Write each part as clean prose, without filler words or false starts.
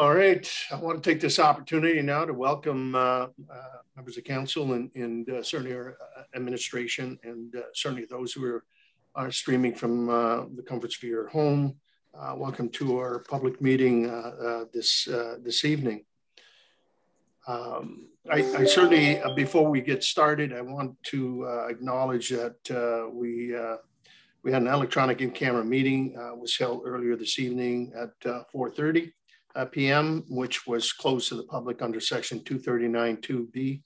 All right, I want to take this opportunity now to welcome members of council and certainly our administration and certainly those who are streaming from the comforts of your home. Welcome to our public meeting this evening. I certainly, before we get started, I want to acknowledge that we had an electronic in-camera meeting was held earlier this evening at 4:30 p.m., which was closed to the public under Section 239(2)B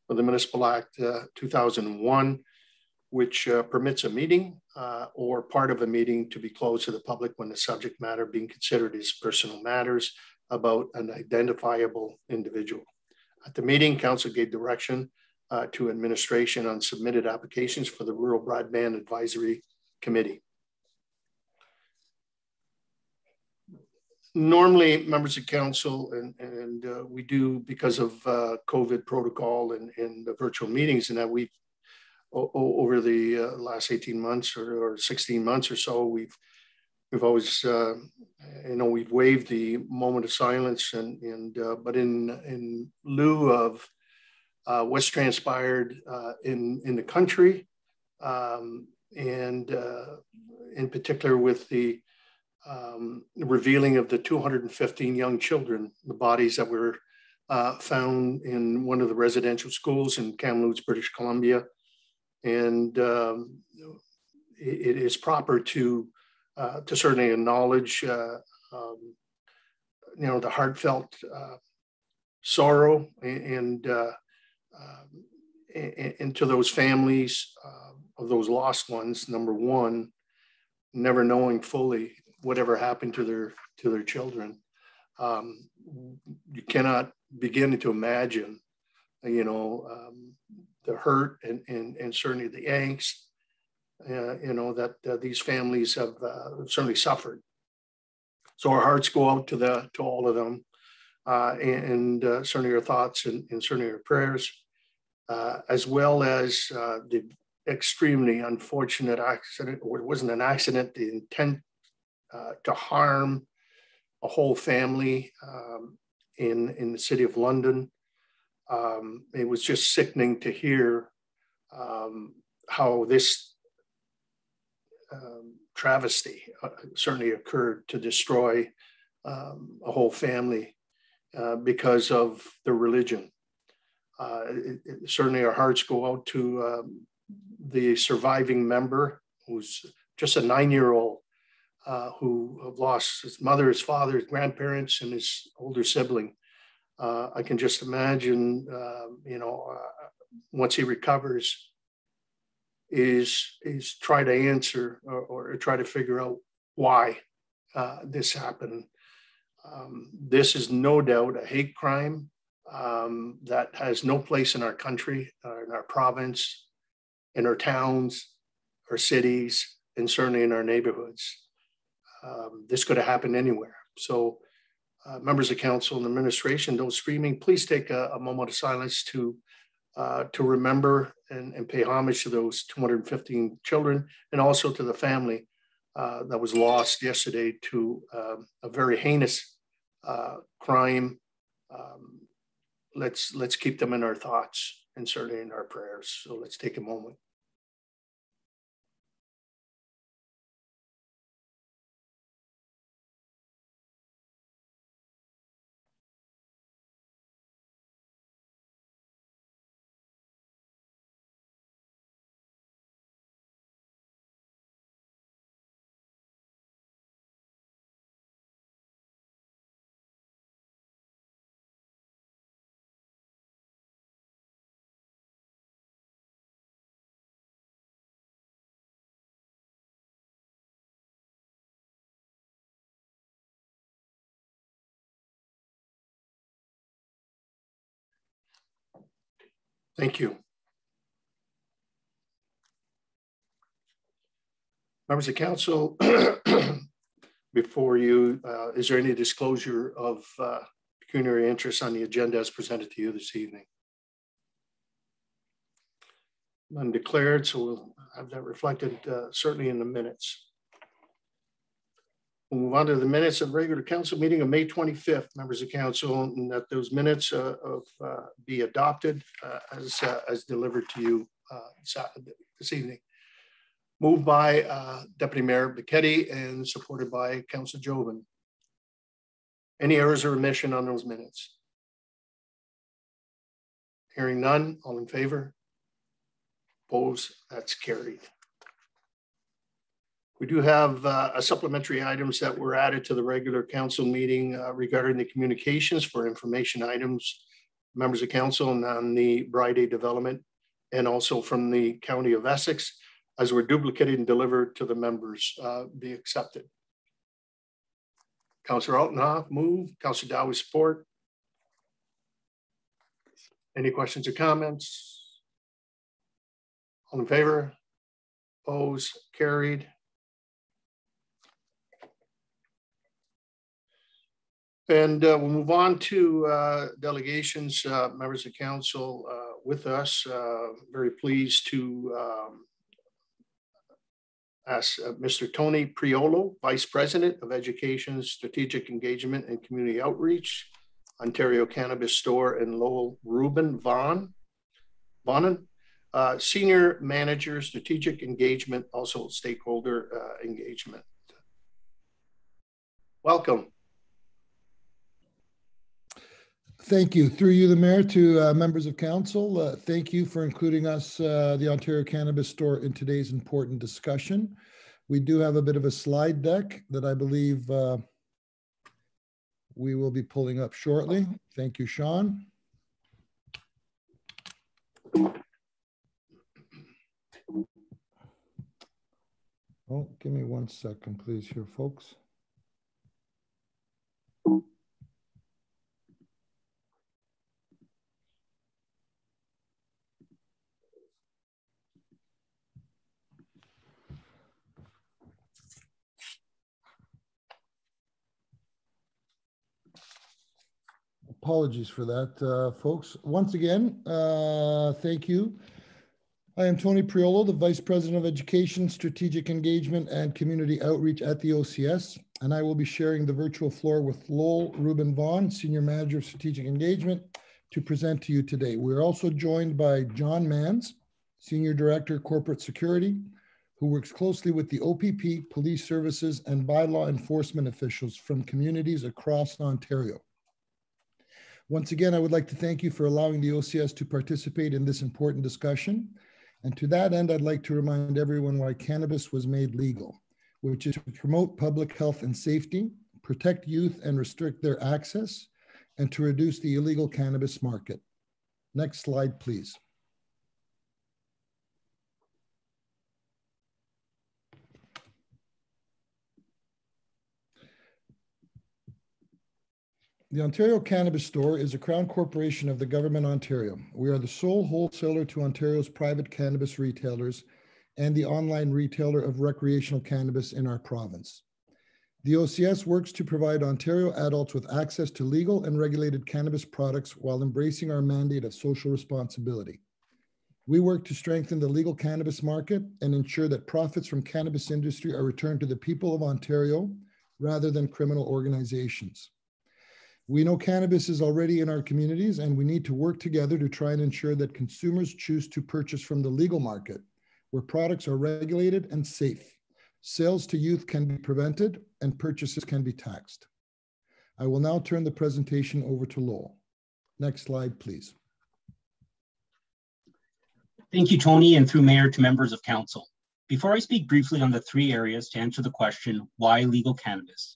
of the Municipal Act 2001, which permits a meeting or part of a meeting to be closed to the public when the subject matter being considered is personal matters about an identifiable individual. At the meeting, council gave direction to administration on submitted applications for the Rural Broadband Advisory Committee. Normally, members of council and we do, because of COVID protocol and the virtual meetings, and that we've over the last 18 months or 16 months or so, we've always we've waived the moment of silence, but in lieu of what's transpired in the country, and in particular with the revealing of the 215 young children, the bodies that were found in one of the residential schools in Kamloops, British Columbia. And it is proper to certainly acknowledge, the heartfelt sorrow and to those families of those lost ones. Number one, never knowing fully whatever happened to their children. You cannot begin to imagine, the hurt and certainly the angst, that these families have certainly suffered. So our hearts go out to all of them, and certainly our thoughts and certainly our prayers, as well as the extremely unfortunate accident, or it wasn't an accident, the intent to harm a whole family in the city of London. It was just sickening to hear how this travesty certainly occurred to destroy a whole family because of their religion. Certainly our hearts go out to the surviving member, who's just a 9-year-old, who have lost his mother, his father, his grandparents, and his older sibling. I can just imagine, once he recovers, is try to answer or try to figure out why this happened. This is no doubt a hate crime that has no place in our country, in our province, in our towns, our cities, and certainly in our neighborhoods. This could have happened anywhere. So members of council and administration, those streaming, please take a moment of silence to remember and pay homage to those 215 children, and also to the family that was lost yesterday to a very heinous crime. Let's keep them in our thoughts and certainly in our prayers. So let's take a moment. Thank you. Members of council, before you, is there any disclosure of pecuniary interest on the agenda as presented to you this evening? None declared, so we'll have that reflected certainly in the minutes. We'll move on to the minutes of regular council meeting of May 25th. Members of council, and that those minutes be adopted as delivered to you this evening. Moved by Deputy Mayor Bichetti and supported by Councillor Jovan. Any errors or omission on those minutes? Hearing none, all in favor? Opposed? That's carried. We do have supplementary items that were added to the regular council meeting regarding the communications for information items, members of council, and on the Bride development, and also from the County of Essex, as were duplicated and delivered to the members, be accepted. Councillor Altenhoff, move. Councillor Dowie, support. Any questions or comments? All in favor? Opposed? Carried. And we'll move on to delegations, members of council with us. Very pleased to ask Mr. Tony Priolo, Vice President of Education, Strategic Engagement and Community Outreach, Ontario Cannabis Store, and Lowell Ruben Vaughan, Senior Manager, Strategic Engagement, also Stakeholder Engagement. Welcome. Thank you. Through you, the Mayor, to members of council, thank you for including us, the Ontario Cannabis Store, in today's important discussion. We do have a bit of a slide deck that I believe we will be pulling up shortly. Thank you, Sean. Oh, give me 1 second, please, here, folks. Apologies for that, folks. Once again, thank you. I am Tony Priolo, the Vice President of Education, Strategic Engagement, and Community Outreach at the OCS, and I will be sharing the virtual floor with Lowell Ruben Vaughan, Senior Manager of Strategic Engagement, to present to you today. We're also joined by John Mans, Senior Director, Corporate Security, who works closely with the OPP, police services, and bylaw enforcement officials from communities across Ontario. Once again, I would like to thank you for allowing the OCS to participate in this important discussion. And to that end, I'd like to remind everyone why cannabis was made legal, which is to promote public health and safety, protect youth and restrict their access, and to reduce the illegal cannabis market. Next slide, please. The Ontario Cannabis Store is a Crown Corporation of the Government of Ontario. We are the sole wholesaler to Ontario's private cannabis retailers and the online retailer of recreational cannabis in our province. The OCS works to provide Ontario adults with access to legal and regulated cannabis products while embracing our mandate of social responsibility. We work to strengthen the legal cannabis market and ensure that profits from cannabis industry are returned to the people of Ontario rather than criminal organizations. We know cannabis is already in our communities, and we need to work together to try and ensure that consumers choose to purchase from the legal market, where products are regulated and safe. Sales to youth can be prevented and purchases can be taxed. I will now turn the presentation over to Lowell. Next slide, please. Thank you, Tony, and through Mayor to members of council. Before I speak briefly on the 3 areas to answer the question, why legal cannabis?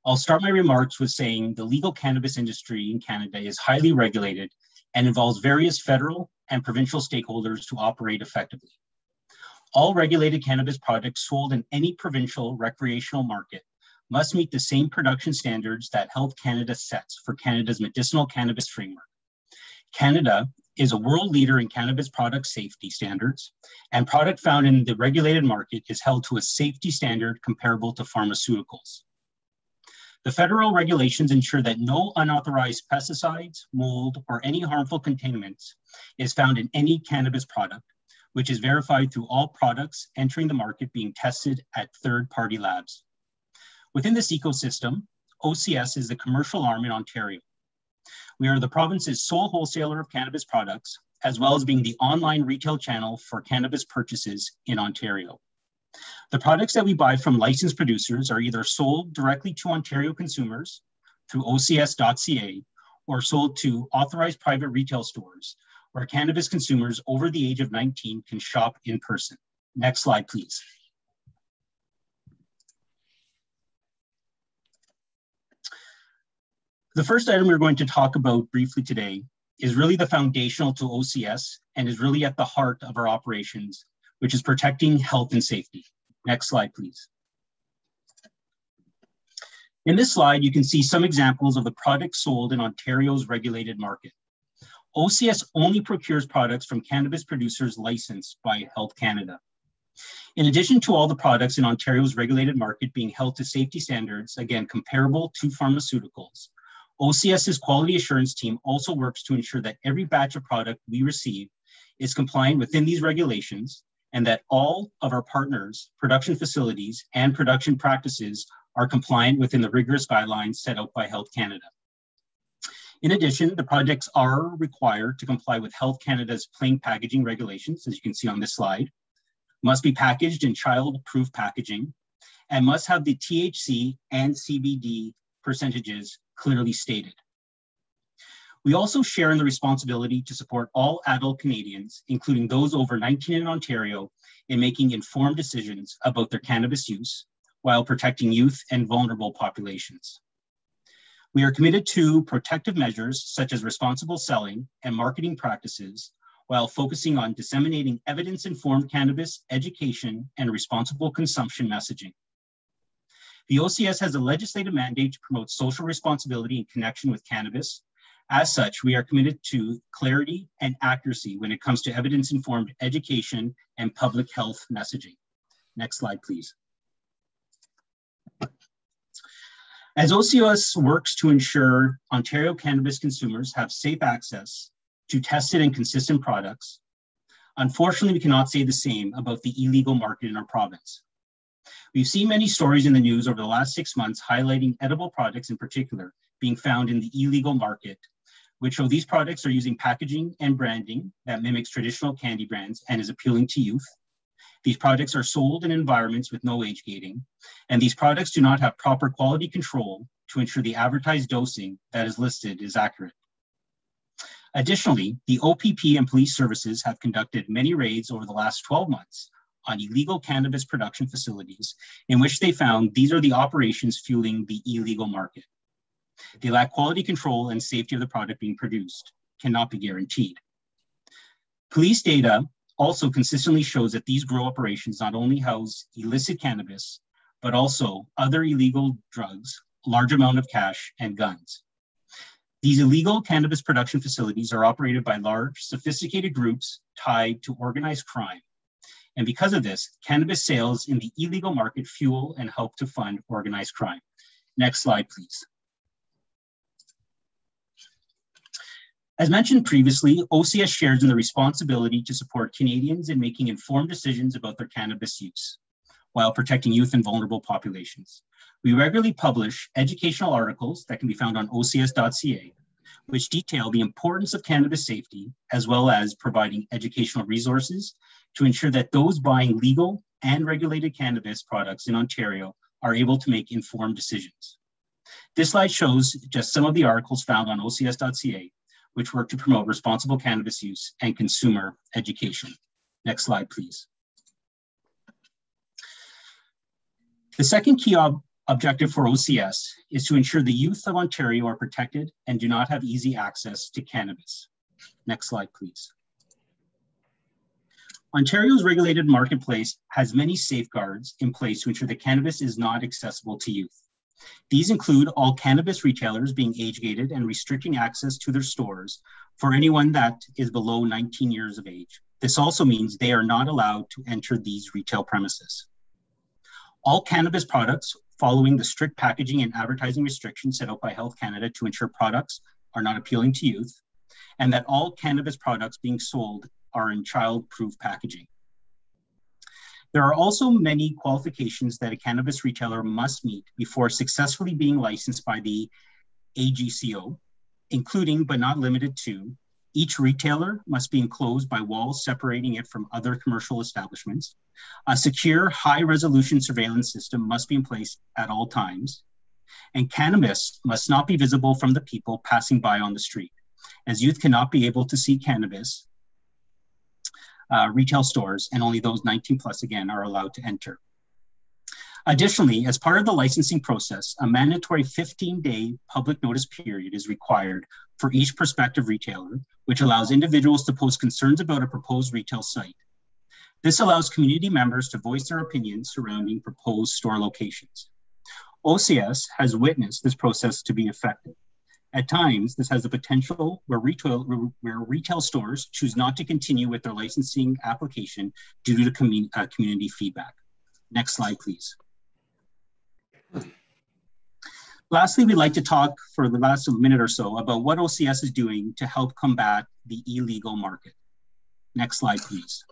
I'll start my remarks with saying the legal cannabis industry in Canada is highly regulated and involves various federal and provincial stakeholders to operate effectively. All regulated cannabis products sold in any provincial recreational market must meet the same production standards that Health Canada sets for Canada's medicinal cannabis framework. Canada is a world leader in cannabis product safety standards, and product found in the regulated market is held to a safety standard comparable to pharmaceuticals. The federal regulations ensure that no unauthorized pesticides, mold, or any harmful contaminants is found in any cannabis product, which is verified through all products entering the market being tested at third-party labs. Within this ecosystem, OCS is the commercial arm in Ontario. We are the province's sole wholesaler of cannabis products, as well as being the online retail channel for cannabis purchases in Ontario. The products that we buy from licensed producers are either sold directly to Ontario consumers through OCS.ca or sold to authorized private retail stores where cannabis consumers over the age of 19 can shop in person. Next slide, please. The first item we're going to talk about briefly today is really the foundational to OCS and is really at the heart of our operations, which is protecting health and safety. Next slide, please. In this slide, you can see some examples of the products sold in Ontario's regulated market. OCS only procures products from cannabis producers licensed by Health Canada. In addition to all the products in Ontario's regulated market being held to safety standards, again, comparable to pharmaceuticals, OCS's quality assurance team also works to ensure that every batch of product we receive is compliant within these regulations and that all of our partners, production facilities, and production practices are compliant within the rigorous guidelines set out by Health Canada. In addition, the products are required to comply with Health Canada's plain packaging regulations, as you can see on this slide, must be packaged in child-proof packaging, and must have the THC and CBD percentages clearly stated. We also share in the responsibility to support all adult Canadians, including those over 19 in Ontario, in making informed decisions about their cannabis use while protecting youth and vulnerable populations. We are committed to protective measures such as responsible selling and marketing practices while focusing on disseminating evidence-informed cannabis education and responsible consumption messaging. The OCS has a legislative mandate to promote social responsibility in connection with cannabis. As such, we are committed to clarity and accuracy when it comes to evidence-informed education and public health messaging. Next slide, please. As OCS works to ensure Ontario cannabis consumers have safe access to tested and consistent products, unfortunately, we cannot say the same about the illegal market in our province. We've seen many stories in the news over the last 6 months highlighting edible products in particular being found in the illegal market, which show these products are using packaging and branding that mimics traditional candy brands and is appealing to youth. These products are sold in environments with no age gating, and these products do not have proper quality control to ensure the advertised dosing that is listed is accurate. Additionally, the OPP and police services have conducted many raids over the last 12 months on illegal cannabis production facilities in which they found these are the operations fueling the illegal market. They lack quality control and safety of the product being produced, cannot be guaranteed. Police data also consistently shows that these grow operations not only house illicit cannabis, but also other illegal drugs, large amount of cash, and guns. These illegal cannabis production facilities are operated by large, sophisticated groups tied to organized crime. And because of this, cannabis sales in the illegal market fuel and help to fund organized crime. Next slide, please. As mentioned previously, OCS shares in the responsibility to support Canadians in making informed decisions about their cannabis use, while protecting youth and vulnerable populations. We regularly publish educational articles that can be found on OCS.ca, which detail the importance of cannabis safety, as well as providing educational resources to ensure that those buying legal and regulated cannabis products in Ontario are able to make informed decisions. This slide shows just some of the articles found on OCS.ca, which work to promote responsible cannabis use and consumer education. Next slide, please. The second key objective for OCS is to ensure the youth of Ontario are protected and do not have easy access to cannabis. Next slide, please. Ontario's regulated marketplace has many safeguards in place to ensure that cannabis is not accessible to youth. These include all cannabis retailers being age-gated and restricting access to their stores for anyone that is below 19 years of age. This also means they are not allowed to enter these retail premises. All cannabis products following the strict packaging and advertising restrictions set out by Health Canada to ensure products are not appealing to youth, and that all cannabis products being sold are in child-proof packaging. There are also many qualifications that a cannabis retailer must meet before successfully being licensed by the AGCO, including but not limited to, each retailer must be enclosed by walls separating it from other commercial establishments. A secure, high-resolution surveillance system must be in place at all times. And cannabis must not be visible from the people passing by on the street, as youth cannot be able to see cannabis retail stores, and only those 19 plus, again, are allowed to enter. Additionally, as part of the licensing process, a mandatory 15-day public notice period is required for each prospective retailer, which allows individuals to post concerns about a proposed retail site. This allows community members to voice their opinions surrounding proposed store locations. OCS has witnessed this process to be effective. At times, this has the potential where retail stores choose not to continue with their licensing application due to community feedback. Next slide, please. Lastly, we'd like to talk for the last minute or so about what OCS is doing to help combat the illegal market. Next slide, please.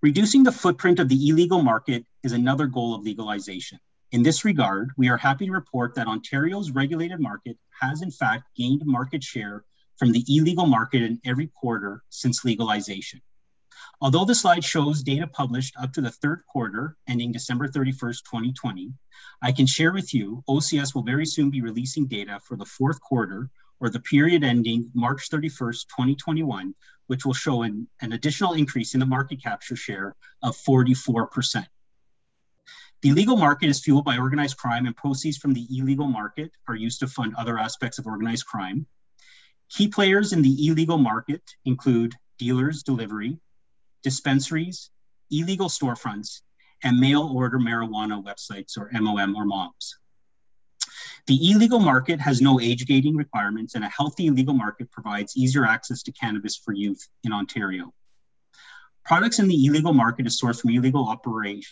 Reducing the footprint of the illegal market is another goal of legalization. In this regard, we are happy to report that Ontario's regulated market has in fact gained market share from the illegal market in every quarter since legalization. Although the slide shows data published up to the third quarter ending December 31st, 2020, I can share with you OCS will very soon be releasing data for the fourth quarter or the period ending March 31st, 2021, which will show an additional increase in the market capture share of 44%. The illegal market is fueled by organized crime, and proceeds from the illegal market are used to fund other aspects of organized crime. Key players in the illegal market include dealers, delivery, dispensaries, illegal storefronts, and mail order marijuana websites, or MOM or MOMs. The illegal market has no age gating requirements, and a healthy illegal market provides easier access to cannabis for youth in Ontario. Products in the illegal market is sourced from illegal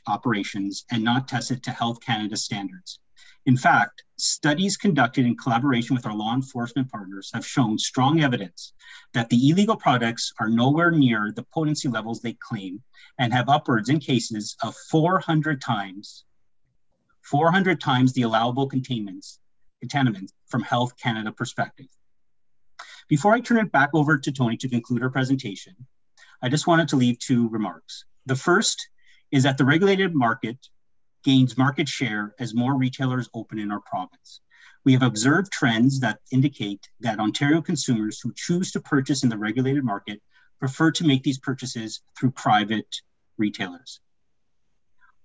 operations and not tested to Health Canada standards. In fact, studies conducted in collaboration with our law enforcement partners have shown strong evidence that the illegal products are nowhere near the potency levels they claim and have upwards in cases of 400 times the allowable contaminants from Health Canada perspective. Before I turn it back over to Tony to conclude our presentation, I just wanted to leave two remarks. The first is that the regulated market gains market share as more retailers open in our province. We have observed trends that indicate that Ontario consumers who choose to purchase in the regulated market prefer to make these purchases through private retailers.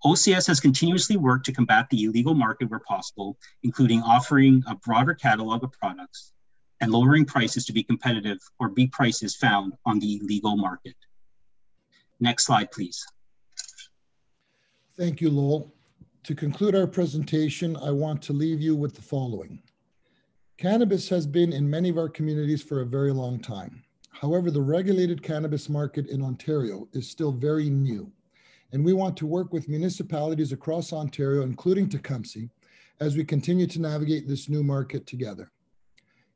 OCS has continuously worked to combat the illegal market where possible, including offering a broader catalog of products and lowering prices to be competitive or beat prices found on the illegal market. Next slide, please. Thank you, Lowell. To conclude our presentation, I want to leave you with the following. Cannabis has been in many of our communities for a very long time. However, the regulated cannabis market in Ontario is still very new, and we want to work with municipalities across Ontario, including Tecumseh, as we continue to navigate this new market together.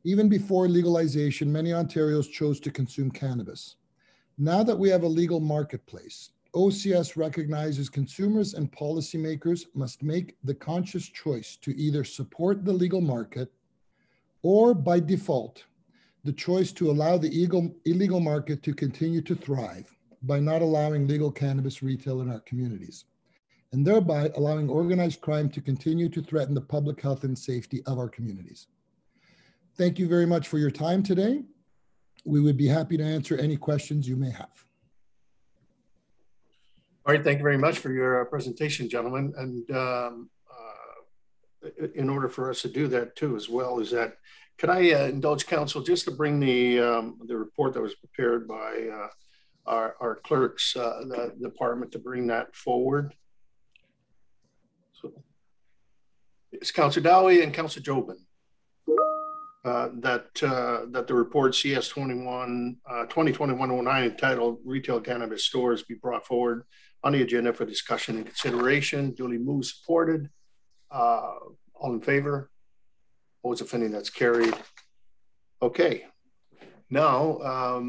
Even before legalization, many Ontarians chose to consume cannabis. Now that we have a legal marketplace, OCS recognizes consumers and policymakers must make the conscious choice to either support the legal market or, by default, the choice to allow the illegal market to continue to thrive by not allowing legal cannabis retail in our communities, and thereby allowing organized crime to continue to threaten the public health and safety of our communities. Thank you very much for your time today. We would be happy to answer any questions you may have. All right, thank you very much for your presentation, gentlemen. And in order for us to do that too, as well, is that, could I indulge council just to bring the report that was prepared by our clerks, the department, to bring that forward? So it's Councillor Dowie and Councillor Jobin. That the report CS 2021-09 entitled Retail Cannabis Stores be brought forward on the agenda for discussion and consideration. Duly moved, supported. All in favor? Opposed, if any, that's carried. Okay. Now,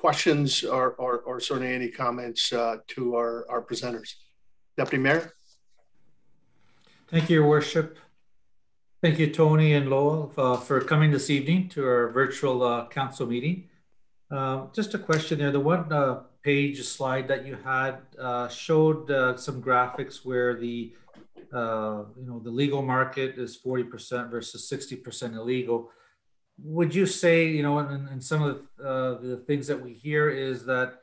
questions or certainly any comments to our presenters. Deputy Mayor? Thank you, Your Worship. Thank you, Tony and Lowell, for coming this evening to our virtual council meeting. Just a question there. The one page slide that you had showed some graphics where the the legal market is 40% versus 60% illegal. Would you say, and some of the things that we hear is that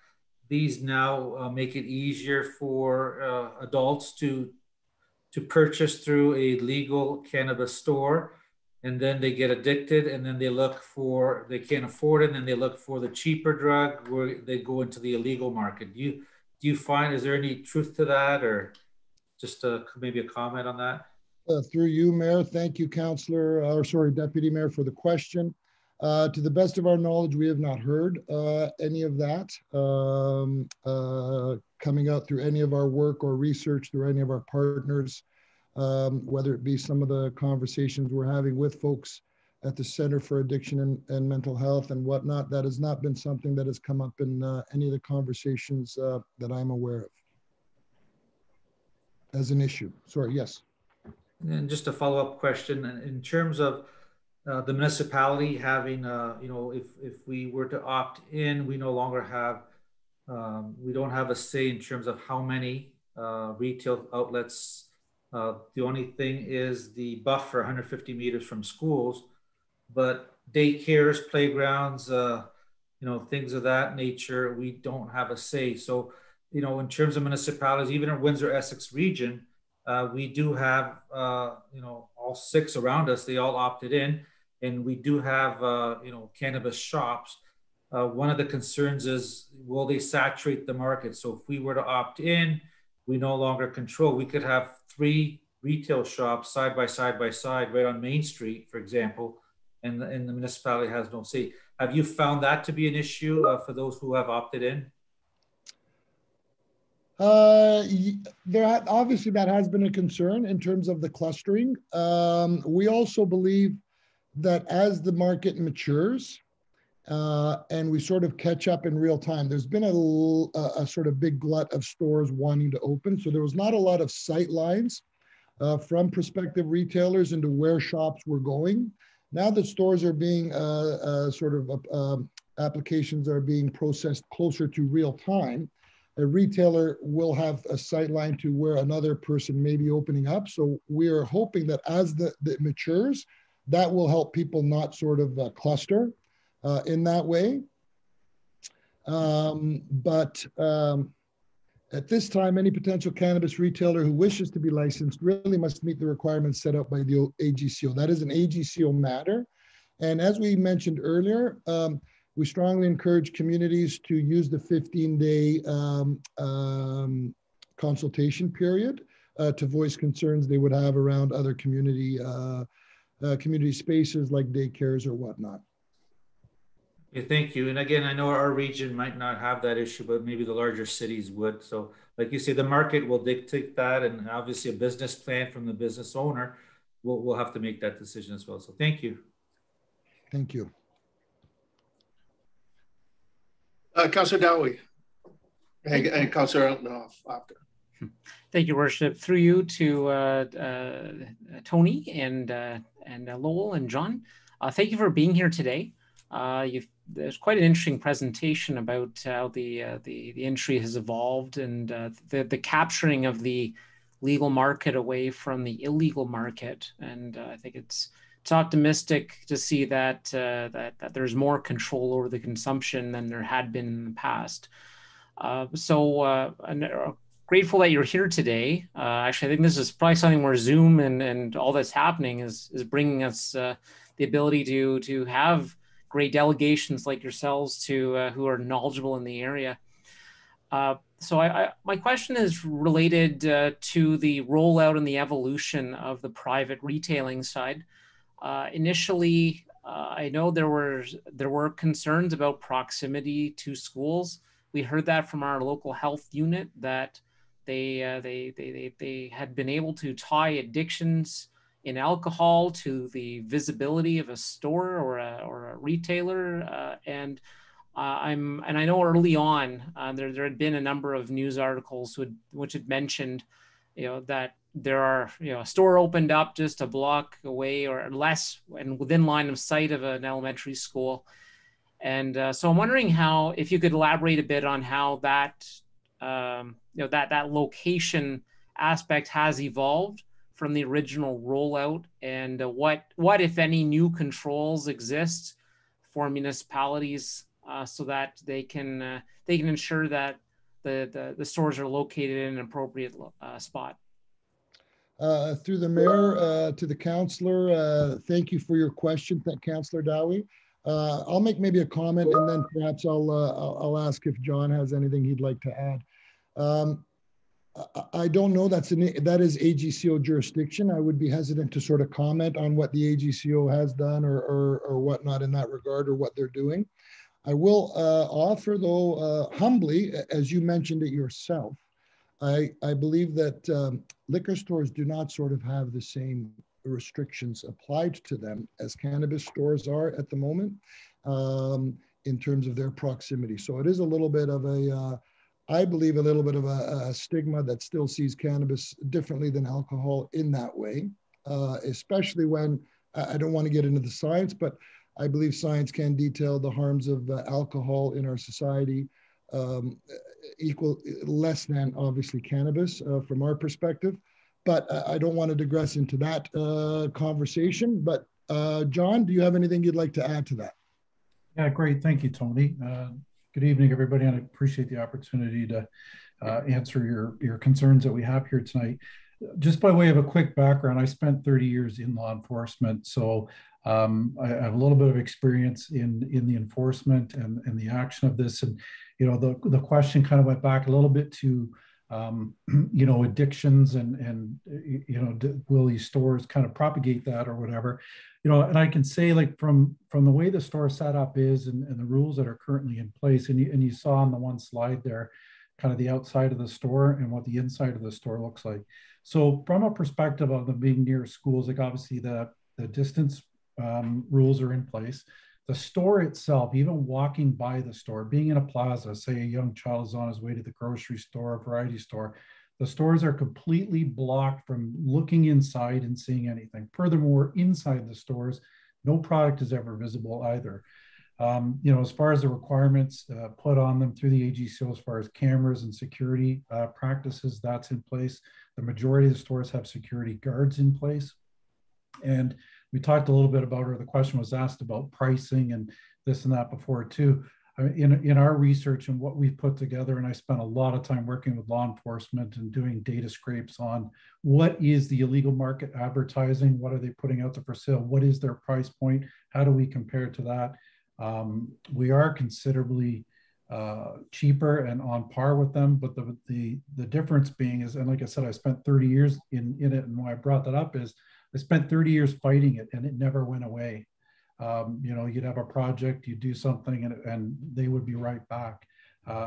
these now make it easier for adults to purchase through a legal cannabis store, and then they get addicted, and then they can't afford it, and then they look for the cheaper drug where they go into the illegal market. Do you find, is there any truth to that, or just maybe a comment on that? Through you, Mayor. Thank you, Deputy Mayor, for the question. To the best of our knowledge, we have not heard any of that coming out through any of our work or research through any of our partners, whether it be some of the conversations we're having with folks at the Center for Addiction and Mental Health and whatnot. That has not been something that has come up in any of the conversations that I'm aware of as an issue. Sorry, yes. And just a follow-up question, in terms of the municipality having, if we were to opt in, we no longer have, we don't have a say in terms of how many retail outlets. The only thing is the buffer 150 meters from schools, but daycares, playgrounds, things of that nature, we don't have a say. So, in terms of municipalities, even in Windsor-Essex region, we do have, all 6 around us, they all opted in, and we do have, cannabis shops. One of the concerns is, will they saturate the market? So if we were to opt in, we no longer control. We could have 3 retail shops side by side right on Main Street, for example, and the municipality has no say. Have you found that to be an issue for those who have opted in? Obviously that has been a concern in terms of the clustering. We also believe that as the market matures and we sort of catch up in real time, there's been a sort of big glut of stores wanting to open. So there was not a lot of sight lines from prospective retailers into where shops were going. Now that stores are being applications are being processed closer to real time, a retailer will have a sight line to where another person may be opening up. So we are hoping that as that matures, that will help people not sort of cluster in that way. At this time, any potential cannabis retailer who wishes to be licensed really must meet the requirements set out by the AGCO. That is an AGCO matter. And as we mentioned earlier, we strongly encourage communities to use the 15-day consultation period to voice concerns they would have around other community spaces like daycares or whatnot. Yeah, thank you. And again, I know our region might not have that issue, but maybe the larger cities would. So like you say, the market will dictate that, and obviously a business plan from the business owner will have to make that decision as well. So thank you. Thank you. Councillor Dowie and Councillor Eltnoff after. Thank you, Worship. Through you to Tony and Lowell and John. Thank you for being here today. There's quite an interesting presentation about how the industry has evolved and the capturing of the legal market away from the illegal market. And I think it's optimistic to see that that there's more control over the consumption than there had been in the past. Grateful that you're here today. Actually, I think this is probably something where Zoom and all that's happening is bringing us the ability to have great delegations like yourselves who are knowledgeable in the area. My question is related to the rollout and the evolution of the private retailing side. Initially, I know there were concerns about proximity to schools. We heard that from our local health unit that they had been able to tie addictions in alcohol to the visibility of a store or a retailer. And and I know early on there had been a number of news articles which had mentioned, that there are, a store opened up just a block away or less and within line of sight of an elementary school. And so I'm wondering if you could elaborate a bit on how that, that location aspect has evolved from the original rollout, and what, if any, new controls exist for municipalities so that they can ensure that the stores are located in an appropriate spot. Through the mayor to the councillor, thank you for your question, Councillor Dowie. I'll make maybe a comment, and then perhaps I'll ask if John has anything he'd like to add. I don't know. That is AGCO jurisdiction. I would be hesitant to sort of comment on what the AGCO has done or whatnot in that regard, or what they're doing. I will offer, though, humbly, as you mentioned it yourself, I believe that liquor stores do not sort of have the same restrictions applied to them as cannabis stores are at the moment in terms of their proximity. So it is a little bit of I believe, a little bit of a stigma that still sees cannabis differently than alcohol in that way, especially when, I don't want to get into the science, but I believe science can detail the harms of alcohol in our society less than obviously cannabis from our perspective. But I don't want to digress into that conversation. But John, do you have anything you'd like to add to that? Yeah, great. Thank you, Tony. Good evening, everybody, and I appreciate the opportunity to answer your concerns that we have here tonight. Just by way of a quick background, I spent 30 years in law enforcement, so I have a little bit of experience in the enforcement and the action of this. And the question kind of went back a little bit to addictions and will these stores kind of propagate that or whatever. And I can say, like, from the way the store setup is and the rules that are currently in place, and you saw on the one slide there, kind of the outside of the store and what the inside of the store looks like. So from a perspective of them being near schools, like obviously the distance rules are in place. The store itself, even walking by the store, being in a plaza, say a young child is on his way to the grocery store, a variety store, the stores are completely blocked from looking inside and seeing anything. Furthermore, inside the stores, no product is ever visible either. As far as the requirements put on them through the AGCO, as far as cameras and security practices, that's in place. The majority of the stores have security guards in place. And we talked a little bit about, or the question was asked about pricing and this and that before too. In our research and what we've put together, and I spent a lot of time working with law enforcement and doing data scrapes on what is the illegal market advertising, what are they putting out there for sale, what is their price point, how do we compare to that? We are considerably cheaper and on par with them, but the difference being is, and like I said, I spent 30 years in it, and why I brought that up is I spent 30 years fighting it and it never went away. You'd have a project, you'd do something, and they would be right back.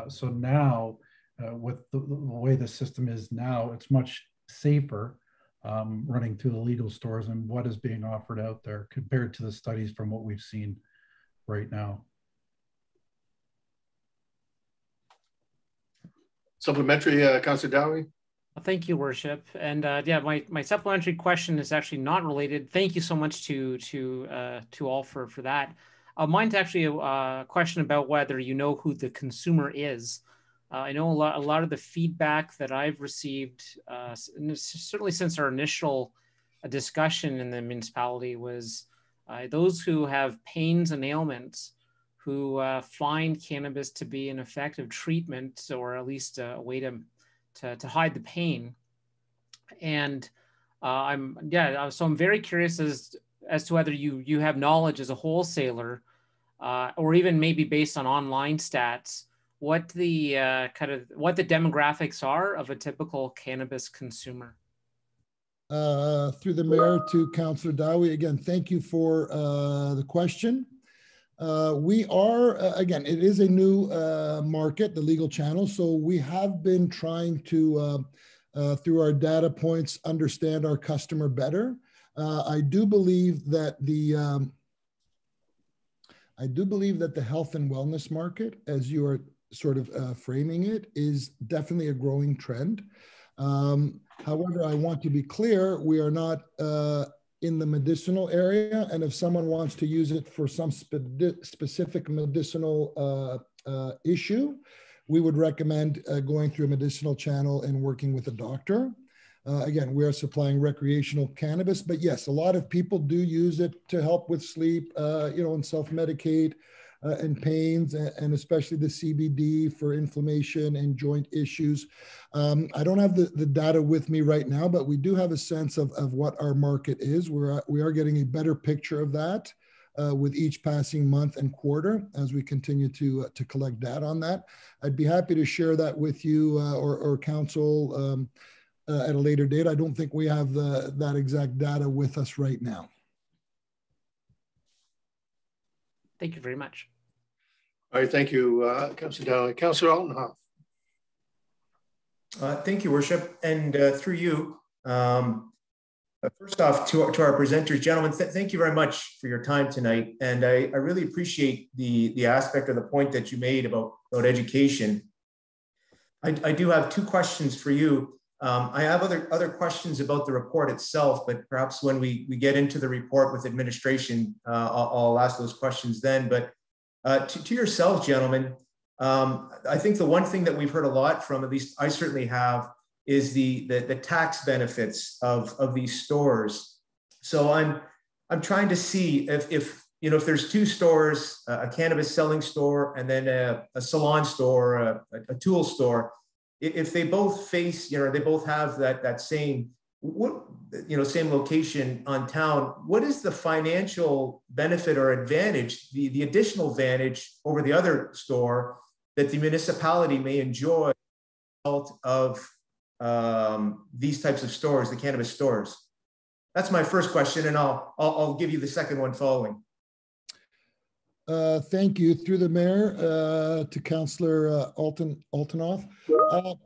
So now, with the way the system is now, it's much safer running through the legal stores and what is being offered out there compared to the studies from what we've seen right now. Supplementary, Councillor Dowie. Thank you, Worship. And yeah, my supplementary question is actually not related. Thank you so much to all for that. Mine's actually a question about whether you know who the consumer is. I know a lot of the feedback that I've received, certainly since our initial discussion in the municipality, was those who have pains and ailments, who find cannabis to be an effective treatment, or at least a way to hide the pain. And so I'm very curious as to whether you have knowledge as a wholesaler, or even maybe based on online stats, what the demographics are of a typical cannabis consumer. Through the mayor to Councillor Dowie, again, thank you for the question. We are, again, it is a new market, the legal channel. So we have been trying to, through our data points, understand our customer better. I do believe that I do believe that the health and wellness market, as you are sort of framing it, is definitely a growing trend. However, I want to be clear, we are not in the medicinal area. And if someone wants to use it for some specific medicinal issue, we would recommend going through a medicinal channel and working with a doctor. Again, we are supplying recreational cannabis, but yes, a lot of people do use it to help with sleep, and self-medicate and pains, and especially the CBD for inflammation and joint issues. I don't have the data with me right now, but we do have a sense of what our market is. We are getting a better picture of that with each passing month and quarter as we continue to collect data on that. I'd be happy to share that with you or council at a later date. I don't think we have that exact data with us right now. Thank you very much. All right, thank you, Councillor Dowling. Councillor Altenhoff. Thank you, Worship. And through you, first off, to our presenters, gentlemen, thank you very much for your time tonight. And I really appreciate the aspect or the point that you made about education. I do have two questions for you. I have other questions about the report itself, but perhaps when we get into the report with administration, I'll ask those questions then. But to yourselves, gentlemen, I think the one thing that we've heard a lot from, at least I certainly have, is the tax benefits of these stores. So I'm trying to see if there's two stores, a cannabis selling store and then a salon store, a tool store, if they both face, they both have that same same location on town, what is the financial benefit or advantage, the additional advantage over the other store that the municipality may enjoy as a result of these types of stores, the cannabis stores? That's my first question, and I'll give you the second one following. Thank you. Through the mayor to Councillor Altenhoff.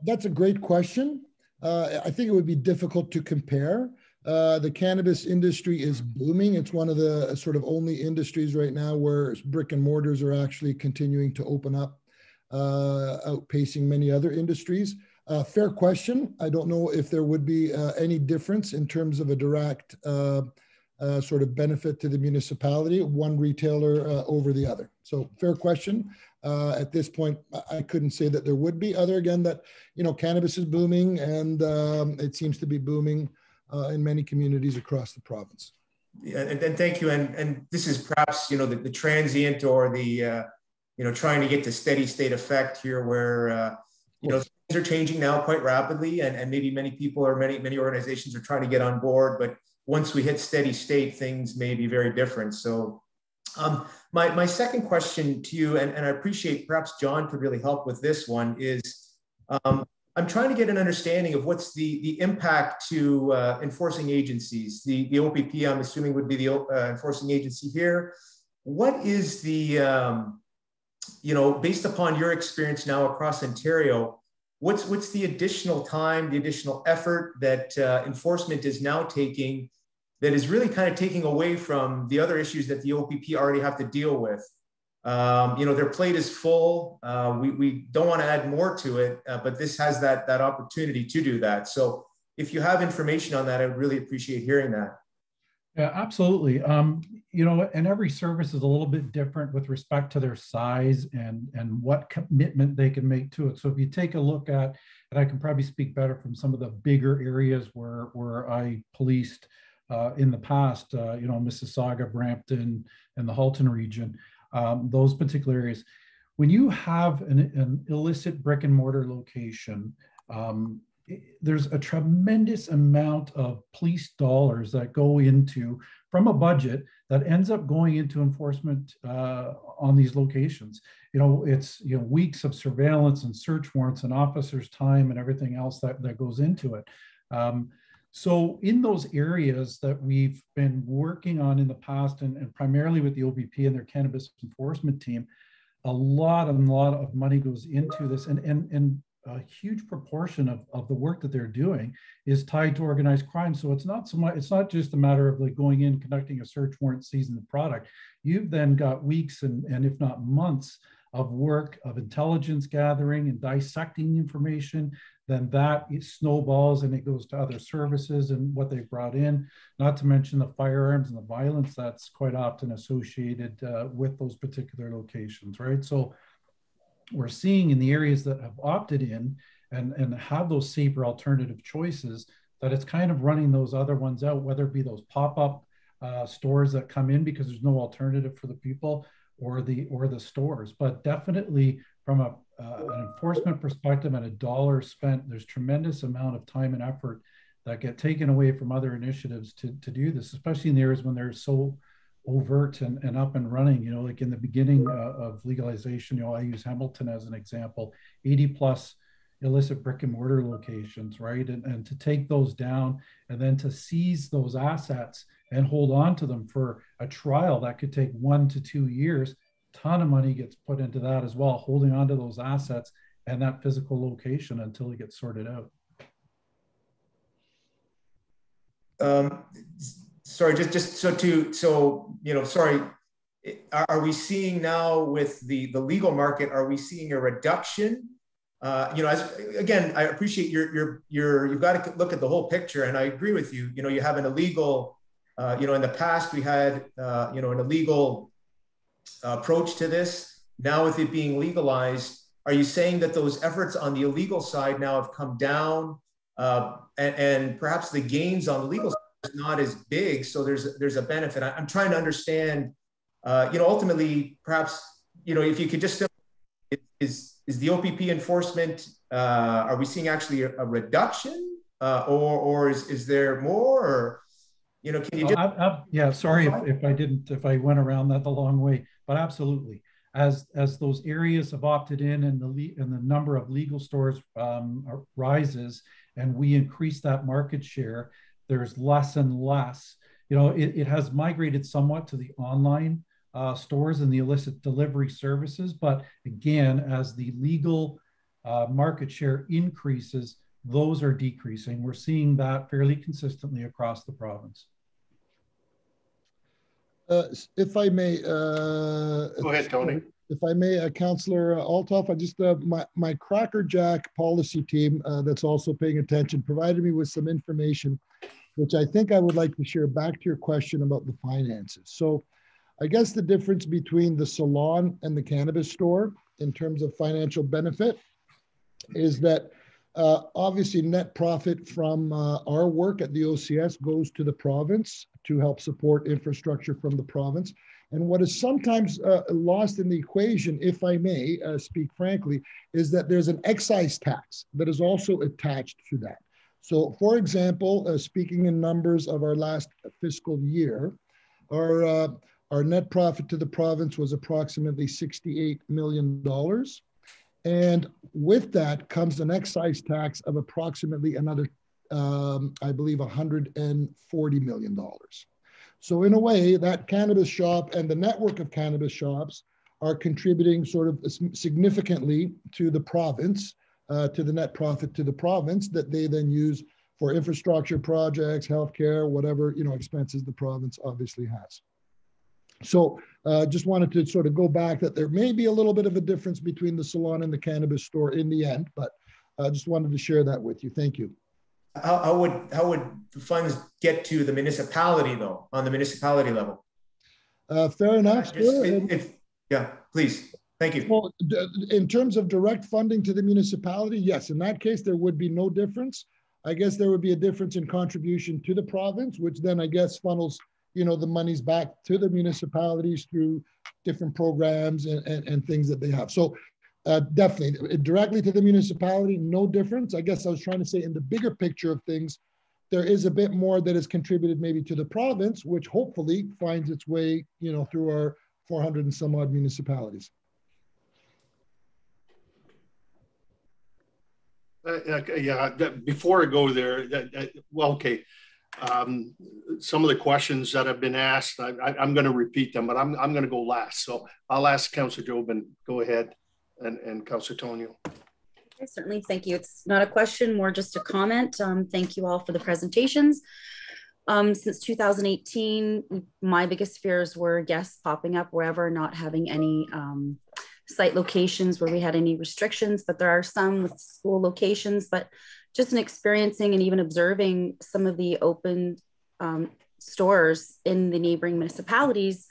That's a great question. I think it would be difficult to compare. The cannabis industry is booming. It's one of the sort of only industries right now where brick and mortars are actually continuing to open up, outpacing many other industries. Fair question. I don't know if there would be any difference in terms of a direct sort of benefit to the municipality, one retailer over the other. So fair question. At this point, I couldn't say that there would be, other again that, cannabis is booming and it seems to be booming in many communities across the province. Yeah, and thank you. And this is perhaps, the transient or the, trying to get to steady state effect here where, things are changing now quite rapidly and maybe many people or many organizations are trying to get on board, but once we hit steady state, things may be very different. So my second question to you, and I appreciate perhaps John could really help with this one, is I'm trying to get an understanding of what's the impact to enforcing agencies. The OPP, I'm assuming, would be the enforcing agency here. What is the, based upon your experience now across Ontario, what's the additional time, the additional effort that enforcement is now taking that is really kind of taking away from the other issues that the OPP already have to deal with? Their plate is full. We don't want to add more to it, but this has that opportunity to do that. So if you have information on that, I would really appreciate hearing that. Yeah, absolutely. And every service is a little bit different with respect to their size and what commitment they can make to it. So if you take a look at, and I can probably speak better from some of the bigger areas where I policed in the past, Mississauga, Brampton, and the Halton region, those particular areas. When you have an illicit brick and mortar location, there's a tremendous amount of police dollars that go into, from a budget that ends up going into enforcement on these locations. It's weeks of surveillance and search warrants and officers' time and everything else that goes into it. So in those areas that we've been working on in the past and primarily with the OPP and their cannabis enforcement team, a lot of money goes into this. And a huge proportion of the work that they're doing is tied to organized crime. So it's not so much, it's not just a matter of like going in, conducting a search warrant, seizing the product. You've then got weeks and if not months of work, of intelligence gathering and dissecting information. Then that it snowballs and it goes to other services and what they've brought in, not to mention the firearms and the violence that's quite often associated with those particular locations, right? So we're seeing in the areas that have opted in and have those safer alternative choices, that it's kind of running those other ones out, whether it be those pop-up stores that come in because there's no alternative for the people, or the stores. But definitely from an enforcement perspective and a dollar spent, there's tremendous amount of time and effort that get taken away from other initiatives to do this, especially in the areas when they're so overt and up and running. You know, like in the beginning of legalization, you know, I use Hamilton as an example, 80 plus illicit brick and mortar locations, right? And to take those down and then to seize those assets and hold on to them for a trial that could take 1 to 2 years, ton of money gets put into that as well, holding on to those assets and that physical location until it gets sorted out. Sorry, so you know, sorry, are we seeing now with the legal market, are we seeing a reduction? You know, again, I appreciate you've got to look at the whole picture, and I agree with you. You know, you have an illegal, you know, in the past we had, you know, an illegal approach to this. Now with it being legalized, are you saying that those efforts on the illegal side now have come down, and perhaps the gains on the legal side is not as big, so there's a benefit? I'm trying to understand, you know, ultimately, perhaps, you know, if you could just, is the OPP enforcement, are we seeing actually a reduction, or is there more, or, you know, can you just? Yeah, sorry if I went around that the long way, but absolutely. As those areas have opted in and the number of legal stores rises, and we increase that market share, there's less and less. You know, it has migrated somewhat to the online stores and the illicit delivery services. But again, as the legal market share increases, those are decreasing. We're seeing that fairly consistently across the province. If I may, go ahead, Tony. If I may, Councillor Althoff, I just my Cracker Jack policy team that's also paying attention provided me with some information, which I think I would like to share back to your question about the finances. So I guess the difference between the salon and the cannabis store in terms of financial benefit is that obviously net profit from our work at the OCS goes to the province to help support infrastructure from the province. And what is sometimes lost in the equation, if I may speak frankly, is that there's an excise tax that is also attached to that. So for example, speaking in numbers of our last fiscal year, our net profit to the province was approximately $68 million. And with that comes an excise tax of approximately another, I believe, $140 million. So in a way, that cannabis shop and the network of cannabis shops are contributing sort of significantly to the province, to the net profit to the province that they then use for infrastructure projects, healthcare, whatever, you know, expenses the province obviously has. So just wanted to sort of go back that there may be a little bit of a difference between the salon and the cannabis store in the end, but I just wanted to share that with you. Thank you. How would the funds get to the municipality though, on the municipality level? Fair enough. Yeah, please. Thank you. Well, in terms of direct funding to the municipality, yes, in that case, there would be no difference. I guess there would be a difference in contribution to the province, which then I guess funnels, you know, the monies back to the municipalities through different programs and things that they have. So definitely directly to the municipality, no difference. I guess I was trying to say in the bigger picture of things, there is a bit more that is contributed maybe to the province, which hopefully finds its way, you know, through our 400 and some odd municipalities. Yeah, before I go there, well, okay. Some of the questions that have been asked, I'm going to repeat them, but I'm going to go last. So I'll ask Councillor Jobin, go ahead, and Councillor Tonio. Certainly, thank you. It's not a question, more just a comment. Thank you all for the presentations. Since 2018, my biggest fears were guests popping up wherever, not having any site locations where we had any restrictions, but there are some with school locations. But just in experiencing and even observing some of the open stores in the neighboring municipalities,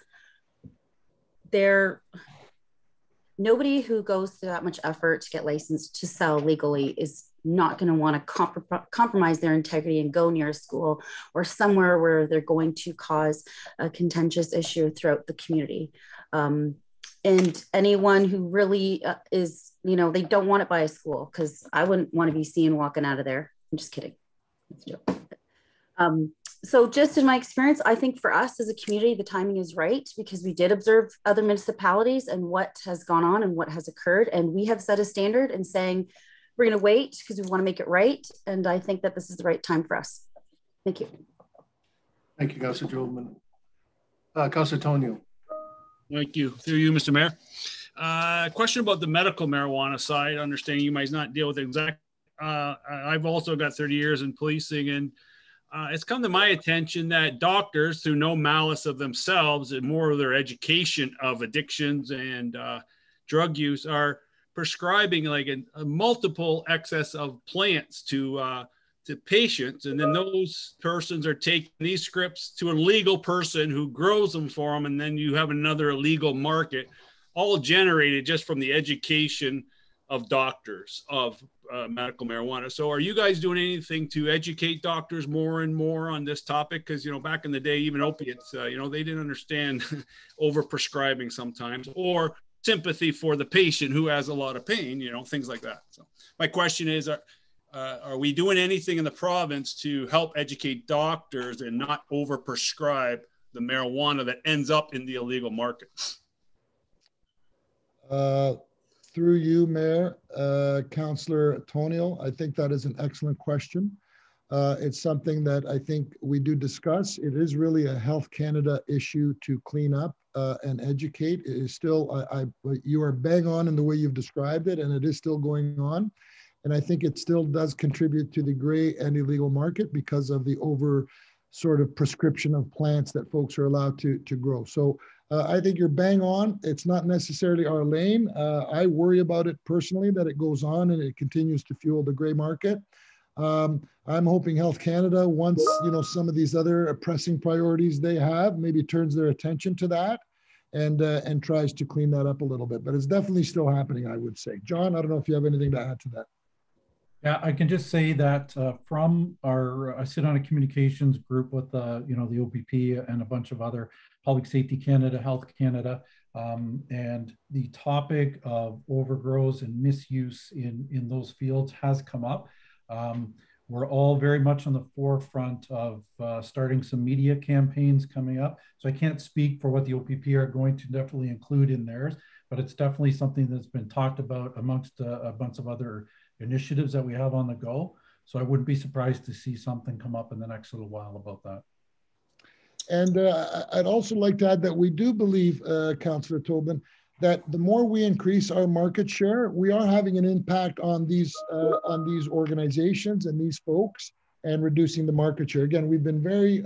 nobody who goes through that much effort to get licensed to sell legally is not going to want to compromise their integrity and go near a school or somewhere where they're going to cause a contentious issue throughout the community. And anyone who really is, they don't want it by a school, because I wouldn't want to be seen walking out of there. I'm just kidding. So just in my experience, I think for us as a community, the timing is right, because we did observe other municipalities and what has gone on and what has occurred. And we have set a standard and saying, we're going to wait because we want to make it right. And I think that this is the right time for us. Thank you. Thank you, Councilor Jobman. Councilor Tonio. Thank you. Through you, Mr. Mayor. Question about the medical marijuana side. Understanding you might not deal with exact. I've also got 30 years in policing, and it's come to my attention that doctors, through no malice of themselves and more of their education of addictions and drug use, are prescribing like a multiple excess of plants to patients, and then those persons are taking these scripts to a legal person who grows them for them, and then you have another illegal market, all generated just from the education of doctors of medical marijuana. So are you guys doing anything to educate doctors more and more on this topic? Because, back in the day, even opiates, they didn't understand overprescribing sometimes, or sympathy for the patient who has a lot of pain, things like that. So my question is, are we doing anything in the province to help educate doctors and not overprescribe the marijuana that ends up in the illegal market? Through you, Mayor, Councillor Tonio, I think that is an excellent question. It's something that I think we do discuss. It is really a Health Canada issue to clean up and educate. It is still, you are bang on in the way you've described it, and it is still going on. And I think it still does contribute to the gray and illegal market because of the over sort of prescription of plants that folks are allowed to grow. So I think you're bang on. It's not necessarily our lane. I worry about it personally, that it goes on and it continues to fuel the gray market. I'm hoping Health Canada, once some of these other pressing priorities they have, maybe turns their attention to that and tries to clean that up a little bit. But it's definitely still happening, I would say. John, I don't know if you have anything to add to that. Yeah, I can just say that from I sit on a communications group with the OPP and a bunch of other Public Safety Canada, Health Canada, and the topic of overgrowth and misuse in those fields has come up. We're all very much on the forefront of starting some media campaigns coming up. So I can't speak for what the OPP are going to definitely include in theirs, but it's definitely something that's been talked about amongst a bunch of other initiatives that we have on the go. So I wouldn't be surprised to see something come up in the next little while about that. And I'd also like to add that we do believe, Councillor Tobin, that the more we increase our market share, we are having an impact on these organizations and these folks and reducing the market share. Again, we've been very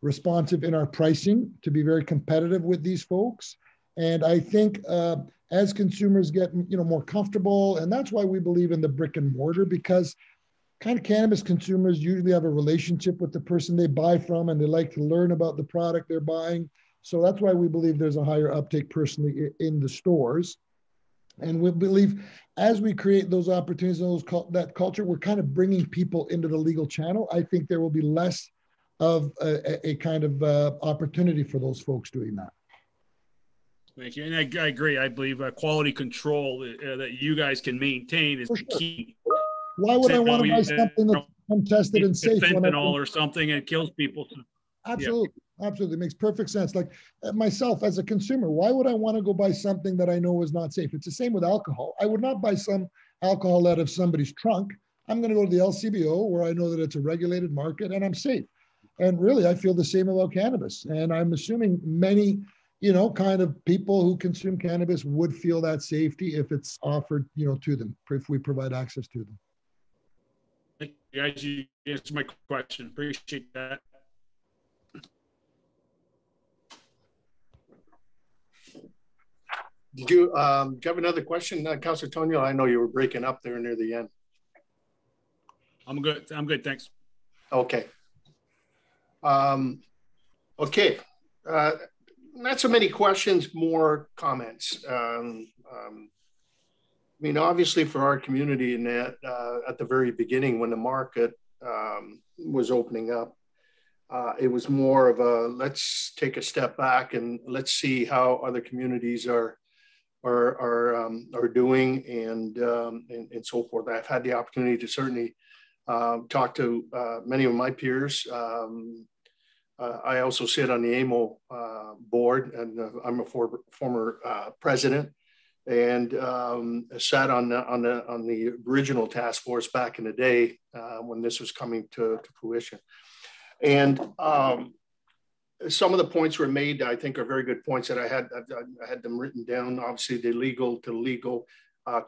responsive in our pricing to be very competitive with these folks. And I think as consumers get more comfortable, and that's why we believe in the brick and mortar, because kind of cannabis consumers usually have a relationship with the person they buy from, and they like to learn about the product they're buying. So that's why we believe there's a higher uptake personally in the stores. And we believe as we create those opportunities, that culture, we're kind of bringing people into the legal channel. I think there will be less of a kind of opportunity for those folks doing that. Thank you. And I agree. I believe quality control that you guys can maintain is key. Why would I want to buy something that's untested and safe? Fentanyl or something, and kills people. Absolutely. Yeah. Absolutely. It makes perfect sense. Like myself as a consumer, why would I want to go buy something that I know is not safe? It's the same with alcohol. I would not buy some alcohol out of somebody's trunk. I'm going to go to the LCBO where I know that it's a regulated market and I'm safe. And really, I feel the same about cannabis. And I'm assuming many you know, kind of people who consume cannabis would feel that safety if it's offered, you know, to them, if we provide access to them. Thank you guys. You answered my question. Appreciate that. Do you have another question, Councilor Tonio? I know you were breaking up there near the end. I'm good. I'm good. Thanks. Okay. Okay. Not so many questions, more comments. I mean, obviously for our community in that at the very beginning when the market was opening up, it was more of a, let's take a step back and let's see how other communities are doing and so forth. I've had the opportunity to certainly talk to many of my peers. I also sit on the AMO board, and I'm a former president, and sat on the original task force back in the day when this was coming to fruition. And some of the points were made, I think, are very good points that I had them written down. Obviously, the legal to legal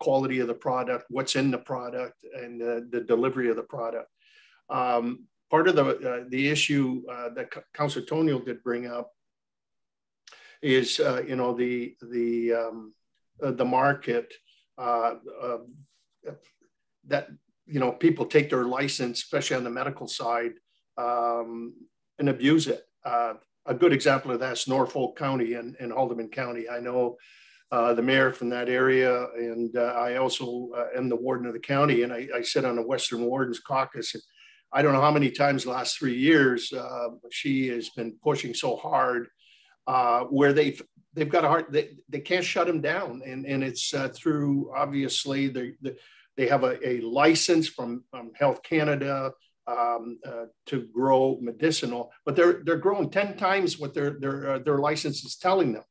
quality of the product, what's in the product, and the delivery of the product. Part of the issue that Councilor Tonio did bring up is, you know, the market that, you know, people take their license, especially on the medical side, and abuse it. A good example of that is Norfolk County and Haldeman County. I know the mayor from that area, and I also am the warden of the county, and I sit on the Western Wardens Caucus. And I don't know how many times the last 3 years she has been pushing so hard where they've got a hard, they can't shut them down. And it's through, obviously, they have a license from Health Canada to grow medicinal, but they're growing 10 times what their license is telling them.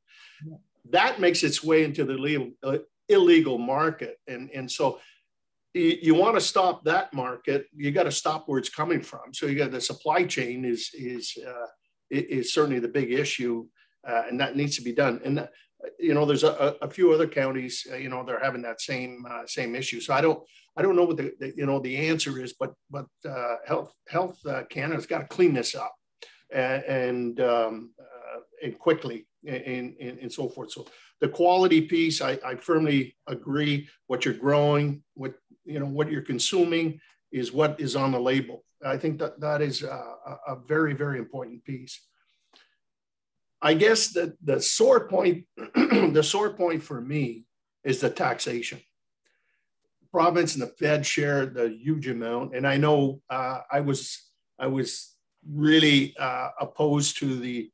That makes its way into the illegal market. And so you want to stop that market, you got to stop where it's coming from. So you got the supply chain is certainly the big issue, and that needs to be done. And you know, there's a few other counties, you know, they're having that same issue. So I don't know what the answer is, but Health Canada's got to clean this up and quickly and so forth. So the quality piece, I firmly agree. What you're growing, what you're consuming is what is on the label. I think that is a very, very important piece. I guess that the sore point, the sore point for me is the taxation. The province and the Fed share the huge amount, and I know I was really opposed to the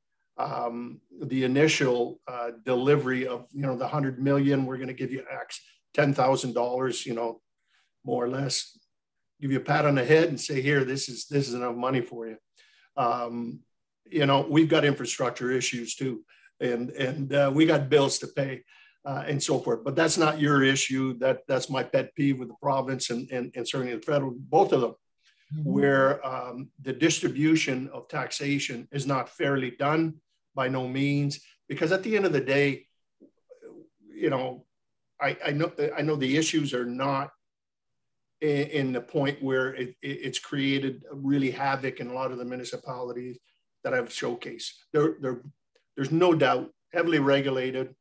initial delivery of, you know, the $100 million. We're going to give you X, $10,000, you know, more or less, give you a pat on the head and say, here, this is enough money for you. You know, we've got infrastructure issues too, and we got bills to pay and so forth. But that's not your issue. That's my pet peeve with the province and certainly the federal, both of them, where the distribution of taxation is not fairly done by no means. Because at the end of the day, you know, I know the issues are not in the point where it's created really havoc in a lot of the municipalities that I've showcased. There's no doubt, heavily regulated.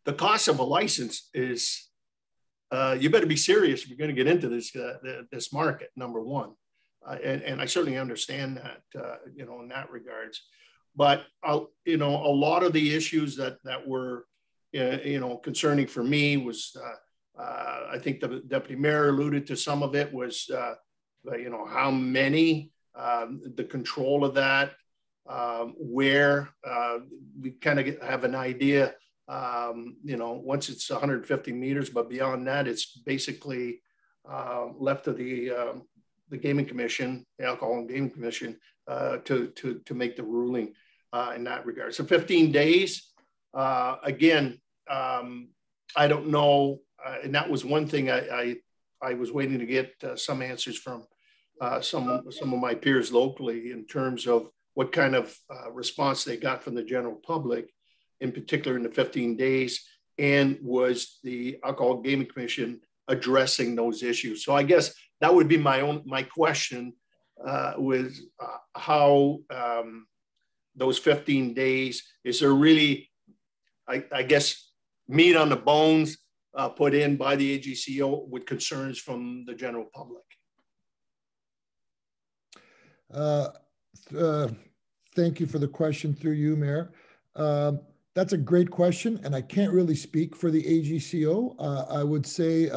The cost of a license is, you better be serious if you're going to get into this market, number one. And I certainly understand that, you know, in that regards. But, you know, a lot of the issues that were, you know, concerning for me was, I think the deputy mayor alluded to some of it was, you know, how many, the control of that, where we kind of have an idea, you know, once it's 150 meters, but beyond that, it's basically left to the Gaming Commission, the Alcohol and Gaming Commission, to make the ruling in that regard. So 15 days, again, I don't know, and that was one thing I was waiting to get some answers from some of my peers locally in terms of what kind of response they got from the general public in particular in the 15 days, and was the Alcohol Gaming Commission addressing those issues? So I guess that would be my question, was how those 15 days, is there really, I guess, meat on the bones put in by the AGCO with concerns from the general public? Thank you for the question through you, Mayor. That's a great question, and I can't really speak for the AGCO. I would say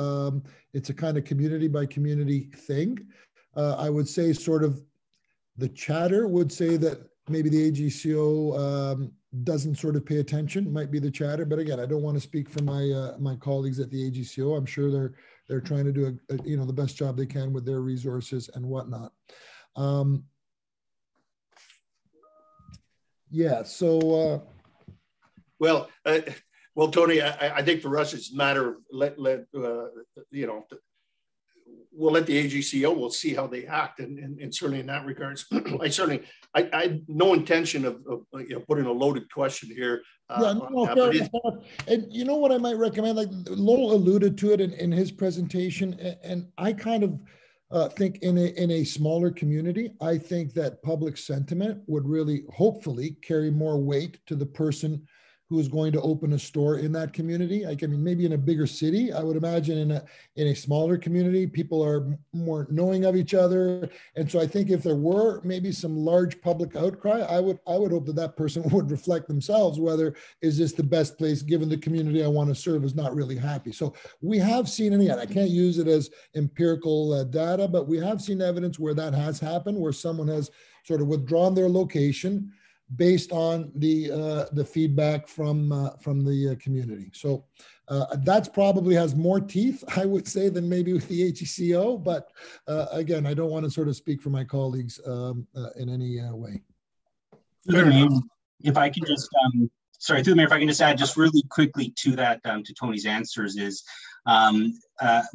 it's a kind of community by community thing. I would say sort of the chatter would say that maybe the AGCO doesn't sort of pay attention, might be the chatter. But again, I don't want to speak for my colleagues at the AGCO. I'm sure they're trying to do the best job they can with their resources and whatnot. Yeah. So. Well, Tony, I think for us it's a matter of we'll let the AGCO, we'll see how they act, and certainly in that regards, I no intention of putting a loaded question here. And you know what I might recommend, like Lowell alluded to it in his presentation, and I kind of think in a smaller community, I think that public sentiment would really hopefully carry more weight to the person who is going to open a store in that community. Like, I mean, maybe in a bigger city, I would imagine in a smaller community, people are more knowing of each other. And so I think if there were maybe some large public outcry, I would hope that person would reflect themselves, whether is this the best place given the community I want to serve is not really happy. So we have seen, and again, I can't use it as empirical data, but we have seen evidence where that has happened, where someone has sort of withdrawn their location based on the feedback from the community. So that's probably has more teeth, I would say, than maybe with the AGCO. But again, I don't want to sort of speak for my colleagues in any way. If I can just, sorry, through the mayor, if I can just add just really quickly to that, to Tony's answers is,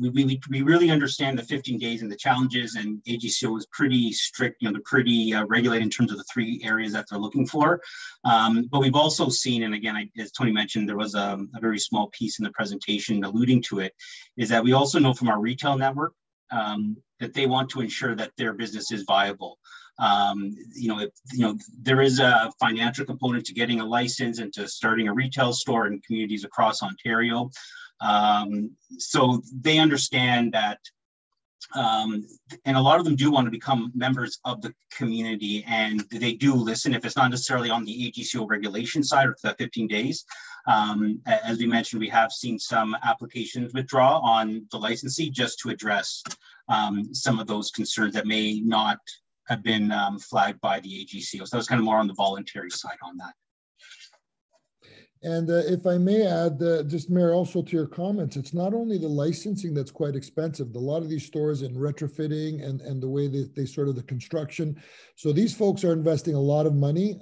we really understand the 15 days and the challenges, and AGCO is pretty strict, they're pretty regulated in terms of the 3 areas that they're looking for. But we've also seen, and again, as Tony mentioned, there was a very small piece in the presentation alluding to it, is that we also know from our retail network that they want to ensure that their business is viable. There is a financial component to getting a license and to starting a retail store in communities across Ontario. So they understand that, and a lot of them do want to become members of the community, and they do listen if it's not necessarily on the AGCO regulation side or the 15 days. As we mentioned, we have seen some applications withdraw on the licensee just to address some of those concerns that may not have been flagged by the AGCO. So that's kind of more on the voluntary side on that. And if I may add, just Mayor, also to your comments, it's not only the licensing that's quite expensive. A lot of these stores in retrofitting and the way they sort of the construction. So these folks are investing a lot of money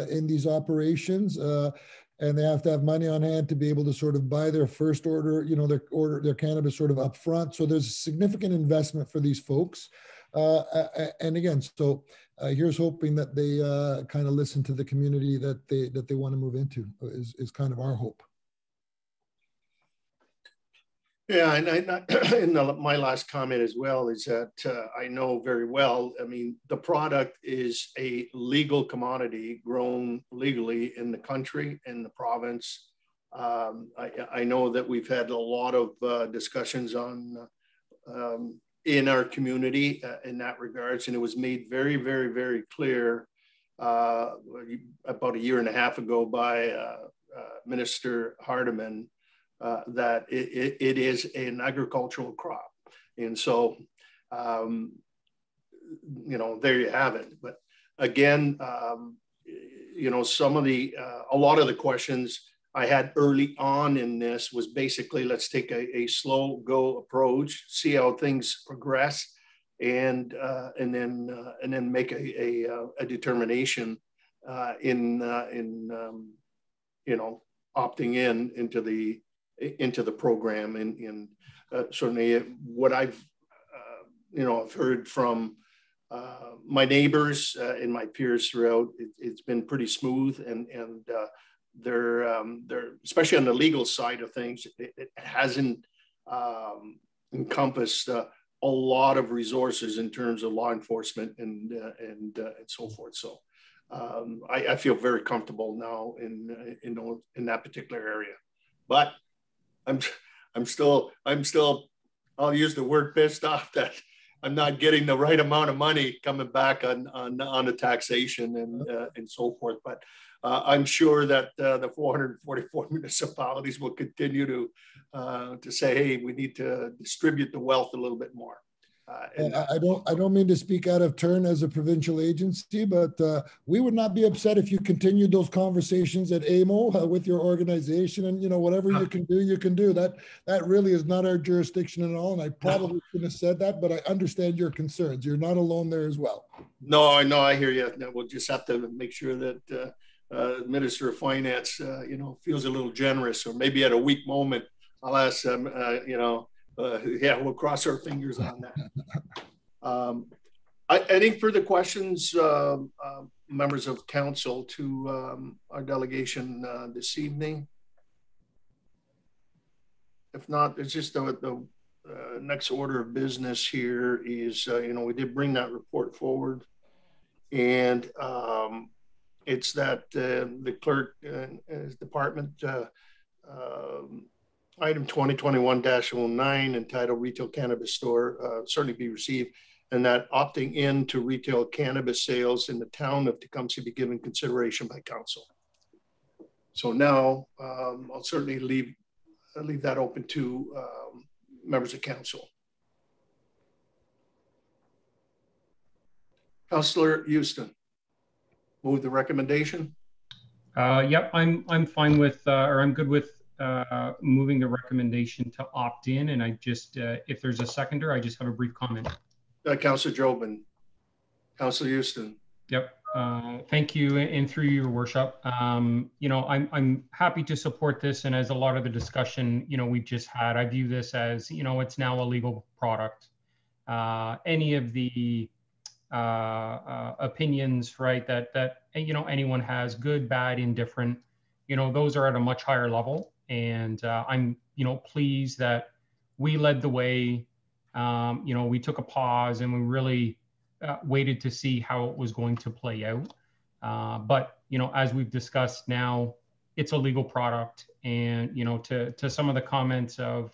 in these operations, and they have to have money on hand to be able to sort of buy their first order, their cannabis sort of upfront. So there's a significant investment for these folks. And again, so here's hoping that they kind of listen to the community that they want to move into is kind of our hope. Yeah, and my last comment as well is that I know very well, I mean, the product is a legal commodity grown legally in the country, in the province. I know that we've had a lot of discussions on in our community in that regards, and it was made very, very, very clear about a year and a half ago by Minister Hardeman that it is an agricultural crop. And so, there you have it. But again, some of a lot of the questions I had early on in this was basically, let's take a slow go approach, see how things progress, and then make a determination in opting into the program. And certainly what I've I've heard from my neighbors and my peers throughout, it's been pretty smooth, and especially on the legal side of things, it hasn't encompassed a lot of resources in terms of law enforcement and so forth. So I feel very comfortable now in that particular area, but I'm still I'll use the word pissed off that I'm not getting the right amount of money coming back on the taxation and so forth. But I'm sure that the 444 municipalities will continue to say, hey, we need to distribute the wealth a little bit more. I don't mean to speak out of turn as a provincial agency, but we would not be upset if you continued those conversations at AMO with your organization, and whatever you can do, you can do. That really is not our jurisdiction at all, and I probably shouldn't have said that, but I understand your concerns. You're not alone there as well. No, I hear you. We'll just have to make sure that Minister of Finance, feels a little generous, or maybe at a weak moment, I'll ask them, yeah, we'll cross our fingers on that. Any further questions, members of council, to our delegation this evening? If not, it's just the next order of business here is, we did bring that report forward, and it's that the clerk department item 2021-09 entitled Retail Cannabis Store certainly be received, and that opting in to retail cannabis sales in the town of Tecumseh be given consideration by council. So now I'll certainly leave that open to members of council. Councillor Houston, move the recommendation. Yep, I'm fine with, or I'm good with moving the recommendation to opt in, and I just, if there's a seconder, I just have a brief comment. Councillor Jobin. Councillor Houston. Yep, thank you, and through your worship, I'm happy to support this, and as a lot of the discussion, we've just had, I view this as, it's now a legal product. Any of the opinions, right, that anyone has, good, bad, indifferent, those are at a much higher level. And I'm, pleased that we led the way. We took a pause and we really waited to see how it was going to play out. But, as we've discussed now, it's a legal product. And, to some of the comments of,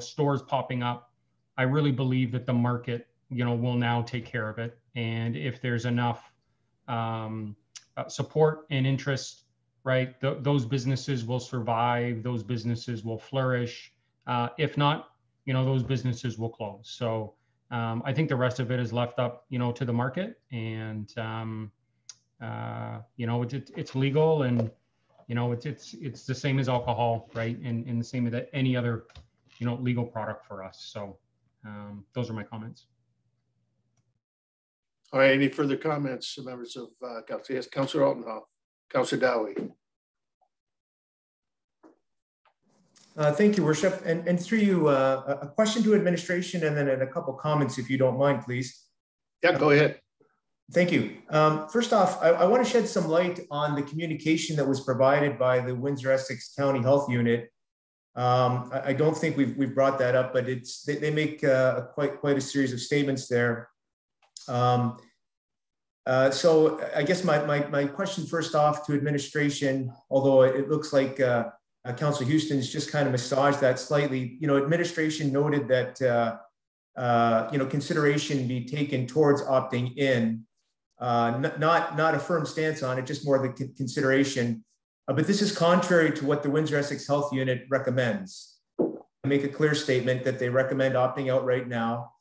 stores popping up, I really believe that the market, will now take care of it. And if there's enough support and interest, right, those businesses will survive, those businesses will flourish. If not, those businesses will close. So I think the rest of it is left up, to the market, and it's legal, and it's the same as alcohol, right, and the same as any other legal product for us. So those are my comments. All right, any further comments, members of council? Yes, Councillor Altenhoff. Councillor Dowie. Thank you, Worship. And through you, a question to administration, and then a couple comments, if you don't mind, please. Yeah, go ahead. Thank you. First off, I want to shed some light on the communication that was provided by the Windsor-Essex County Health Unit. I don't think we've brought that up, but they make quite a series of statements there. So I guess my question first off to administration, although it looks like Councillor Houston's just kind of massaged that slightly, administration noted that, consideration be taken towards opting in, not a firm stance on it, just more the consideration. But this is contrary to what the Windsor-Essex Health Unit recommends. I make a clear statement that they recommend opting out right now.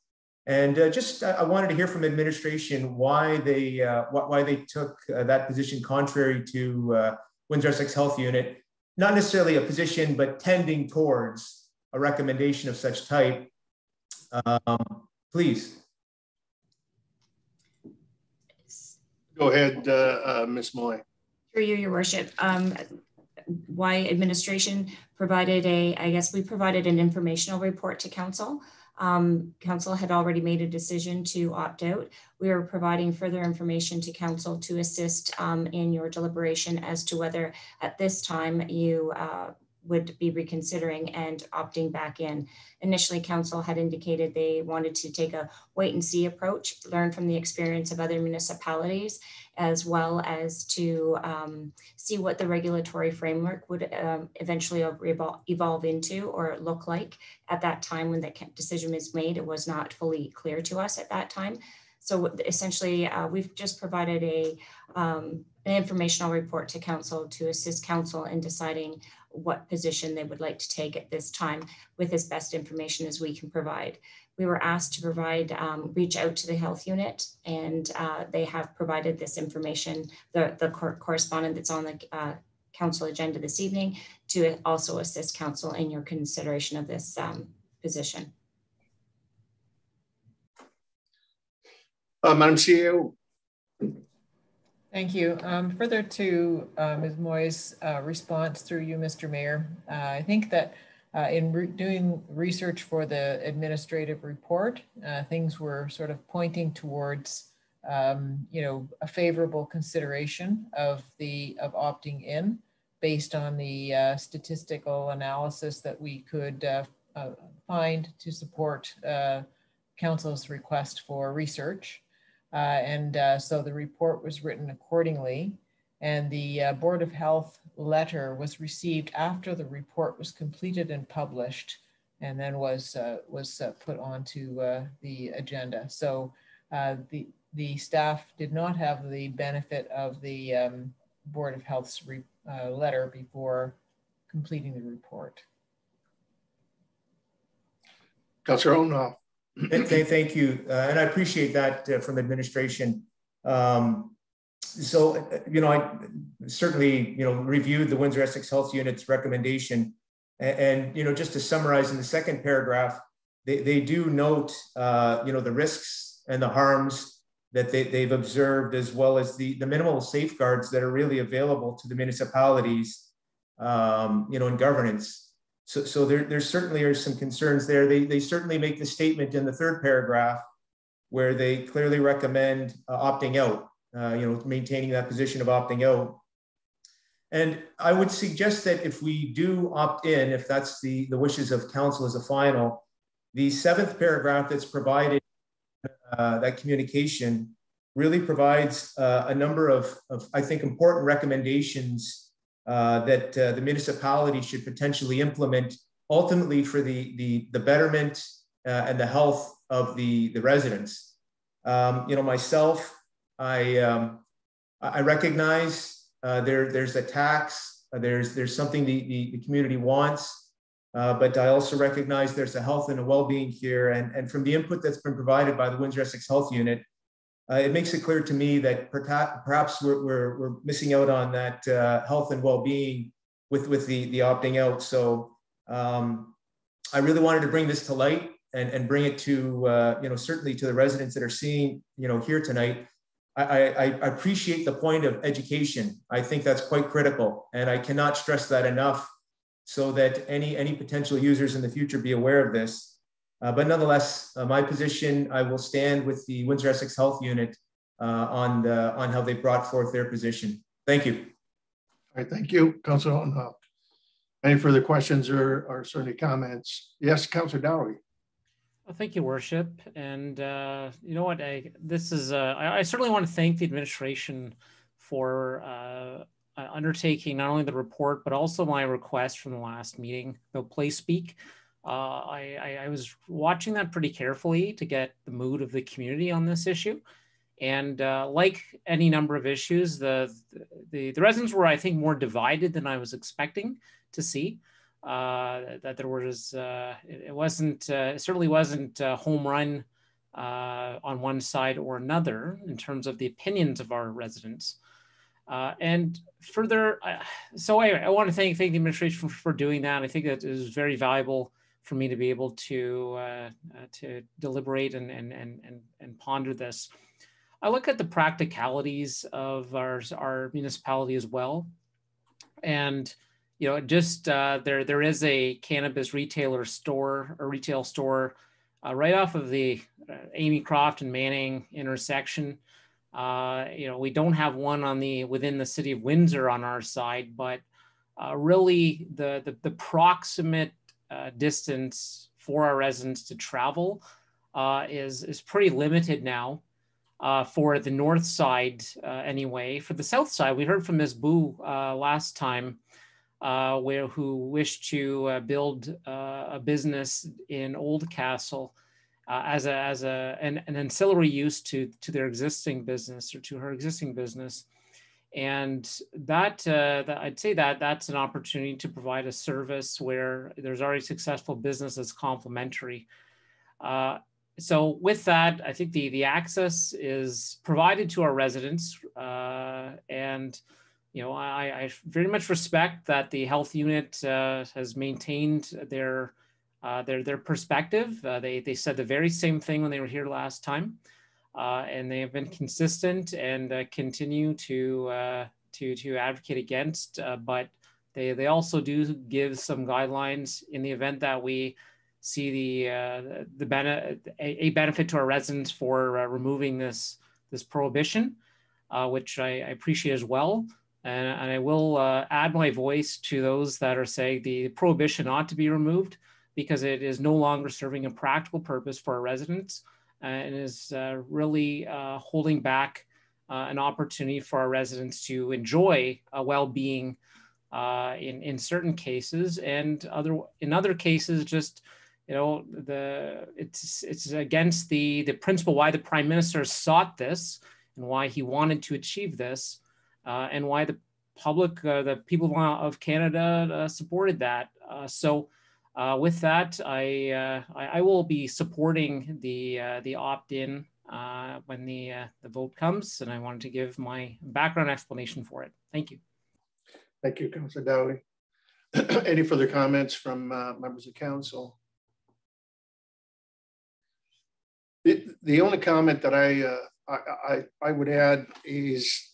And I wanted to hear from administration why they took that position contrary to Windsor-Essex Health Unit, not necessarily a position, but tending towards a recommendation of such type. Please. Go ahead, Ms. Moy. Through you, Your Worship. Why administration provided we provided an informational report to council Council had already made a decision to opt out. We are providing further information to Council to assist in your deliberation as to whether at this time you would be reconsidering and opting back in. Initially, Council had indicated they wanted to take a wait and see approach, learn from the experience of other municipalities, as well as to see what the regulatory framework would eventually evolve into or look like. At that time when the decision was made, it was not fully clear to us at that time. So essentially, we've just provided an informational report to Council to assist Council in deciding what position they would like to take at this time with as best information as we can provide. We were asked to provide, reach out to the health unit, and they have provided this information, the correspondent that's on the Council agenda this evening, to also assist Council in your consideration of this position. Madam CEO. Thank you. Further to Ms. Moy's response through you, Mr. Mayor, I think that in doing research for the administrative report, things were sort of pointing towards, you know, a favorable consideration of opting in based on the statistical analysis that we could find to support Council's request for research. So the report was written accordingly, and the Board of Health letter was received after the report was completed and published, and then was put onto the agenda. So the staff did not have the benefit of the Board of Health's letter before completing the report. Councillor Owen. Thank you, and I appreciate that from administration. So, you know, I certainly, you know, reviewed the Windsor-Essex Health Unit's recommendation, and you know, just to summarize in the second paragraph, they do note, you know, the risks and the harms that they've observed, as well as the minimal safeguards that are really available to the municipalities, you know, in governance. So there certainly are some concerns there. They certainly make the statement in the third paragraph where they clearly recommend opting out, you know, maintaining that position of opting out. And I would suggest that if we do opt in, if that's the wishes of Council as a final, the seventh paragraph that's provided, that communication, really provides a number of, I think, important recommendations that the municipality should potentially implement, ultimately for the betterment and the health of the residents. You know, myself, I recognize there's a tax, there's something the community wants, but I also recognize there's a health and a well-being here, and from the input that's been provided by the Windsor-Essex Health Unit, it makes it clear to me that perhaps we're missing out on that health and well-being with the opting out. So I really wanted to bring this to light and bring it to, you know, certainly to the residents that are seeing, you know, here tonight. I appreciate the point of education. I think that's quite critical, and I cannot stress that enough, so that any potential users in the future be aware of this. But nonetheless, my position, I will stand with the Windsor-Essex Health Unit on how they brought forth their position. Thank you. All right, thank you, Councillor Owen. Any further questions or certainly comments? Yes, Councillor Dowie. Well, thank you, Worship. And you know what? I certainly want to thank the administration for undertaking not only the report, but also my request from the last meeting about play speak. I was watching that pretty carefully to get the mood of the community on this issue. And like any number of issues, the residents were, I think, more divided than I was expecting to see. That there was, it certainly wasn't a home run on one side or another in terms of the opinions of our residents. And further, so anyway, I want to thank the administration for doing that. I think that it was very valuable for me to be able to deliberate and ponder this. I look at the practicalities of our municipality as well, and you know, just there is a cannabis retail store right off of the Amy Croft and Manning intersection. We don't have one within the city of Windsor on our side, but really the proximate distance for our residents to travel is pretty limited now. For the north side, anyway. For the south side, we heard from Ms. Boo last time, who wished to build a business in Oldcastle as an ancillary use to their existing business, or to her existing business. And that I'd say that's an opportunity to provide a service where there's already successful business that's complementary. So with that, I think the access is provided to our residents, and I very much respect that the health unit has maintained their perspective. They said the very same thing when they were here last time, and they have been consistent and continue to advocate against. But they also do give some guidelines in the event that we see a benefit to our residents for removing this prohibition, which I appreciate as well. And I will add my voice to those that are saying the prohibition ought to be removed, because it is no longer serving a practical purpose for our residents, and is really holding back an opportunity for our residents to enjoy a well-being in certain cases, and in other cases just it's against the principle why the Prime Minister sought this, and why he wanted to achieve this, and why the public, the people of Canada supported that. So with that, I will be supporting the opt-in when the vote comes, and I wanted to give my background explanation for it. Thank you. Thank you, Councillor Dowie. Any further comments from members of council? The only comment that I would add is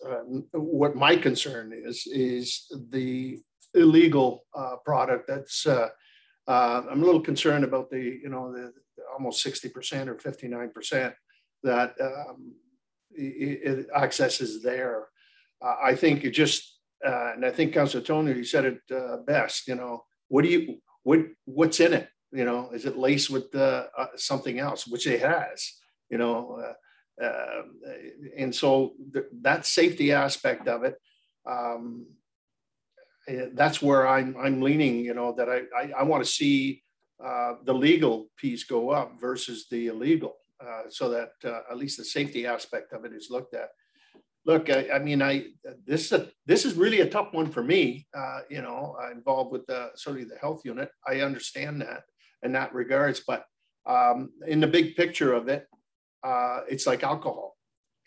what my concern is the illegal product. That's I'm a little concerned about the almost 60% or 59% that access is there. I think it just and I think Councillor Tony, you said it best. What's in it? Is it laced with something else, which it has, and so that safety aspect of it, that's where I'm leaning, that I want to see the legal piece go up versus the illegal, so that at least the safety aspect of it is looked at. Look, this is really a tough one for me, involved with certainly the health unit. I understand that in that regards, but in the big picture of it, it's like alcohol.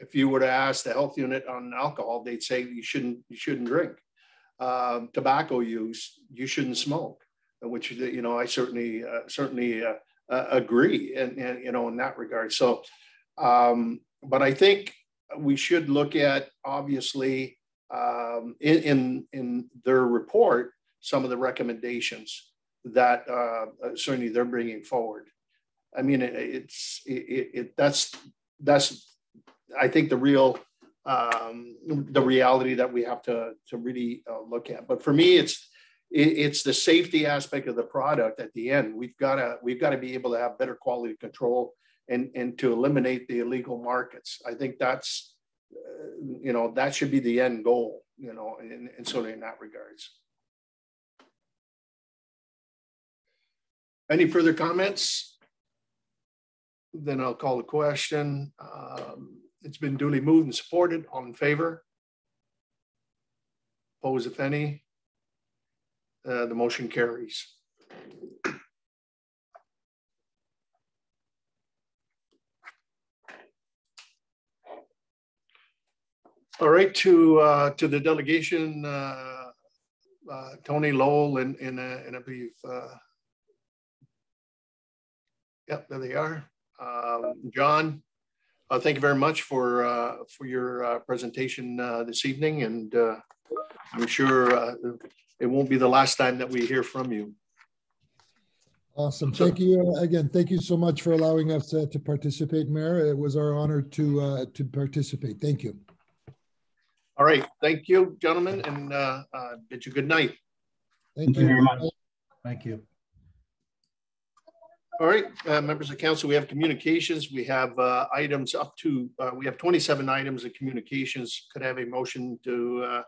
If you were to ask the health unit on alcohol, they'd say you shouldn't drink. Tobacco use, you shouldn't smoke, which I certainly agree, and in that regard. So, but I think we should look at, obviously, in their report, some of the recommendations that certainly they're bringing forward. I mean, that's I think the real the reality that we have to really look at. But for me, it's the safety aspect of the product. At the end, we've got to be able to have better quality control and to eliminate the illegal markets. I think that's that should be the end goal, and so in that regards. Any further comments? Then I'll call the question. It's been duly moved and supported. All in favor? Opposed, if any? The motion carries. All right, to the delegation, Tony, Lowell, and I believe, yep, there they are. John, thank you very much for your presentation this evening, and I'm sure it won't be the last time that we hear from you. Awesome. Thank you again. Thank you so much for allowing us to participate, Mayor. It was our honor to participate. Thank you. All right. Thank you, gentlemen, and bid you good night. Thank you very much. Thank you. All right, members of council, we have communications. We have items up to, we have 27 items of communications. Could I have a motion to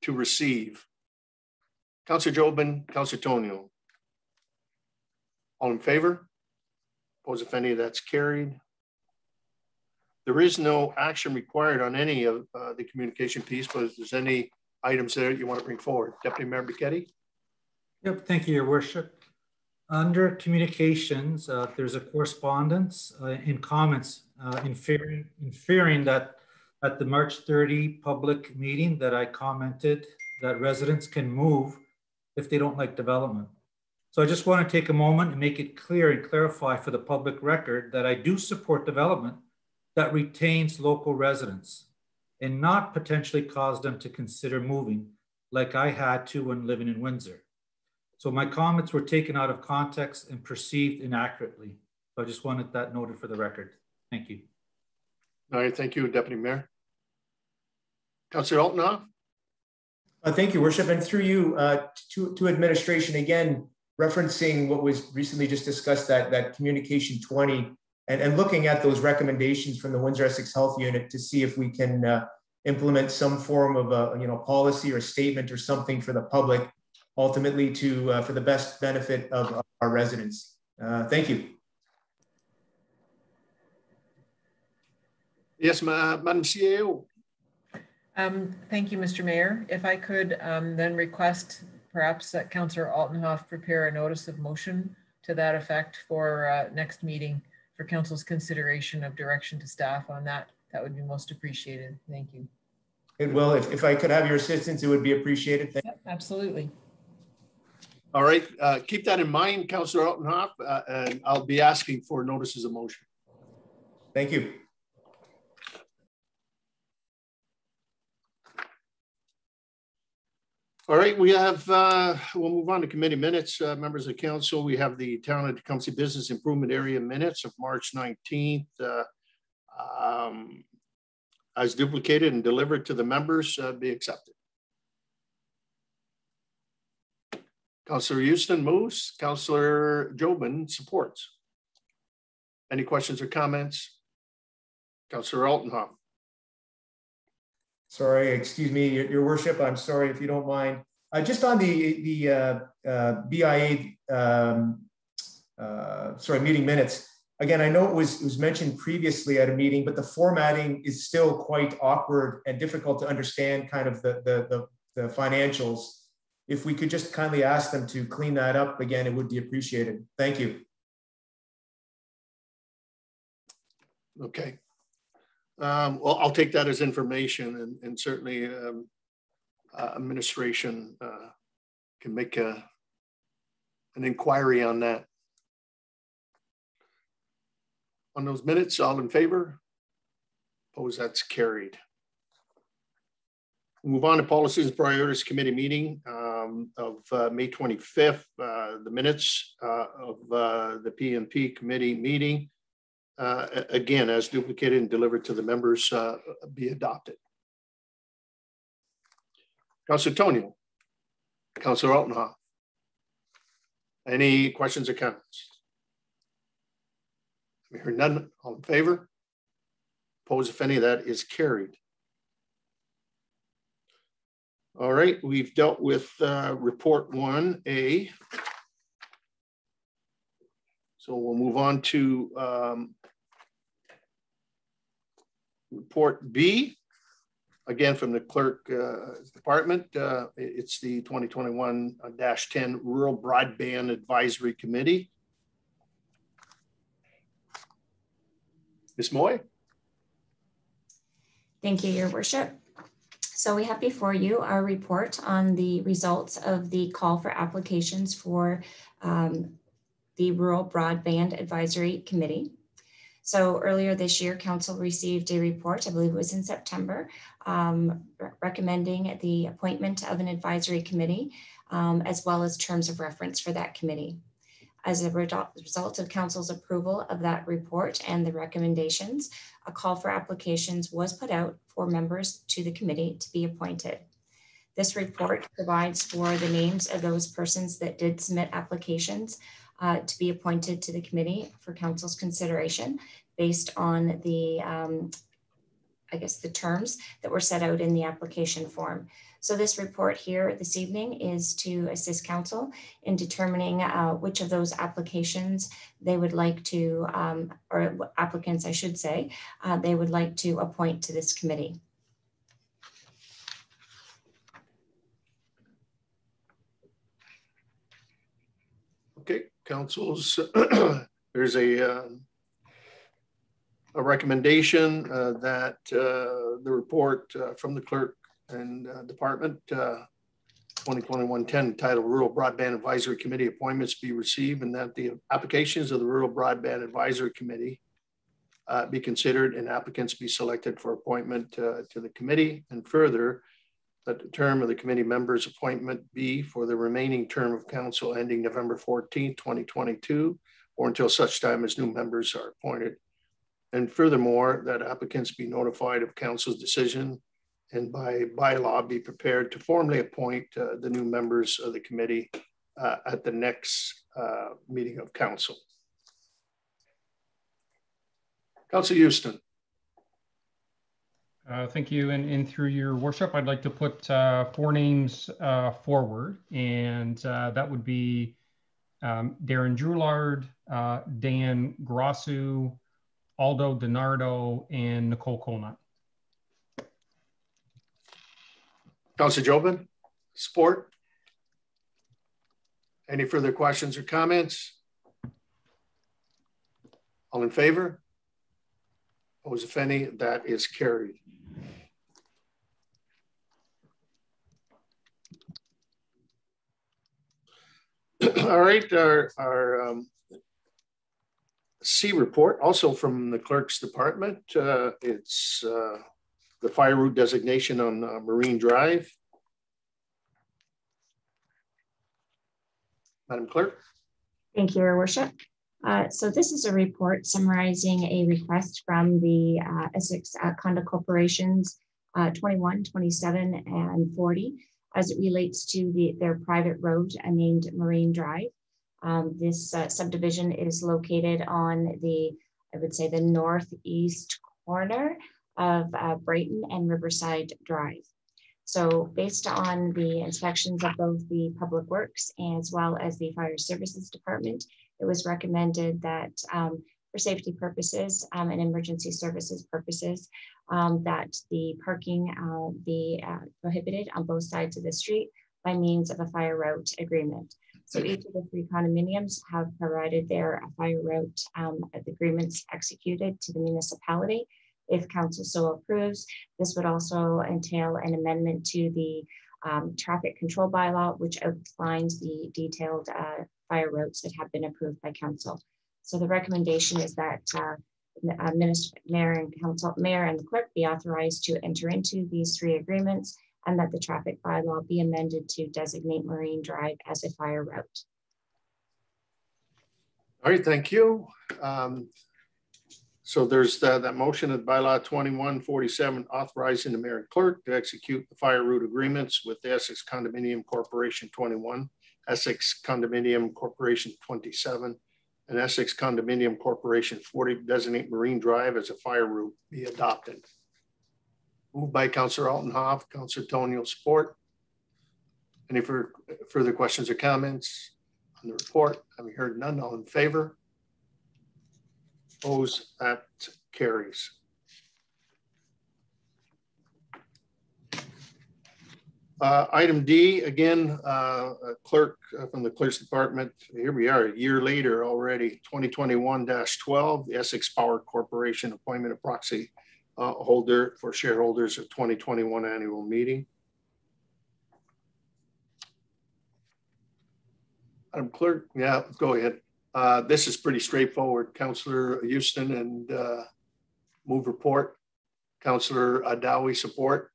receive? Councillor Jobin, Councillor Tonio. All in favor? Opposed, if any, that's carried. There is no action required on any of the communication piece, but if there's any items there you want to bring forward. Deputy Mayor Bichetti. Yep, thank you, Your Worship. Under communications, there's a correspondence in comments inferring that at the March 30 public meeting that I commented that residents can move if they don't like development. So I just want to take a moment and make it clear and clarify for the public record that I do support development that retains local residents and not potentially cause them to consider moving like I had to when living in Windsor. So my comments were taken out of context and perceived inaccurately. So I just wanted that noted for the record. Thank you. All right, thank you, Deputy Mayor. Councillor Altenhoff. Thank you, Worship. And through you to administration, again, referencing what was recently just discussed, that communication 20, and looking at those recommendations from the Windsor Essex Health Unit to see if we can implement some form of a policy or statement or something for the public, ultimately for the best benefit of our residents. Thank you. Yes, Madam CAO. Thank you, Mr. Mayor. If I could then request perhaps that Councillor Altenhoff prepare a notice of motion to that effect for next meeting for Council's consideration of direction to staff on that, that would be most appreciated. Thank you. It will. If I could have your assistance, it would be appreciated. Yep, absolutely. All right, keep that in mind, Councillor Altenhoff, and I'll be asking for notices of motion. Thank you. All right, we have, we'll move on to committee minutes. Members of council, we have the Town of Tecumseh Business Improvement Area minutes of March 19th. As duplicated and delivered to the members, be accepted. Councillor Houston moves, Councillor Jobin supports. Any questions or comments? Councillor Altenhoff. Sorry, excuse me, Your Worship. I'm sorry if you don't mind. Just on the BIA, meeting minutes. Again, I know it was mentioned previously at a meeting, but the formatting is still quite awkward and difficult to understand. Kind of the financials. If we could just kindly ask them to clean that up again, it would be appreciated. Thank you. Okay. Well, I'll take that as information, and certainly administration can make an inquiry on that. On those minutes, all in favor? Opposed, that's carried. We'll move on to Policies and Priorities Committee meeting of May 25th. The minutes of the P&P committee meeting. Again, as duplicated and delivered to the members, be adopted. Councillor Tonio, Councillor Altenhoff. Any questions or comments? We heard none. All in favor? Opposed, if any, that is carried. All right, we've dealt with report 1A. So we'll move on to report B, again from the clerk department. It's the 2021-10 Rural Broadband Advisory Committee. Ms. Moy. Thank you, Your Worship. So we have before you our report on the results of the call for applications for the Rural Broadband Advisory Committee. So earlier this year, Council received a report, I believe it was in September, recommending the appointment of an advisory committee as well as terms of reference for that committee. As a result of Council's approval of that report and the recommendations, a call for applications was put out for members to the committee to be appointed. This report provides for the names of those persons that did submit applications to be appointed to the committee for Council's consideration based on the, I guess, the terms that were set out in the application form. So this report here this evening is to assist Council in determining which of those applications they would like to, or applicants I should say, they would like to appoint to this committee. Okay, Council's, there's a recommendation that the report from the clerk and department 2021-10 titled Rural Broadband Advisory Committee Appointments be received, and that the applications of the Rural Broadband Advisory Committee be considered and applicants be selected for appointment to the committee, and further that the term of the committee members' appointment be for the remaining term of council ending November 14th, 2022, or until such time as new members are appointed. And furthermore, that applicants be notified of council's decision and by bylaw be prepared to formally appoint the new members of the committee at the next meeting of council. Councillor Houston. Thank you. And through your worship, I'd like to put 4 names forward, and that would be Darren Drulard, Dan Grossu, Aldo DiNardo, and Nicole Colnut. Councillor Jobin, support. Any further questions or comments? All in favor? Opposed, if any? That is carried. All right, our C report, also from the clerk's department. It's the fire route designation on Marine Drive. Madam Clerk. Thank you, Your Worship. So this is a report summarizing a request from the Essex Condo Corporations 21, 27, and 40 as it relates to their private road named Marine Drive. This subdivision is located on the, I would say, the northeast corner of Brighton and Riverside Drive. So based on the inspections of both the Public Works as well as the Fire Services Department, it was recommended that for safety purposes and emergency services purposes, that the parking be prohibited on both sides of the street by means of a fire route agreement. So each of the 3 condominiums have provided their fire route agreements executed to the municipality. If council so approves, this would also entail an amendment to the traffic control bylaw, which outlines the detailed fire routes that have been approved by council. So the recommendation is that Mayor and the clerk be authorized to enter into these 3 agreements, and that the traffic bylaw be amended to designate Marine Drive as a fire route. All right, thank you. So there's that motion of bylaw 2147 authorizing the mayor and clerk to execute the fire route agreements with the Essex Condominium Corporation 21, Essex Condominium Corporation 27, and Essex Condominium Corporation 40, designate Marine Drive as a fire route be adopted. Moved by Councillor Altenhoff, Councillor Tony will support. Any further questions or comments on the report? Having heard none, all in favor? Opposed, that carries. Item D, again, clerk from the clerk's department. Here we are, a year later already, 2021-12, the Essex Power Corporation appointment of proxy holder for shareholders of 2021 annual meeting. Madam Clerk, yeah, go ahead. This is pretty straightforward. Councillor Houston and move report. Councillor Dowie support.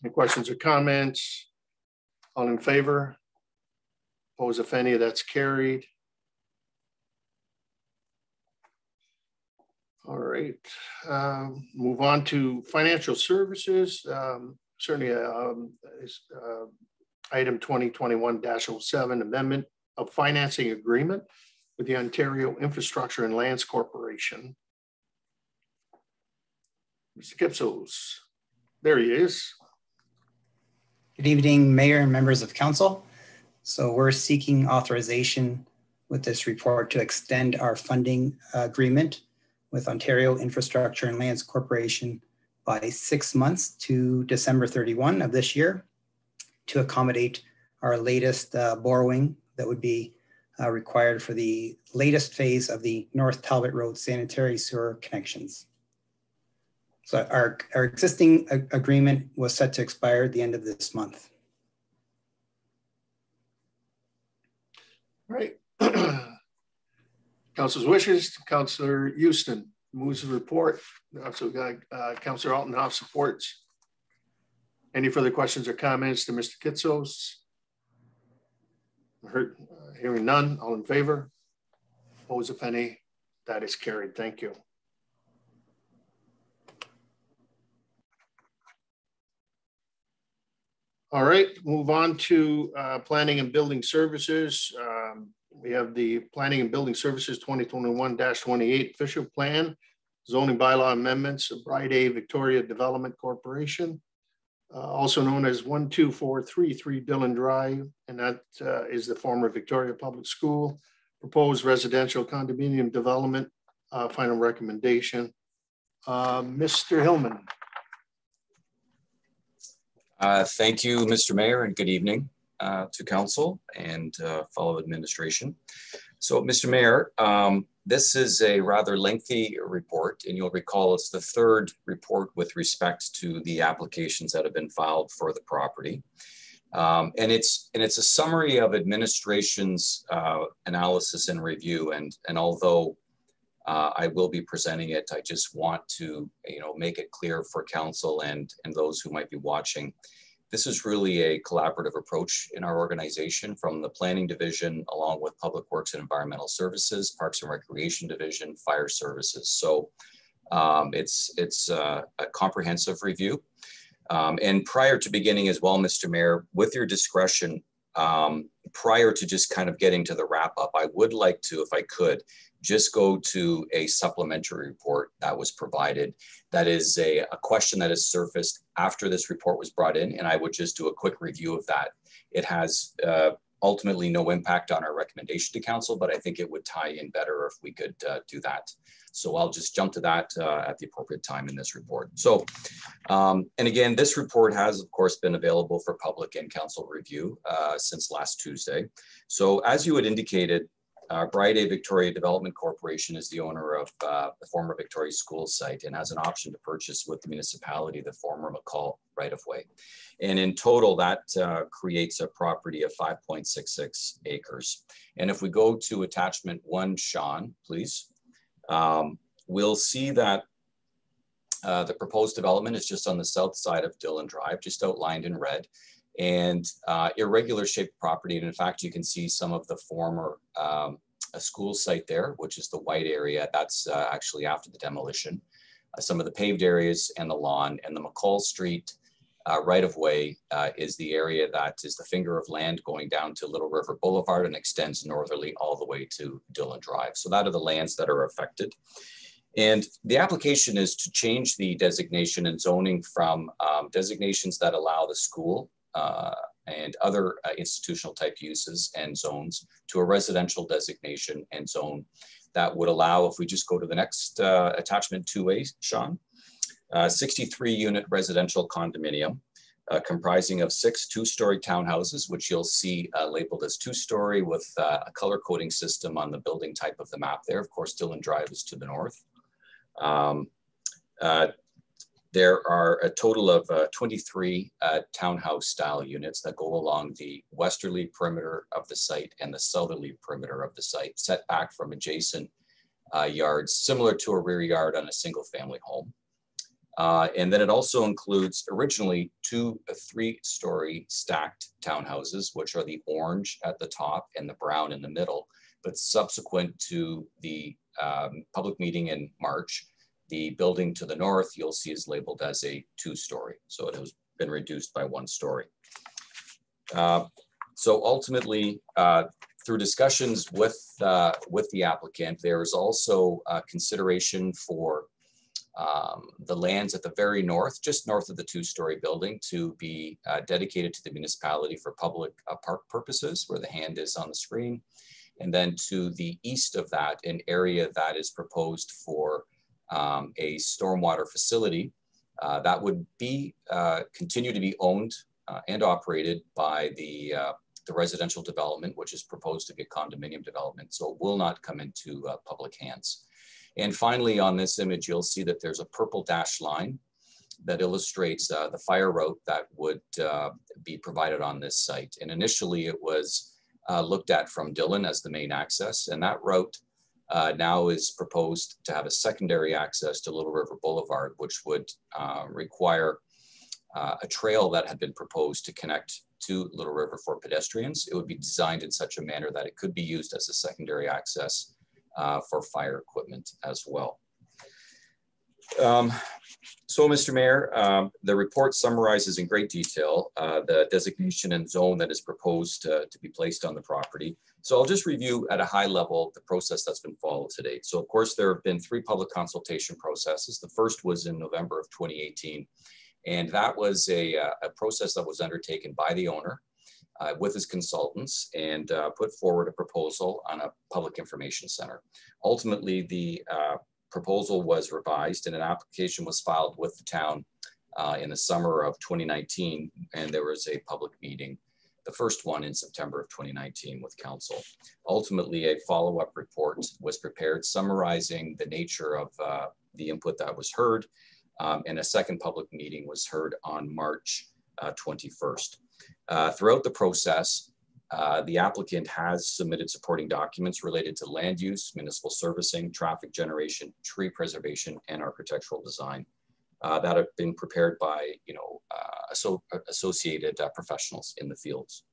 Any questions or comments? All in favor? Opposed, if any? That's carried. All right, move on to financial services. Certainly item 2021-07, amendment of financing agreement with the Ontario Infrastructure and Lands Corporation. Mr. Kipsos, there he is. Good evening, Mayor and members of Council. So we're seeking authorization with this report to extend our funding agreement with Ontario Infrastructure and Lands Corporation by 6 months to December 31 of this year to accommodate our latest borrowing that would be required for the latest phase of the North Talbot Road sanitary sewer connections. So our existing agreement was set to expire at the end of this month. All right. Council's wishes. Councillor Houston moves the report. Also got Councillor Altenhoff supports. Any further questions or comments to Mr. Kitsos? Hearing none. All in favor? Opposed, if any? That is carried. Thank you. All right, move on to planning and building services. We have the Planning and Building Services 2021-28 official plan, zoning bylaw amendments of Bride A Victoria Development Corporation, also known as 12433 Dillon Drive, and that is the former Victoria Public School, proposed residential condominium development, final recommendation. Mr. Hillman. Thank you, Mr. Mayor, and good evening to Council and fellow administration. So, Mr. Mayor, this is a rather lengthy report, and you'll recall it's the third report with respect to the applications that have been filed for the property. And it's a summary of administration's analysis and review. And although I will be presenting it, I just want to make it clear for Council and those who might be watching. This is really a collaborative approach in our organization, from the Planning Division, along with Public Works and Environmental Services, Parks and Recreation Division, Fire Services. So it's a comprehensive review. And prior to beginning as well, Mr. Mayor, with your discretion, prior to just kind of getting to the wrap up, I would like to, if I could, just go to a supplementary report that was provided. That is a question that has surfaced after this report was brought in, and I would just do a quick review of that. It has ultimately no impact on our recommendation to Council, but I think it would tie in better if we could do that. So I'll just jump to that at the appropriate time in this report. So, and again, this report has, of course, been available for public and Council review since last Tuesday. So as you had indicated, Bride A Victoria Development Corporation is the owner of the former Victoria School site and has an option to purchase with the municipality the former McCall right-of-way. And in total, that creates a property of 5.66 acres. And if we go to attachment 1, Sean, please, we'll see that the proposed development is just on the south side of Dillon Drive, just outlined in red, and irregular shaped property. And in fact, you can see some of the former a school site there, which is the white area. That's actually after the demolition. Some of the paved areas and the lawn, and the McCall Street right-of-way is the area that is the finger of land going down to Little River Boulevard and extends northerly all the way to Dillon Drive. So that are the lands that are affected. And the application is to change the designation and zoning from designations that allow the school and other institutional type uses and zones to a residential designation and zone that would allow, if we just go to the next attachment 2A, Sean, 63 unit residential condominium comprising of 6 two-story townhouses, which you'll see labeled as 2-story with a color coding system on the building type of the map there. Of course, Dillon Drive is to the north. There are a total of 23 townhouse style units that go along the westerly perimeter of the site and the southerly perimeter of the site, set back from adjacent yards, similar to a rear yard on a single family home. And then it also includes originally 2 3-story stacked townhouses, which are the orange at the top and the brown in the middle. But subsequent to the public meeting in March, the building to the north, you'll see is labeled as a 2-story. So it has been reduced by 1 story. So ultimately, through discussions with the applicant, there is also consideration for the lands at the very north, just north of the 2-story building, to be dedicated to the municipality for public park purposes, where the hand is on the screen. And then to the east of that, an area that is proposed for a stormwater facility that would be continue to be owned and operated by the residential development, which is proposed to be a condominium development. So it will not come into public hands. And finally, on this image, you'll see that there's a purple dashed line that illustrates the fire route that would be provided on this site. And initially it was looked at from Dillon as the main access, and that route now is proposed to have a secondary access to Little River Boulevard, which would require a trail that had been proposed to connect to Little River for pedestrians. It would be designed in such a manner that it could be used as a secondary access for fire equipment as well. So, Mr. Mayor, the report summarizes in great detail the designation and zone that is proposed to be placed on the property. So I'll just review at a high level the process that's been followed to date. So of course, there have been 3 public consultation processes. The first was in November of 2018. And that was a process that was undertaken by the owner with his consultants and put forward a proposal on a public information center. Ultimately, the proposal was revised and an application was filed with the town in the summer of 2019, and there was a public meeting, the first one in September of 2019 with council. Ultimately, a follow-up report was prepared summarizing the nature of the input that was heard, and a second public meeting was heard on March 21st. Throughout the process, the applicant has submitted supporting documents related to land use, municipal servicing, traffic generation, tree preservation, and architectural design that have been prepared by associated professionals in the fields.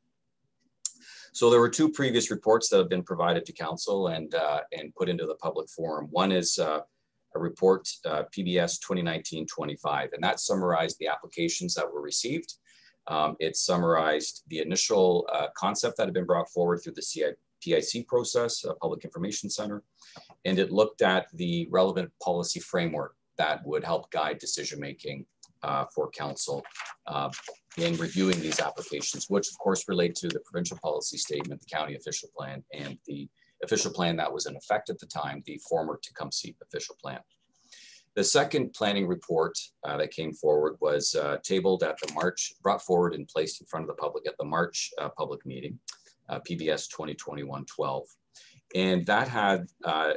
So there were 2 previous reports that have been provided to council and put into the public forum. One is a report, PBS 2019-25, and that summarized the applications that were received. It summarized the initial concept that had been brought forward through the PIC process, Public Information Center, and it looked at the relevant policy framework that would help guide decision-making for council in reviewing these applications, which of course relate to the provincial policy statement, the county official plan, and the official plan that was in effect at the time, the former Tecumseh official plan. The second planning report that came forward was tabled at the March, brought forward and placed in front of the public at the March public meeting, PBS 2021-12. And that had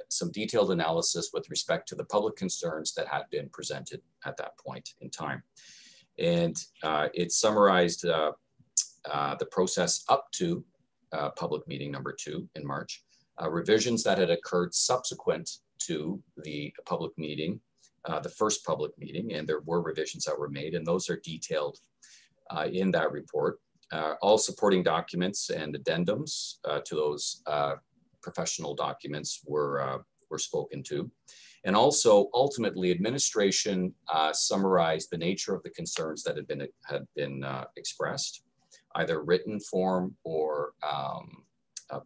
some detailed analysis with respect to the public concerns that had been presented at that point in time. And it summarized the process up to public meeting number 2 in March, revisions that had occurred subsequent to the public meeting, the first public meeting, and there were revisions that were made, and those are detailed in that report. All supporting documents and addendums to those professional documents were spoken to. And also, ultimately, administration summarized the nature of the concerns that had been expressed, either written form or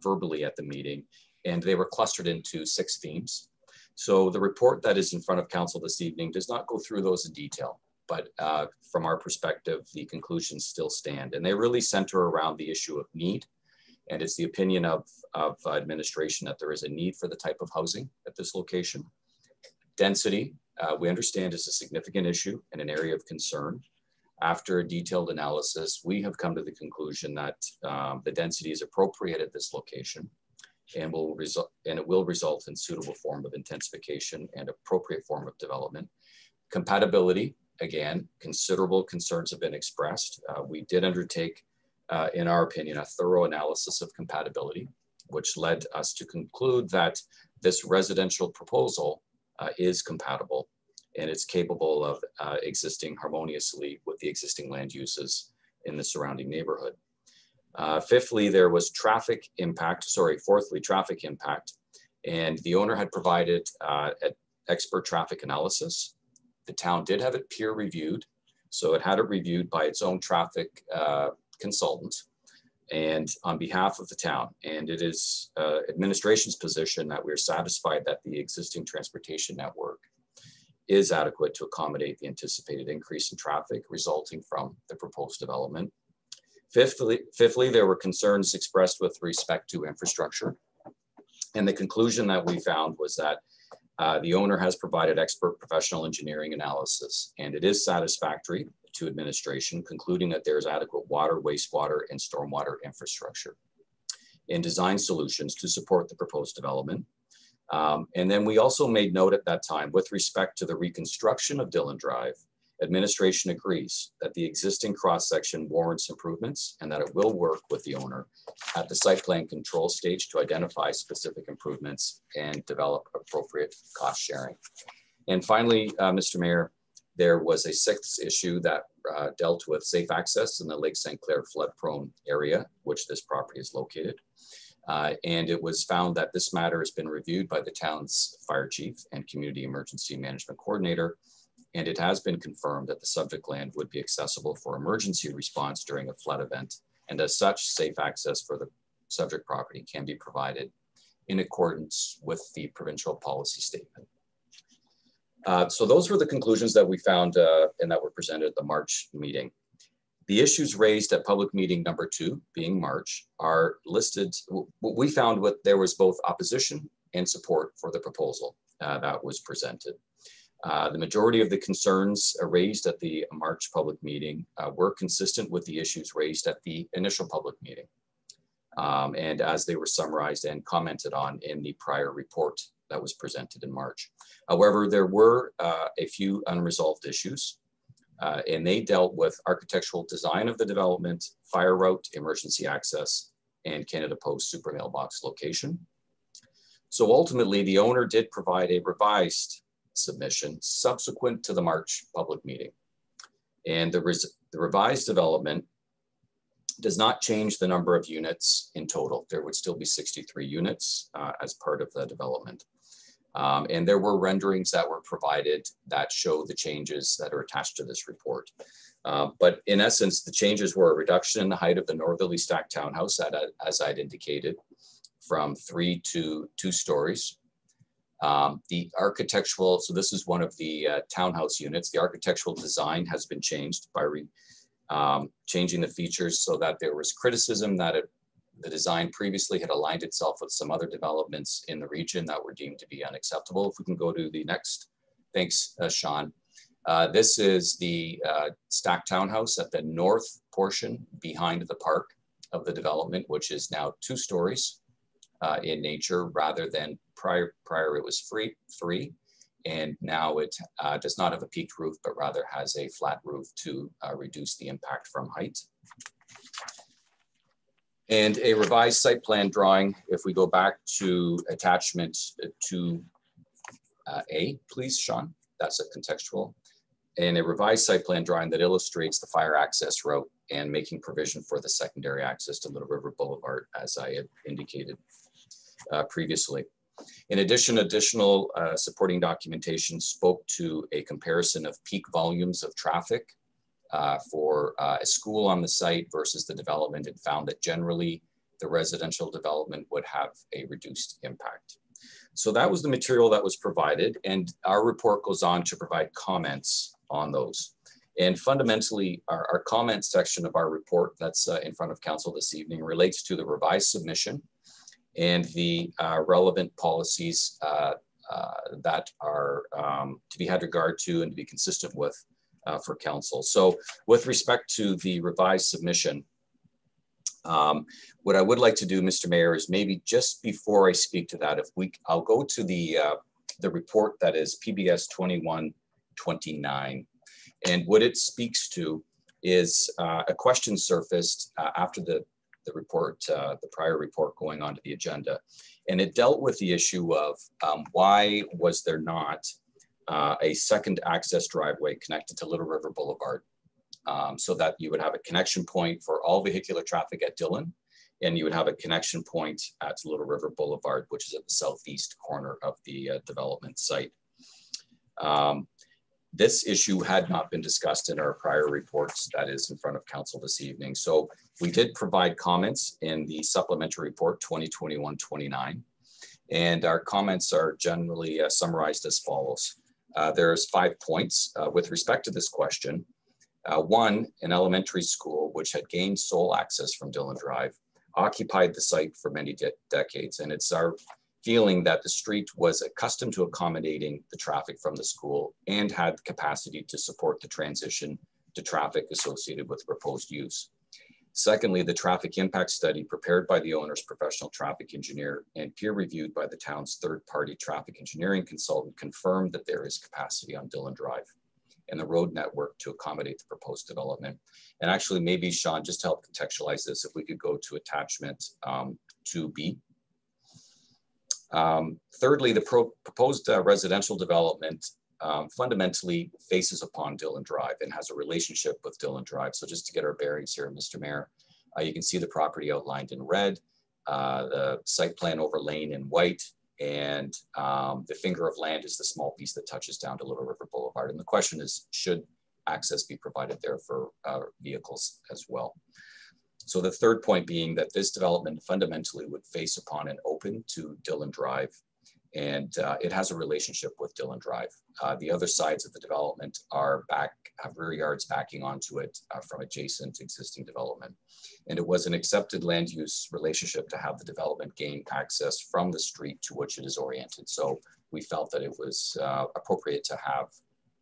verbally at the meeting, and they were clustered into 6 themes. So the report that is in front of council this evening does not go through those in detail, but from our perspective, the conclusions still stand. And they really center around the issue of need. And it's the opinion of administration that there is a need for the type of housing at this location. Density, we understand, is a significant issue and an area of concern. After a detailed analysis, we have come to the conclusion that the density is appropriate at this location and it will result in suitable form of intensification and appropriate form of development. Compatibility, again, considerable concerns have been expressed. We did undertake, in our opinion, a thorough analysis of compatibility, which led us to conclude that this residential proposal is compatible and it's capable of existing harmoniously with the existing land uses in the surrounding neighborhood. Fourthly, traffic impact, and the owner had provided expert traffic analysis. The town did have it peer reviewed, so it had it reviewed by its own traffic consultant and on behalf of the town. And it is administration's position that we're satisfied that the existing transportation network is adequate to accommodate the anticipated increase in traffic resulting from the proposed development. Fifthly, there were concerns expressed with respect to infrastructure. And the conclusion that we found was that the owner has provided expert professional engineering analysis, and it is satisfactory to administration, concluding that there is adequate water, wastewater, and stormwater infrastructure and design solutions to support the proposed development. And then we also made note at that time with respect to the reconstruction of Dillon Drive, administration agrees that the existing cross-section warrants improvements and that it will work with the owner at the site plan control stage to identify specific improvements and develop appropriate cost sharing. And finally, Mr. Mayor, there was a sixth issue that dealt with safe access in the Lake St. Clair flood-prone area, which this property is located. And it was found that this matter has been reviewed by the town's fire chief and community emergency management coordinator, and it has been confirmed that the subject land would be accessible for emergency response during a flood event. And as such, safe access for the subject property can be provided in accordance with the provincial policy statement. So those were the conclusions that we found and that were presented at the March meeting. The issues raised at public meeting number 2, being March, are listed. What we found there was both opposition and support for the proposal that was presented. The majority of the concerns raised at the March public meeting were consistent with the issues raised at the initial public meeting, and as they were summarized and commented on in the prior report that was presented in March. However, there were a few unresolved issues, and they dealt with architectural design of the development, fire route, emergency access, and Canada Post super mailbox location. So ultimately, the owner did provide a revised submission subsequent to the March public meeting. And the revised development does not change the number of units in total. There would still be 63 units as part of the development. And there were renderings that were provided that show the changes that are attached to this report. But in essence, the changes were a reduction in the height of the northerly stacked townhouse, as I'd indicated, from 3 to 2 stories. The architectural, so this is one of the townhouse units. The architectural design has been changed by changing the features so that there was criticism that the design previously had aligned itself with some other developments in the region that were deemed to be unacceptable. If we can go to the next, thanks, Sean. This is the stacked townhouse at the north portion behind the park of the development, which is now 2 stories in nature rather than prior it was 3, and now it does not have a peaked roof, but rather has a flat roof to reduce the impact from height. And a revised site plan drawing, if we go back to attachment 2A, please, Sean, that's a contextual. And a revised site plan drawing that illustrates the fire access route and making provision for the secondary access to Little River Boulevard, as I had indicated previously. In addition, additional supporting documentation spoke to a comparison of peak volumes of traffic for a school on the site versus the development, and found that generally the residential development would have a reduced impact. So that was the material that was provided, and our report goes on to provide comments on those. And fundamentally, our comment section of our report that's in front of council this evening relates to the revised submission and the relevant policies that are to be had regard to and to be consistent with for council. So with respect to the revised submission, what I would like to do, Mr. Mayor, is maybe just before I speak to that, I'll go to the report that is PBS 2129. And what it speaks to is a question surfaced after the report, the prior report going onto the agenda. And it dealt with the issue of why was there not a second access driveway connected to Little River Boulevard, so that you would have a connection point for all vehicular traffic at Dillon, and you would have a connection point at Little River Boulevard, which is at the southeast corner of the development site. This issue had not been discussed in our prior reports that is in front of council this evening. So we did provide comments in the supplementary report 2021-29, and our comments are generally summarized as follows. There's 5 points with respect to this question. One, an elementary school, which had gained sole access from Dillon Drive, occupied the site for many decades, and it's our feeling that the street was accustomed to accommodating the traffic from the school and had capacity to support the transition to traffic associated with proposed use. Secondly, the traffic impact study prepared by the owner's professional traffic engineer and peer-reviewed by the town's third-party traffic engineering consultant confirmed that there is capacity on Dillon Drive and the road network to accommodate the proposed development. And actually, maybe Sean, just to help contextualize this, if we could go to attachment 2B. Thirdly, the proposed residential development fundamentally faces upon Dillon Drive and has a relationship with Dillon Drive. So just to get our bearings here, Mr. Mayor, you can see the property outlined in red, the site plan overlain in white, and the finger of land is the small piece that touches down to Little River Boulevard. And the question is, should access be provided there for vehicles as well? So the third point being that this development fundamentally would face upon and open to Dillon Drive, and it has a relationship with Dillon Drive. The other sides of the development have rear yards backing onto it from adjacent existing development. And it was an accepted land use relationship to have the development gain access from the street to which it is oriented. So we felt that it was appropriate to have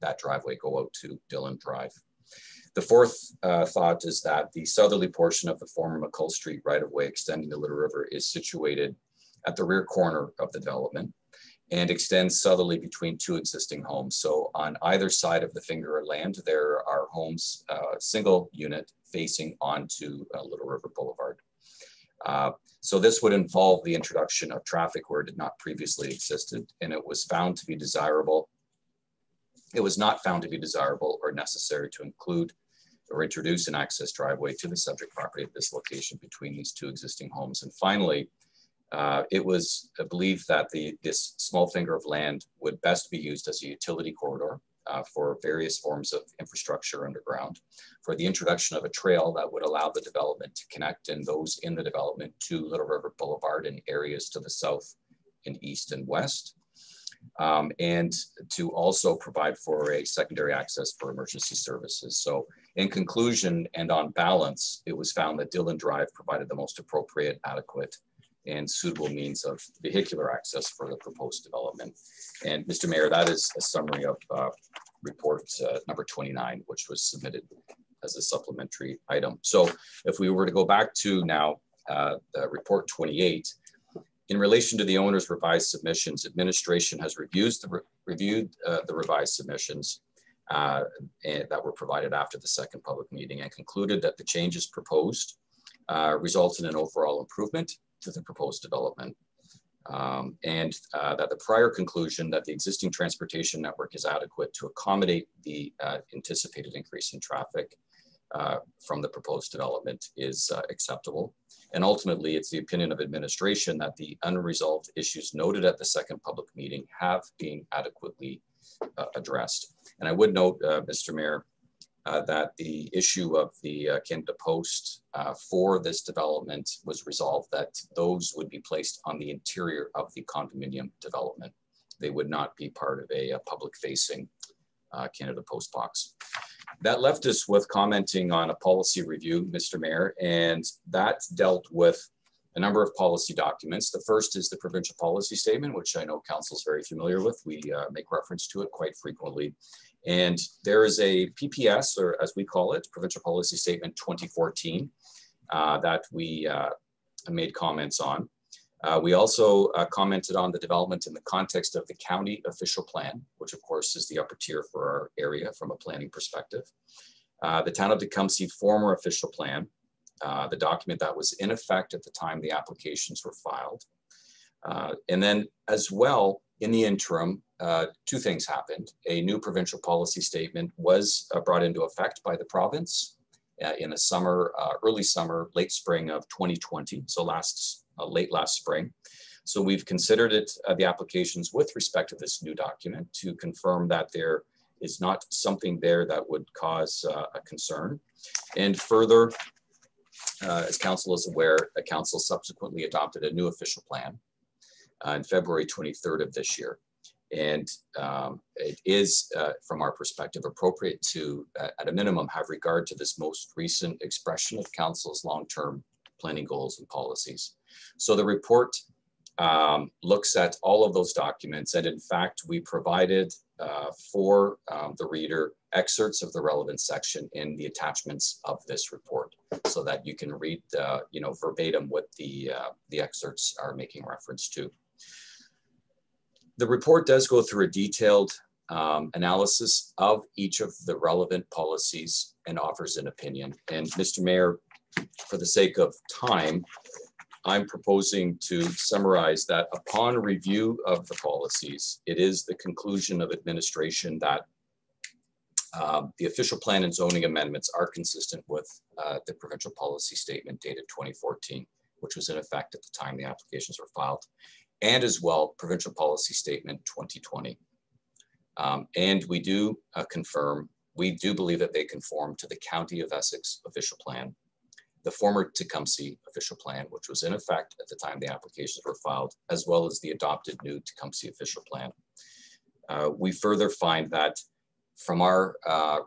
that driveway go out to Dillon Drive. The fourth thought is that the southerly portion of the former McCull Street right-of-way extending to Little River is situated at the rear corner of the development and extends southerly between 2 existing homes. So on either side of the finger of land, there are homes, single unit facing onto Little River Boulevard. So this would involve the introduction of traffic where it did not previously existed, and it was found to be desirable. It was not found to be desirable or necessary to include or introduce an access driveway to the subject property at this location between these 2 existing homes. And finally, it was believed that this small finger of land would best be used as a utility corridor for various forms of infrastructure underground, for the introduction of a trail that would allow the development to connect and those in the development to Little River Boulevard and areas to the south and east and west, and to also provide for a secondary access for emergency services. So in conclusion and on balance, it was found that Dillon Drive provided the most appropriate, adequate, and suitable means of vehicular access for the proposed development. And Mr. Mayor, that is a summary of report number 29, which was submitted as a supplementary item. So if we were to go back to now report 28, in relation to the owner's revised submissions, administration has reviewed the revised submissions that were provided after the second public meeting and concluded that the changes proposed result in an overall improvement to the proposed development. And that the prior conclusion that the existing transportation network is adequate to accommodate the anticipated increase in traffic from the proposed development is acceptable. And ultimately, it's the opinion of administration that the unresolved issues noted at the second public meeting have been adequately addressed. And I would note, Mr. Mayor, that the issue of the Canada Post for this development was resolved, that those would be placed on the interior of the condominium development. They would not be part of a public-facing Canada Post box. That left us with commenting on a policy review, Mr. Mayor, and that dealt with a number of policy documents. The first is the provincial policy statement, which I know council is very familiar with. We make reference to it quite frequently. And there is a PPS, or as we call it, Provincial Policy Statement 2014, that we made comments on. We also commented on the development in the context of the county official plan, which of course is the upper tier for our area from a planning perspective. The town of Tecumseh former official plan, the document that was in effect at the time the applications were filed. And then as well, In the interim, two things happened. A new provincial policy statement was brought into effect by the province in the summer, early summer, late spring of 2020, so late last spring. So we've considered it, the applications with respect to this new document to confirm that there is not something there that would cause a concern. And further, as council is aware, the council subsequently adopted a new official plan on February 23rd of this year. And it is, from our perspective, appropriate to, at a minimum, have regard to this most recent expression of council's long-term planning goals and policies. So the report looks at all of those documents, and in fact, we provided for the reader excerpts of the relevant section in the attachments of this report, so that you can read, verbatim what the excerpts are making reference to. The report does go through a detailed analysis of each of the relevant policies and offers an opinion. And Mr. Mayor, for the sake of time, I'm proposing to summarize that upon review of the policies, it is the conclusion of administration that the official plan and zoning amendments are consistent with the provincial policy statement dated 2014, which was in effect at the time the applications were filed, and as well provincial policy statement 2020. And we do confirm, we do believe that they conform to the County of Essex official plan, the former Tecumseh official plan, which was in effect at the time the applications were filed, as well as the adopted new Tecumseh official plan. We further find that from our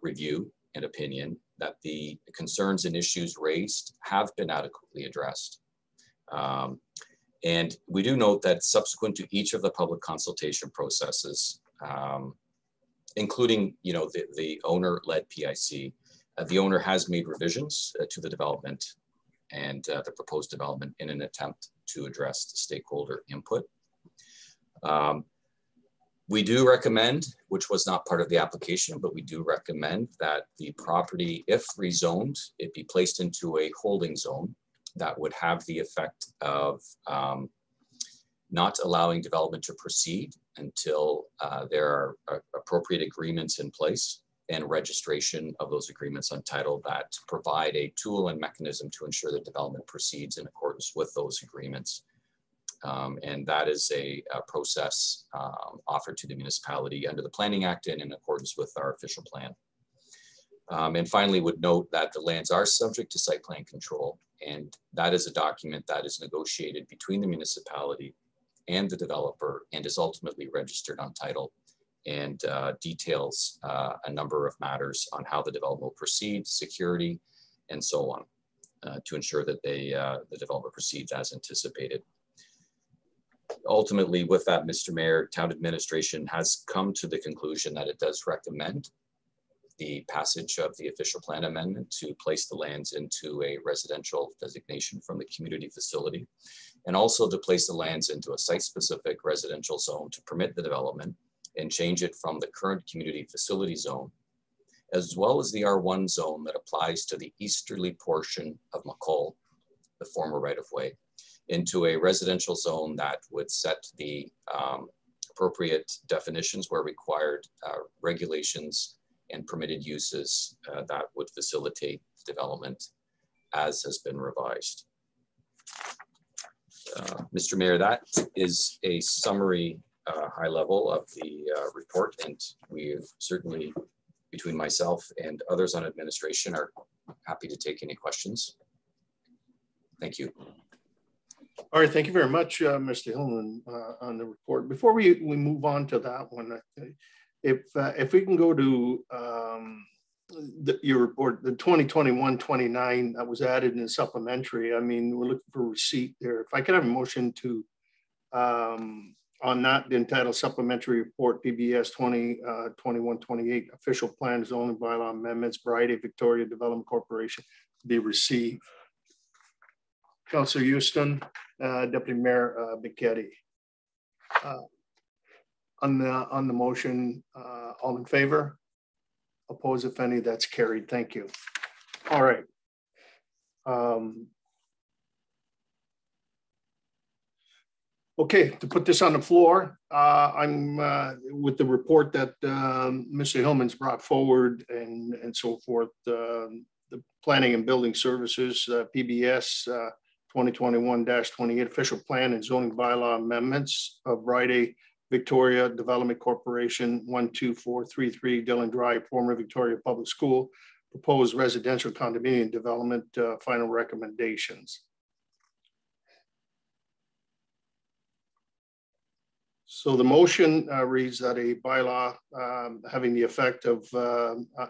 review and opinion that the concerns and issues raised have been adequately addressed. And we do note that subsequent to each of the public consultation processes, including the owner-led PIC, the owner has made revisions to the development and the proposed development in an attempt to address the stakeholder input. We do recommend, which was not part of the application, but we do recommend that the property, if rezoned, it be placed into a holding zone that would have the effect of not allowing development to proceed until there are appropriate agreements in place and registration of those agreements on title that provide a tool and mechanism to ensure that development proceeds in accordance with those agreements. And that is a process offered to the municipality under the Planning Act and in accordance with our official plan. And finally, would note that the lands are subject to site plan control, and that is a document that is negotiated between the municipality and the developer and is ultimately registered on title and details a number of matters on how the development will proceed, security, and so on, to ensure that the development proceeds as anticipated. Ultimately, with that, Mr. Mayor, town administration has come to the conclusion that it does recommend the passage of the official plan amendment to place the lands into a residential designation from the community facility, and also to place the lands into a site-specific residential zone to permit the development and change it from the current community facility zone, as well as the R1 zone that applies to the easterly portion of McCall, the former right-of-way, into a residential zone that would set the appropriate definitions where required, regulations and permitted uses that would facilitate development as has been revised. Mr. Mayor, that is a summary high level of the report, and we certainly, between myself and others on administration, are happy to take any questions. Thank you. All right, thank you very much, Mr. Hillman, on the report. Before we move on to that one, if we can go to your report, the 2021-29 that was added in the supplementary. I mean, we're looking for a receipt there. If I could have a motion to on that, the entitled supplementary report, PBS 2021-28 official plan zoning bylaw amendments, Variety Victoria Development Corporation, be received. Councillor Houston, Deputy Mayor Bichetti. On the motion, all in favor? Oppose if any, that's carried. Thank you. All right. Okay, to put this on the floor, I'm with the report that Mr. Hillman's brought forward and so forth. The Planning and Building Services, PBS 2021-28 official plan and zoning bylaw amendments of Rite Victoria Development Corporation 12433 Dillon Drive, former Victoria Public School, proposed residential condominium development, final recommendations. So the motion reads that a bylaw having the effect of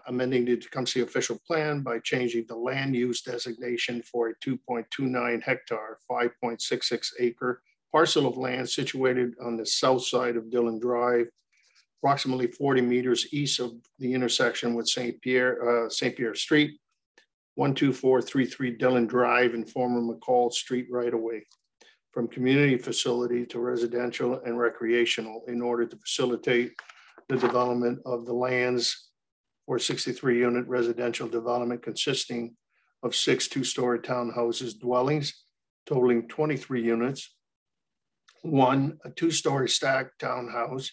amending the Tecumseh official plan by changing the land use designation for a 2.29 hectare, 5.66 acre parcel of land situated on the south side of Dillon Drive, approximately 40 meters east of the intersection with St. Pierre Street, 12433 Dillon Drive and former McCall Street right-of-way, from community facility to residential and recreational, in order to facilitate the development of the lands for 63 unit residential development consisting of 6 2-story townhouses dwellings totaling 23 units, 1 a 2-story stacked townhouse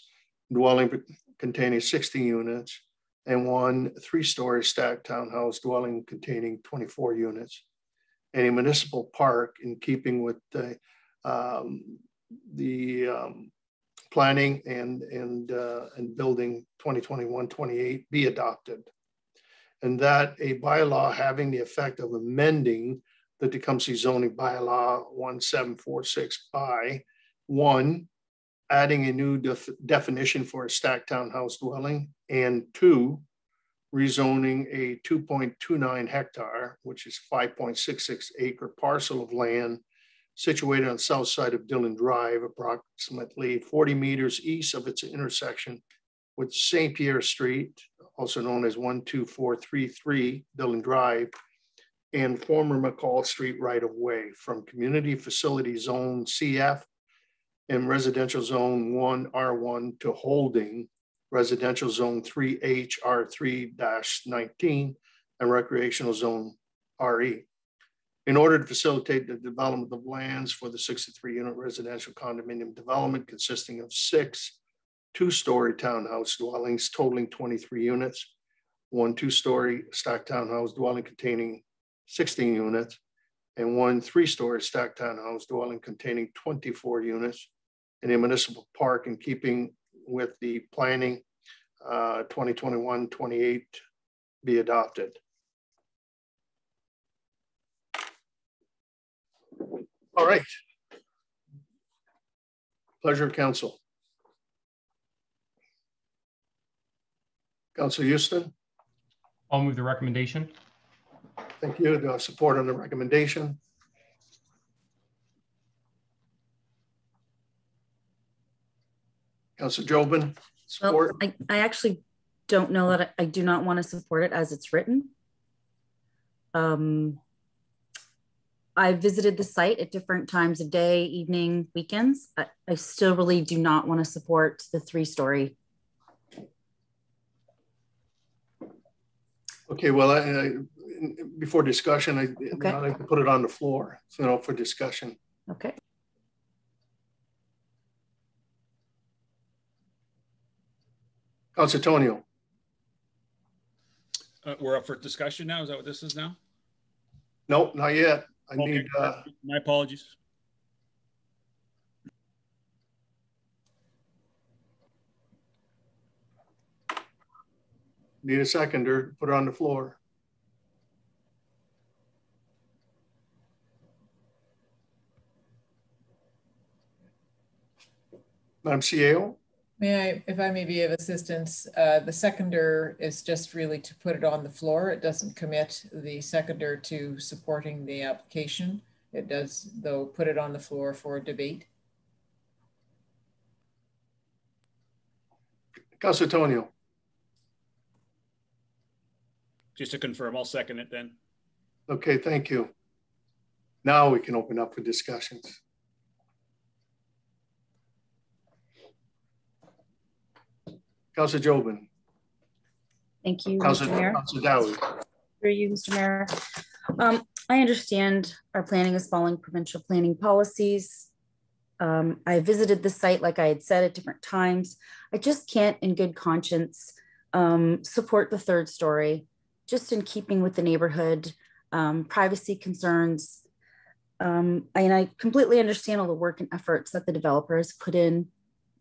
dwelling containing 60 units, and 1 3-story stacked townhouse dwelling containing 24 units, and a municipal park in keeping with the planning and building 2021-28 be adopted, and that a bylaw having the effect of amending the Tecumseh zoning bylaw 1746 by 1, adding a new definition for a stacked townhouse dwelling, and 2, rezoning a 2.29 hectare, which is 5.66 acre parcel of land situated on the south side of Dillon Drive, approximately 40 meters east of its intersection with St. Pierre Street, also known as 12433 Dillon Drive, and former McCall Street right-of-way, from community facility zone CF and residential zone 1R1 to holding residential zone 3H R3-19 and recreational zone RE, in order to facilitate the development of lands for the 63 unit residential condominium development consisting of 6 2-story townhouse dwellings totaling 23 units, 1 2-story stacked townhouse dwelling containing 16 units, and 1 3-story stacked townhouse dwelling containing 24 units, in a municipal park in keeping with the planning 2021-28 be adopted. All right. Pleasure of council. Councilor Houston. I'll move the recommendation. Thank you. Do I have support on the recommendation? Councilor Jobin, support? Well, I actually don't know that I do not want to support it as it's written. I visited the site at different times of day, evening, weekends. I still really do not want to support the 3-story. Okay, well, before discussion, I'd like to put it on the floor, for discussion. Okay. Councilor Tonio. We're up for discussion now. Is that what this is now? Nope, not yet. I okay. need. My apologies. Need a seconder. Put it on the floor. Madam CEO. May I, if I may be of assistance, the seconder is just really to put it on the floor. It doesn't commit the seconder to supporting the application. It does, though, put it on the floor for debate. Councilor Tonio. Just to confirm, I'll second it then. Okay, thank you. Now we can open up for discussions. Councilor Jobin. Thank you, Mr. Mayor. Councilor Dowie. Through you, Mr. Mayor. I understand our planning is following provincial planning policies. I visited the site, like I had said, at different times. I just can't in good conscience support the third story, just in keeping with the neighborhood, privacy concerns. And I completely understand all the work and efforts that the developer has put in,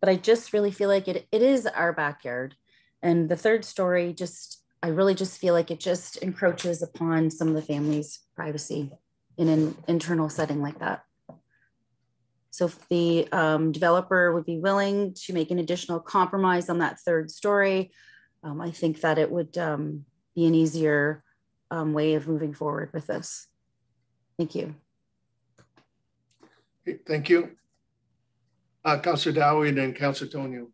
but I just really feel like it is our backyard. And the third story, I really just feel like it just encroaches upon some of the family's privacy in an internal setting like that. So if the developer would be willing to make an additional compromise on that third story, I think that it would be an easier way of moving forward with this. Thank you. Thank you. Councillor Dowie and then Councillor Tonio.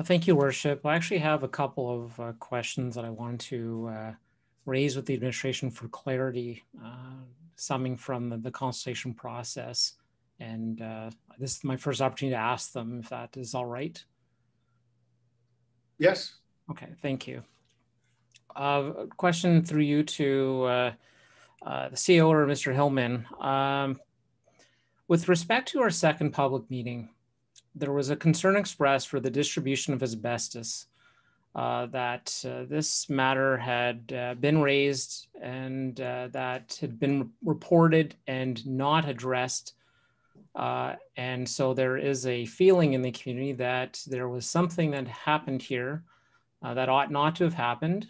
Thank you, Worship. I actually have a couple of questions that I want to raise with the administration for clarity, summing from the consultation process. And this is my first opportunity to ask them if that is all right. Yes. Okay, thank you. Question through you to the CEO or Mr. Hillman. With respect to our second public meeting, there was a concern expressed for the distribution of asbestos, that this matter had been raised and that had been reported and not addressed. And so there is a feeling in the community that there was something that happened here that ought not to have happened.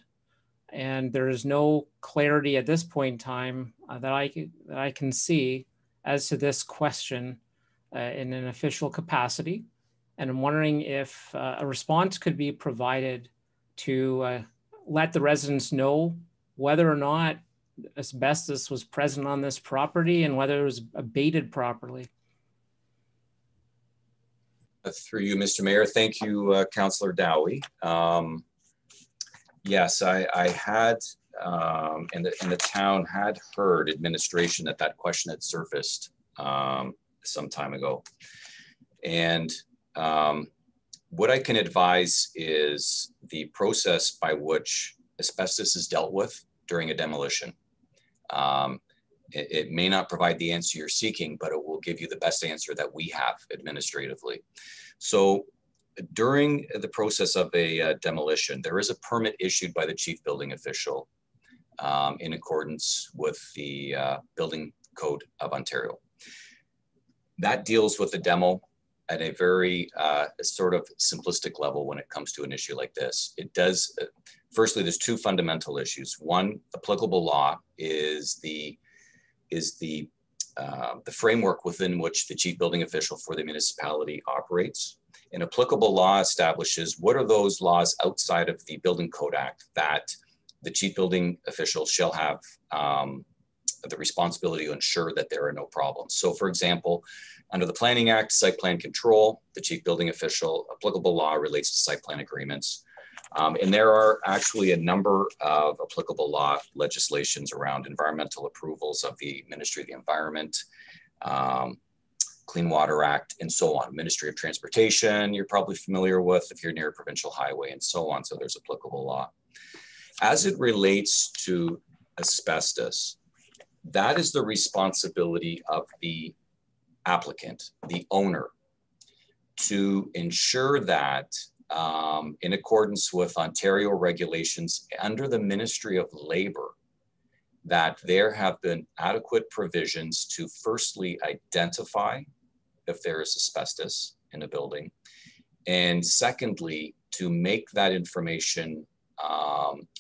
And there is no clarity at this point in time that I can see as to this question in an official capacity. And I'm wondering if a response could be provided to let the residents know whether or not asbestos was present on this property and whether it was abated properly. Through you, Mr. Mayor. Thank you, Councillor Dowie. Yes, I had, and the town had heard administration that question had surfaced some time ago. And what I can advise is the process by which asbestos is dealt with during a demolition. It may not provide the answer you're seeking, but it will give you the best answer that we have administratively. So during the process of a demolition, there is a permit issued by the chief building official in accordance with the Building Code of Ontario. That deals with the demo at a very sort of simplistic level when it comes to an issue like this. It does, firstly, there's two fundamental issues. One, applicable law is the framework within which the chief building official for the municipality operates. And applicable law establishes what are those laws outside of the Building Code Act that the chief building official shall have the responsibility to ensure that there are no problems. So for example, under the Planning Act, site plan control, the chief building official, applicable law relates to site plan agreements. And there are actually a number of applicable law legislations around environmental approvals of the Ministry of the Environment, Clean Water Act, and so on. Ministry of Transportation, you're probably familiar with if you're near a provincial highway and so on. So there's applicable law. As it relates to asbestos, that is the responsibility of the applicant, the owner, to ensure that in accordance with Ontario regulations under the Ministry of Labor, that there have been adequate provisions to firstly identify if there is asbestos in a building, and secondly, to make that information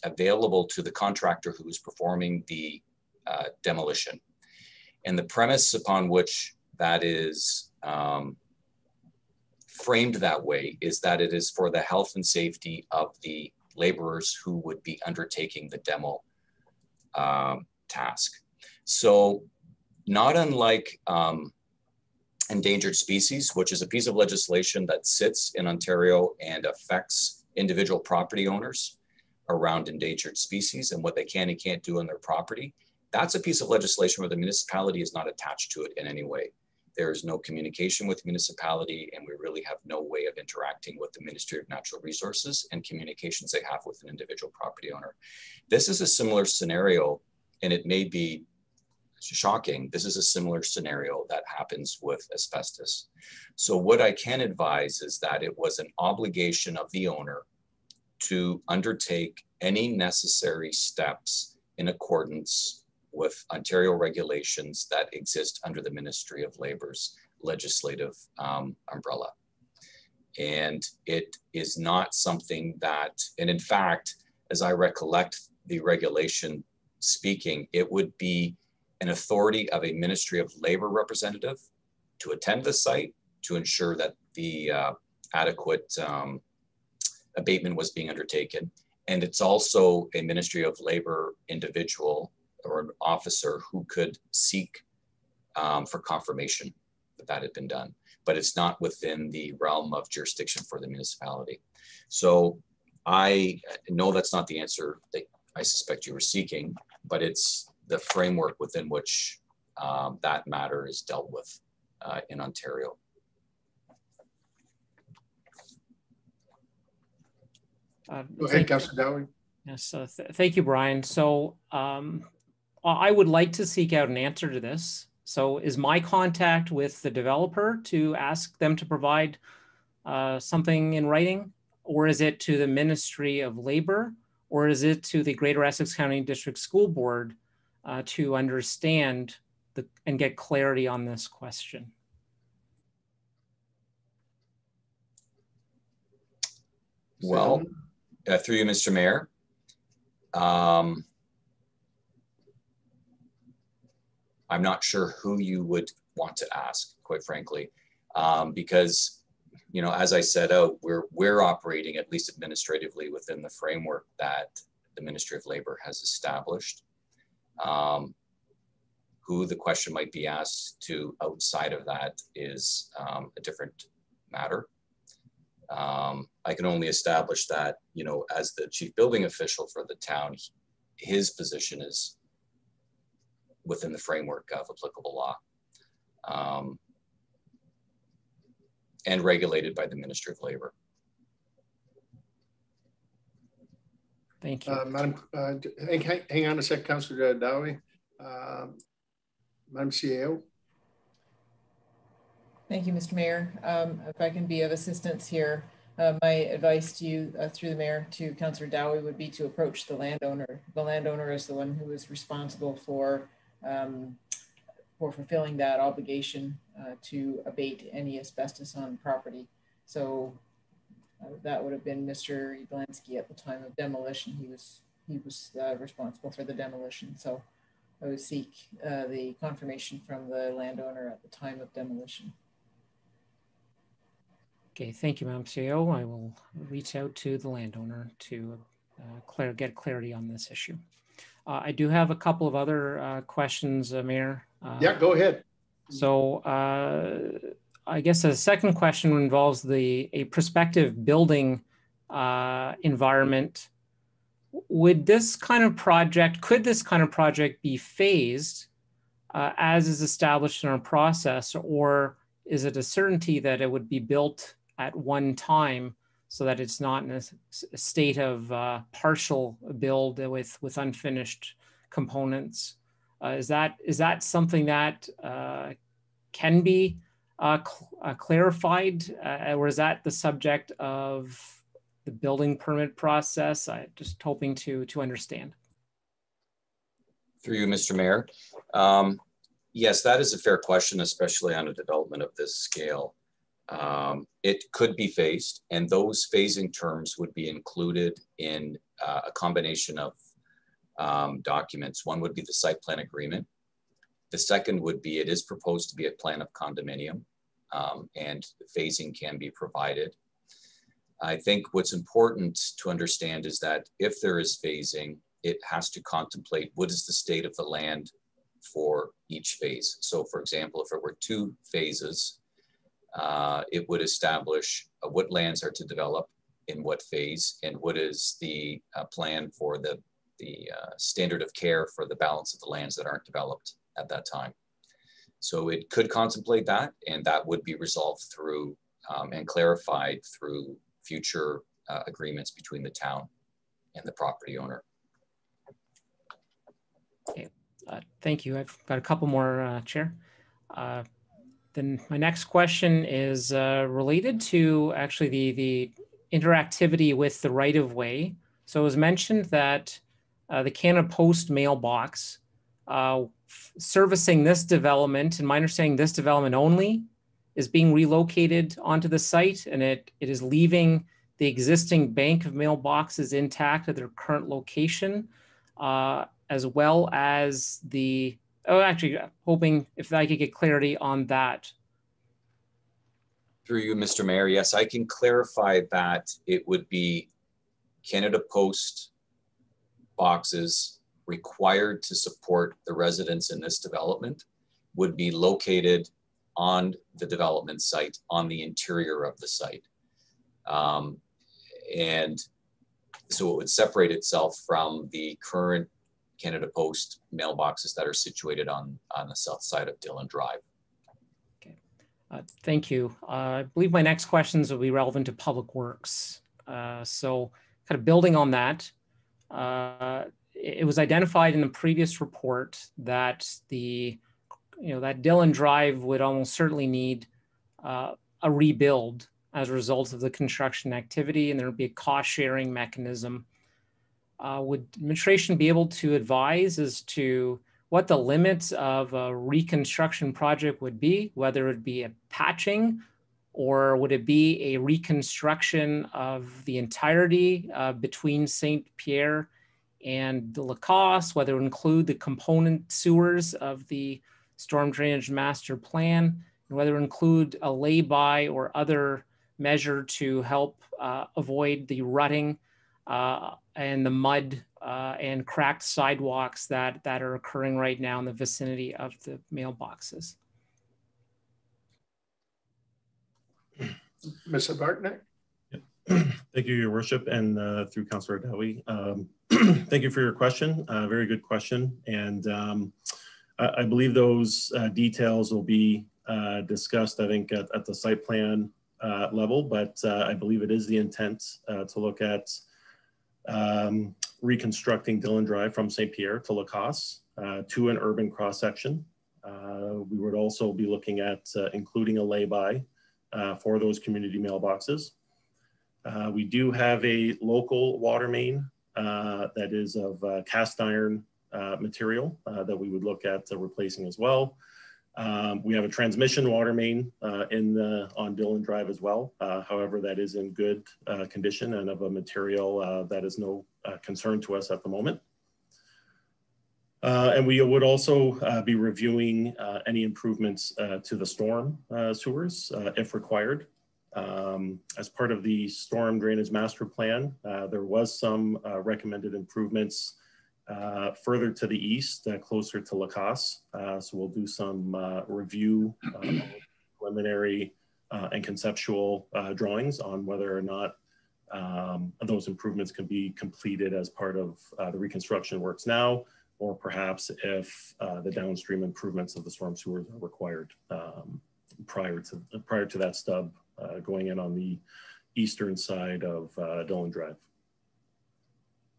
available to the contractor who is performing the demolition. And the premise upon which that is framed that way is that it is for the health and safety of the laborers who would be undertaking the demo task. So not unlike endangered species, which is a piece of legislation that sits in Ontario and affects individual property owners around endangered species and what they can and can't do on their property. That's a piece of legislation where the municipality is not attached to it in any way. There is no communication with the municipality, and we really have no way of interacting with the Ministry of Natural Resources and communications they have with an individual property owner. This is a similar scenario, and it may be shocking, this is a similar scenario that happens with asbestos. So what I can advise is that it was an obligation of the owner to undertake any necessary steps in accordance with Ontario regulations that exist under the Ministry of Labor's legislative umbrella. And it is not something that, and in fact, as I recollect the regulation speaking, it would be an authority of a Ministry of Labor representative to attend the site to ensure that the adequate abatement was being undertaken. And it's also a Ministry of Labor individual or an officer who could seek for confirmation that that had been done. But it's not within the realm of jurisdiction for the municipality. So I know that's not the answer that I suspect you were seeking, but it's the framework within which that matter is dealt with in Ontario. Go ahead, Councillor Dowie. Yes, thank you, Brian. So I would like to seek out an answer to this. So is my contact with the developer to ask them to provide something in writing, or is it to the Ministry of Labor, or is it to the Greater Essex County District School Board to understand and get clarity on this question? Well, through you, Mr. Mayor, I'm not sure who you would want to ask, quite frankly, because, you know, as I set out, we're operating, at least administratively, within the framework that the Ministry of Labor has established. Who the question might be asked to outside of that is a different matter. I can only establish that, you know, as the chief building official for the town, his position is within the framework of applicable law and regulated by the Ministry of Labor. Thank you. Madam, hang on a sec, Councillor Dowie. Madam CEO. Thank you, Mr. Mayor. If I can be of assistance here, my advice to you through the mayor to Councillor Dowie would be to approach the landowner. The landowner is the one who is responsible for fulfilling that obligation to abate any asbestos on property. So that would have been Mr. Eblansky at the time of demolition. He was responsible for the demolition. So I would seek the confirmation from the landowner at the time of demolition. Okay, thank you, Madam CEO. I will reach out to the landowner to get clarity on this issue. I do have a couple of other questions, Mayor. Yeah, go ahead. So I guess the second question involves a prospective building environment. Could this kind of project be phased as is established in our process, or is it a certainty that it would be built at one time so that it's not in a state of partial build with unfinished components? Is that something that can be clarified, or is that the subject of the building permit process? I'm just hoping to understand. Through you, Mr. Mayor. Yes, that is a fair question, especially on a development of this scale. It could be phased, and those phasing terms would be included in a combination of documents. One would be the site plan agreement. The second would be, it is proposed to be a plan of condominium, and phasing can be provided. I think what's important to understand is that if there is phasing, it has to contemplate what is the state of the land for each phase. So for example, if it were 2 phases, it would establish what lands are to develop in what phase, and what is the plan for the standard of care for the balance of the lands that aren't developed at that time. So it could contemplate that, and that would be resolved through and clarified through future agreements between the town and the property owner. Okay. Thank you. I've got a couple more, Chair. Then my next question is related to actually the interactivity with the right-of-way. So it was mentioned that the Canada Post mailbox servicing this development, and my understanding this development only, is being relocated onto the site, and it is leaving the existing bank of mailboxes intact at their current location, as well as the, oh, actually, hoping if I could get clarity on that. Through you, Mr. Mayor, yes, I can clarify that it would be Canada Post boxes required to support the residents in this development would be located on the development site, on the interior of the site. And so it would separate itself from the current Canada Post mailboxes that are situated on the south side of Dillon Drive. Okay, thank you. I believe my next questions will be relevant to Public Works. So kind of building on that, it was identified in the previous report that that Dillon Drive would almost certainly need a rebuild as a result of the construction activity, and there would be a cost sharing mechanism. Would administration be able to advise as to what the limits of a reconstruction project would be, whether it be a patching or would it be a reconstruction of the entirety between St. Pierre and the Lacoste, whether it would include the component sewers of the storm drainage master plan, and whether it would include a lay-by or other measure to help avoid the rutting and the mud and cracked sidewalks that are occurring right now in the vicinity of the mailboxes. Mr. Bartnick. Thank you, Your Worship, and through Councillor Dowie. Thank you for your question. Very good question. And I believe those details will be discussed, I think, at the site plan level, but I believe it is the intent to look at reconstructing Dillon Drive from St. Pierre to Lacoste to an urban cross-section. We would also be looking at including a lay-by for those community mailboxes. We do have a local water main that is of cast iron material that we would look at replacing as well. We have a transmission water main on Dillon Drive as well. However, that is in good condition and of a material that is no concern to us at the moment. And we would also be reviewing any improvements to the storm sewers if required. As part of the storm drainage master plan, there was some recommended improvements further to the east, closer to Lacoste. So we'll do some review, preliminary and conceptual drawings on whether or not those improvements can be completed as part of the reconstruction works now, or perhaps if the downstream improvements of the storm sewers are required prior to that stub going in on the eastern side of Dillon Drive.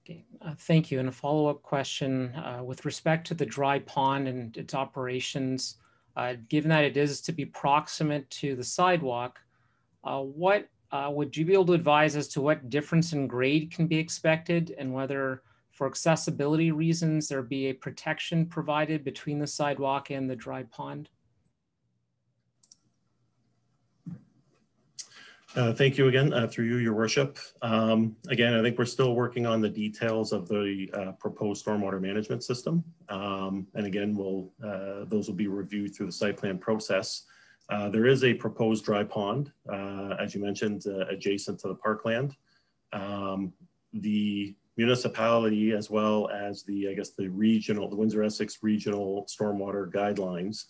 Okay, thank you. And a follow-up question with respect to the dry pond and its operations, given that it is to be proximate to the sidewalk, what would you be able to advise as to what difference in grade can be expected, and whether for accessibility reasons there be a protection provided between the sidewalk and the dry pond? Thank you again, through you, Your Worship. Again, I think we're still working on the details of the proposed stormwater management system. And again, those will be reviewed through the site plan process. There is a proposed dry pond, as you mentioned, adjacent to the parkland. The municipality, as well as the Windsor-Essex regional stormwater guidelines,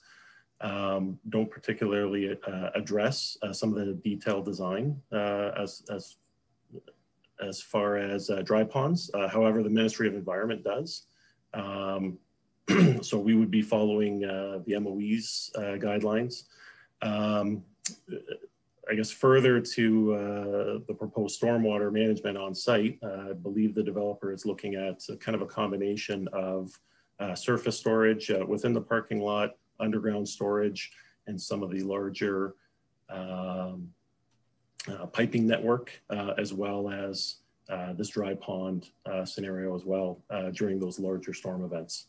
don't particularly address some of the detailed design as far as dry ponds. However, the Ministry of Environment does. So we would be following the MOE's guidelines. I guess further to the proposed stormwater management on site, I believe the developer is looking at kind of a combination of surface storage within the parking lot, underground storage, and some of the larger piping network, as well as this dry pond scenario as well during those larger storm events.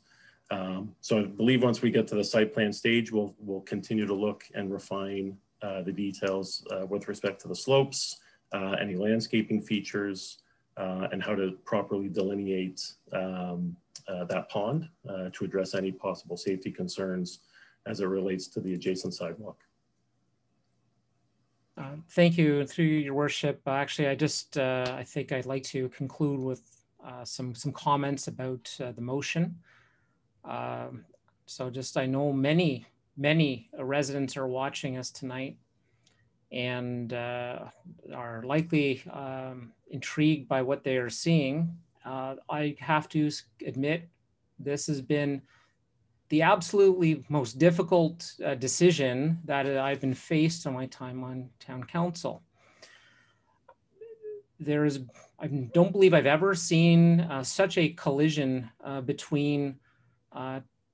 So I believe once we get to the site plan stage, we'll continue to look and refine the details with respect to the slopes, any landscaping features, and how to properly delineate that pond to address any possible safety concerns as it relates to the adjacent sidewalk. Thank you. Through your worship, actually, I think I'd like to conclude with some comments about the motion. So I know many residents are watching us tonight and are likely intrigued by what they are seeing. I have to admit, this has been the absolutely most difficult decision that I've been faced in my time on town council. I don't believe I've ever seen such a collision between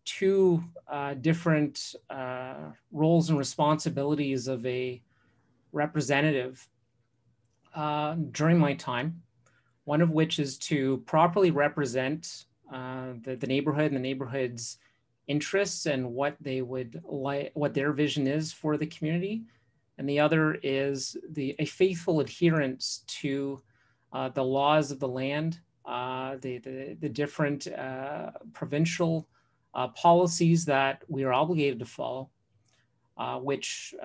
two different roles and responsibilities of a representative during my time, one of which is to properly represent the neighborhood and the neighborhood's interests and what they would like, what their vision is for the community. And the other is a faithful adherence to the laws of the land, the different provincial policies that we are obligated to follow, which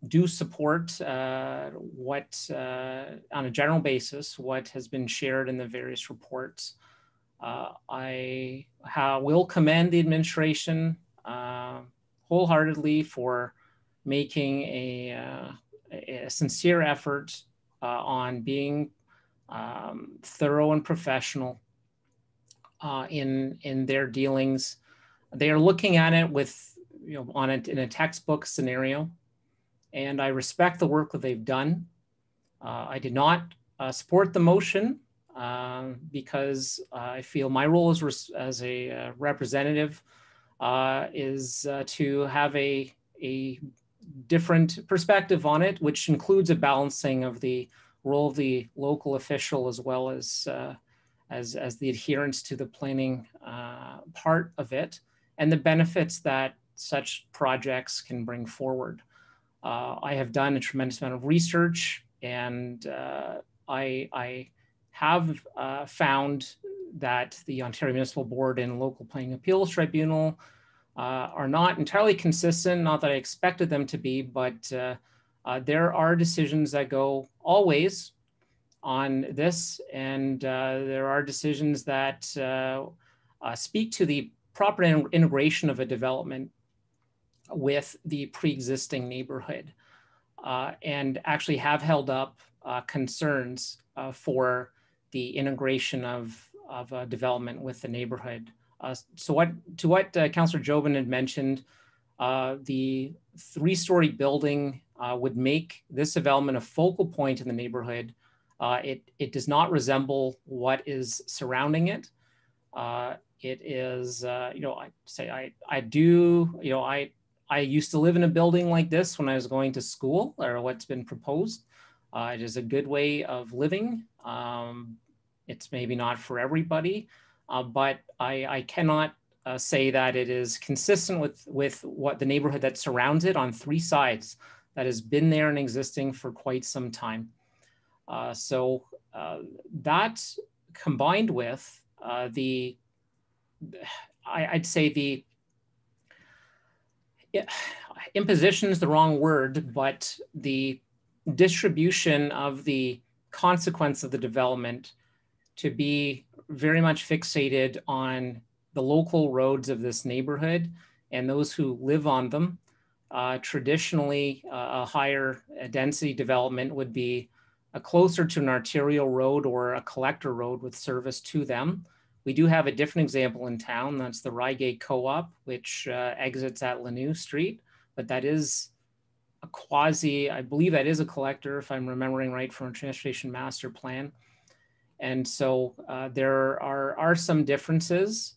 do support what, on a general basis, what has been shared in the various reports. I will commend the administration wholeheartedly for making a sincere effort on being thorough and professional in their dealings. They are looking at it with, in a textbook scenario, and I respect the work that they've done. I did not support the motion because I feel my role as a representative is to have a different perspective on it, which includes a balancing of the role of the local official as well as the adherence to the planning part of it and the benefits that such projects can bring forward. I have done a tremendous amount of research, and I have found that the Ontario Municipal Board and Local Planning Appeals Tribunal are not entirely consistent, not that I expected them to be, but there are decisions that go all ways on this, and there are decisions that speak to the proper integration of a development with the pre-existing neighborhood, and actually have held up concerns for the integration of development with the neighborhood. So to what Councillor Jobin had mentioned, the 3-story building would make this development a focal point in the neighborhood. It does not resemble what is surrounding it. It is, I used to live in a building like this when I was going to school, or what's been proposed. It is a good way of living. It's maybe not for everybody, but I cannot say that it is consistent with what the neighborhood that surrounds it on 3 sides that has been there and existing for quite some time. So that combined with I'd say the imposition is the wrong word, but the distribution of the consequence of the development to be very much fixated on the local roads of this neighborhood and those who live on them. Traditionally, a higher density development would be closer to an arterial road or a collector road with service to them. We do have a different example in town. That's the Reigate Co-op, which exits at Lanou Street, but that is a quasi, I believe that is a collector, if I'm remembering right, from a transportation master plan. And so there are some differences,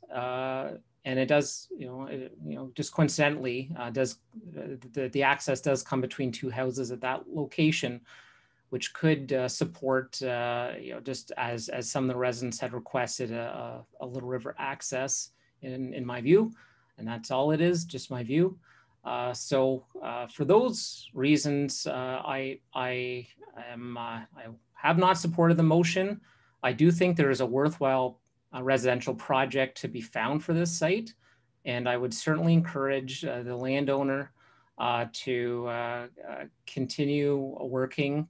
And it does, just coincidentally, the access does come between two houses at that location, which could support, just as some of the residents had requested, a Little River access, in my view, and that's all it is, just my view. So for those reasons, I have not supported the motion. I do think there is a worthwhile residential project to be found for this site, and I would certainly encourage the landowner to continue working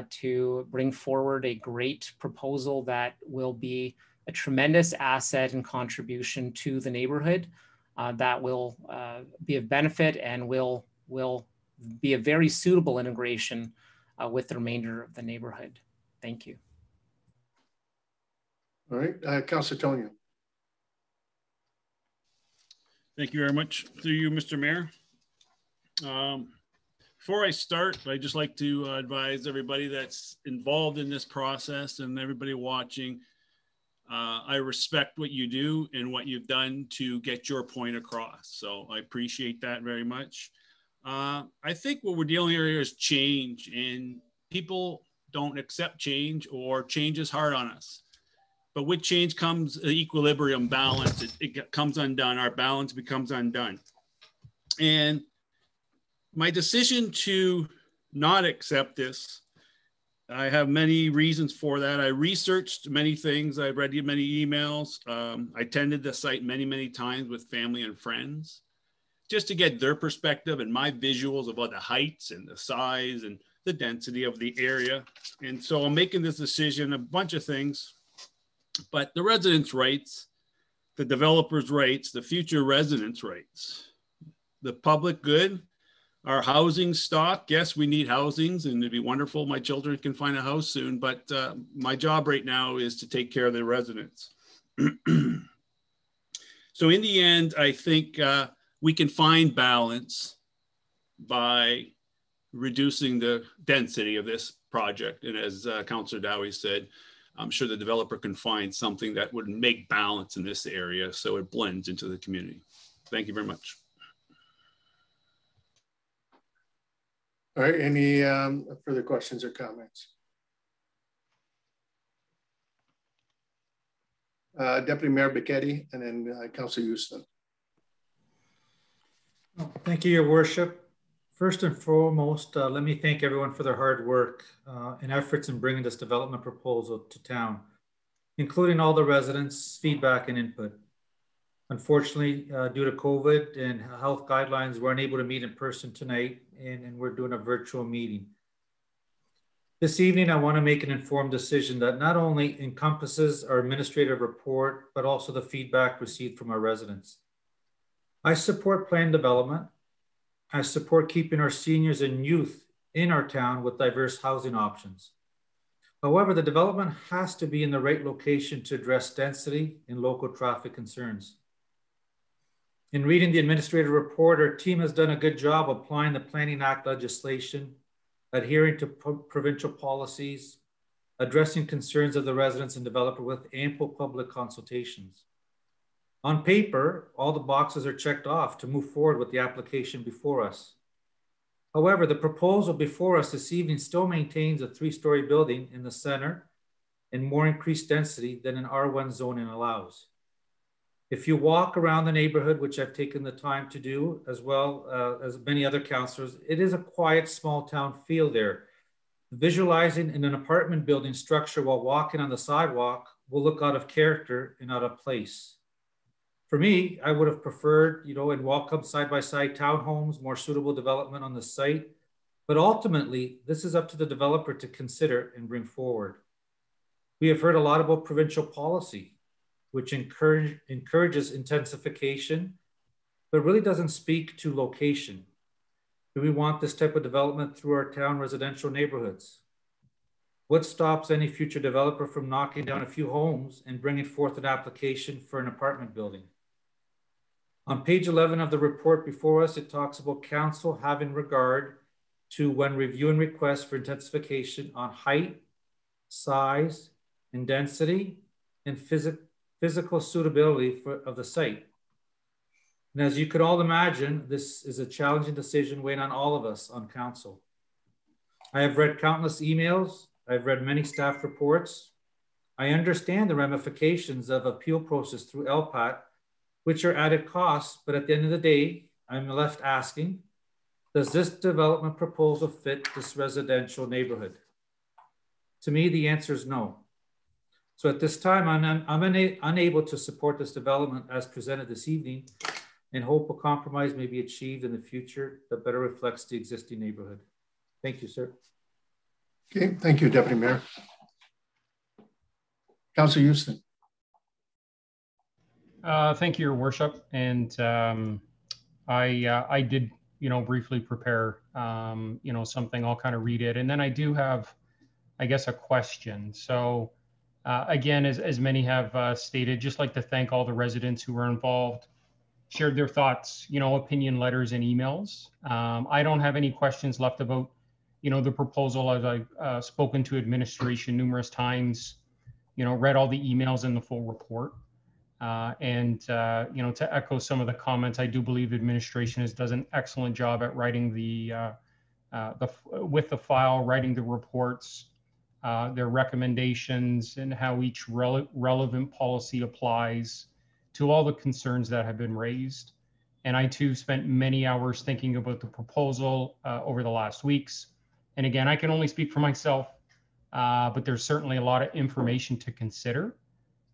to bring forward a great proposal that will be a tremendous asset and contribution to the neighborhood, that will be of benefit and will be a very suitable integration with the remainder of the neighborhood. Thank you. All right, Councilor Tonio. Thank you very much. Through you, Mr. Mayor. Before I start, I'd just like to advise everybody that's involved in this process and everybody watching, I respect what you do and what you've done to get your point across. So I appreciate that very much. I think what we're dealing here is change, and people don't accept change, or change is hard on us. But with change comes an equilibrium balance. It comes undone. Our balance becomes undone. And my decision to not accept this, I have many reasons for that. I researched many things. I read many emails. I attended the site many, many times with family and friends, just to get their perspective and my visuals about the heights and the size and the density of the area. And so I'm making this decision, a bunch of things, but the residents' rights, the developers' rights, the future residents' rights, the public good, our housing stock. Yes, we need housings, and it'd be wonderful my children can find a house soon, but my job right now is to take care of the residents. So in the end, I think we can find balance by reducing the density of this project. And as Councillor Dowie said, I'm sure the developer can find something that would make balance in this area so it blends into the community. Thank you very much. All right, any further questions or comments? Deputy Mayor Becchetti, and then Councillor Houston. Thank you, Your Worship. First and foremost, let me thank everyone for their hard work and efforts in bringing this development proposal to town, including all the residents' feedback and input. Unfortunately, due to COVID and health guidelines, we're unable to meet in person tonight, and we're doing a virtual meeting. This evening, I want to make an informed decision that not only encompasses our administrative report, but also the feedback received from our residents. I support planned development. I support keeping our seniors and youth in our town with diverse housing options. However, the development has to be in the right location to address density and local traffic concerns. In reading the administrative report, our team has done a good job applying the Planning Act legislation, adhering to provincial policies, addressing concerns of the residents and developer with ample public consultations. On paper, all the boxes are checked off to move forward with the application before us. However, the proposal before us this evening still maintains a 3-story building in the center and more increased density than an R1 zoning allows. If you walk around the neighborhood, which I've taken the time to do, as well as many other councillors, it is a quiet, small town feel there. Visualizing in an apartment building structure while walking on the sidewalk will look out of character and out of place. For me, I would have preferred, and welcome side-by-side townhomes, more suitable development on the site. But ultimately, this is up to the developer to consider and bring forward. We have heard a lot about provincial policy, which encourages intensification, but really doesn't speak to location. Do we want this type of development through our town residential neighborhoods? What stops any future developer from knocking down a few homes and bringing forth an application for an apartment building? On page 11 of the report before us, it talks about council having regard to when reviewing requests for intensification on height, size, and density, and physical suitability of the site. And as you could all imagine, this is a challenging decision weighing on all of us on council. I have read countless emails. I've read many staff reports. I understand the ramifications of appeal process through LPAT, which are added costs, but at the end of the day, I'm left asking, does this development proposal fit this residential neighborhood? To me, the answer is no. So at this time, I'm unable to support this development as presented this evening, and hope a compromise may be achieved in the future that better reflects the existing neighborhood. Thank you, sir. Okay, thank you, Deputy Mayor. Councilor Houston. Thank you, Your Worship. And I did, briefly prepare, something. I'll kind of read it. And then I do have, I guess, a question. So again, as many have stated, just like to thank all the residents who were involved, shared their thoughts, opinion letters and emails. I don't have any questions left about, the proposal, as I've spoken to administration numerous times, read all the emails in the full report. And to echo some of the comments, I do believe administration does an excellent job at writing with the file, writing the reports, their recommendations, and how each relevant policy applies to all the concerns that have been raised. And I too spent many hours thinking about the proposal over the last weeks. And again, I can only speak for myself, but there's certainly a lot of information to consider.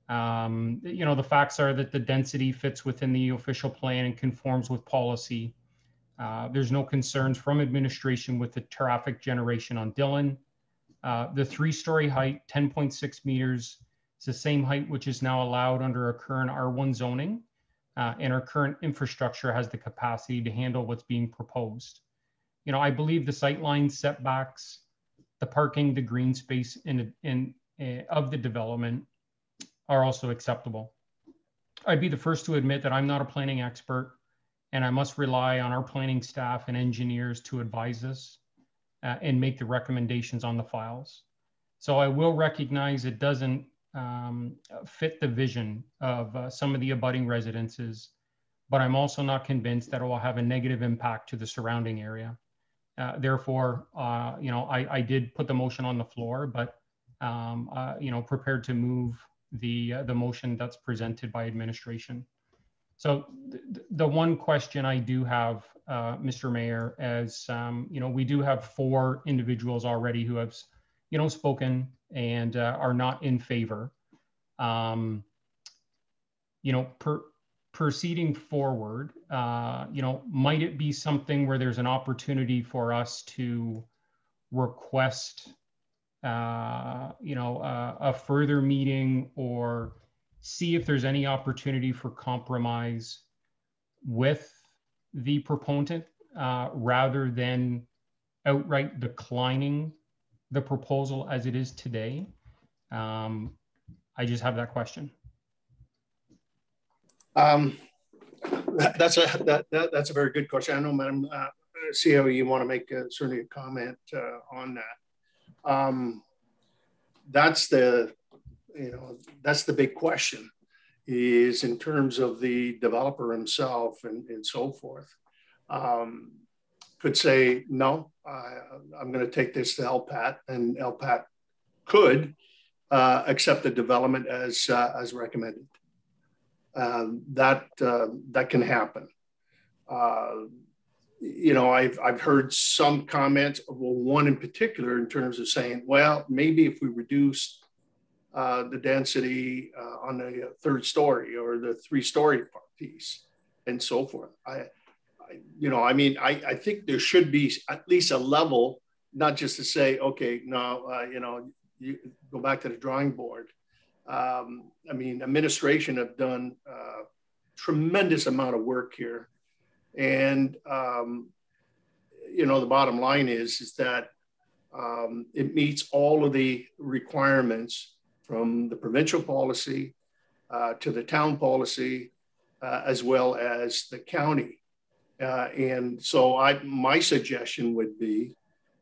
The facts are that the density fits within the official plan and conforms with policy. There's no concerns from administration with the traffic generation on Dillon. The 3-story height, 10.6 meters, is the same height which is now allowed under our current R1 zoning, and our current infrastructure has the capacity to handle what's being proposed. I believe the sightline setbacks, the parking, the green space of the development are also acceptable. I'd be the first to admit that I'm not a planning expert, and I must rely on our planning staff and engineers to advise us and make the recommendations on the files. So I will recognize it doesn't fit the vision of some of the abutting residences, but I'm also not convinced that it will have a negative impact to the surrounding area. Therefore, I did put the motion on the floor, but prepared to move the motion that's presented by administration. So the one question I do have, Mr. Mayor, as we do have 4 individuals already who have spoken and are not in favor. Proceeding forward, might it be something where there's an opportunity for us to request a further meeting, or see if there's any opportunity for compromise with the proponent rather than outright declining the proposal as it is today? I just have that question. That's a very good question. I know, Madam CEO, you want to make certainly a comment on that. That's the big question, is in terms of the developer himself and so forth. Could say, no, I'm going to take this to LPAT, and LPAT could accept the development as recommended. That can happen. I've heard some comments, well, one in particular, in terms of saying, well, maybe if we reduce the density on the 3rd story or the 3-story piece and so forth. I think there should be at least a level, not just to say, okay, no, you go back to the drawing board. Administration have done tremendous amount of work here. And, the bottom line is that it meets all of the requirements from the provincial policy to the town policy, as well as the county. And so my suggestion would be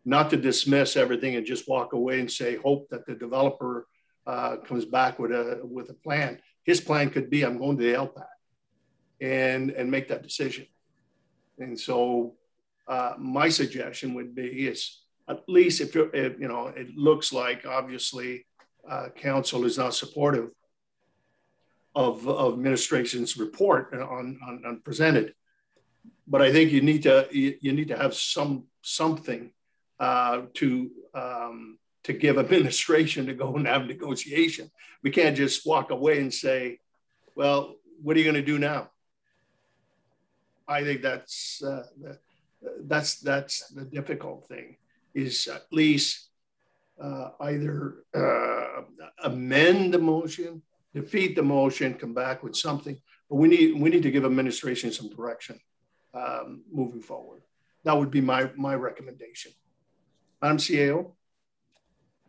not to dismiss everything and just walk away and say, hope that the developer comes back with a plan. His plan could be, I'm going to the LPAT. and make that decision. And so my suggestion would be is, at least if you know, it looks like obviously council is not supportive of administration's report on presented, but I think you need to have something to give administration to go and have negotiation. We can't just walk away and say, well, what are you going to do now? I think that's the difficult thing, is at least either amend the motion, defeat the motion, come back with something. But we need to give administration some direction moving forward. That would be my recommendation. Madam CAO.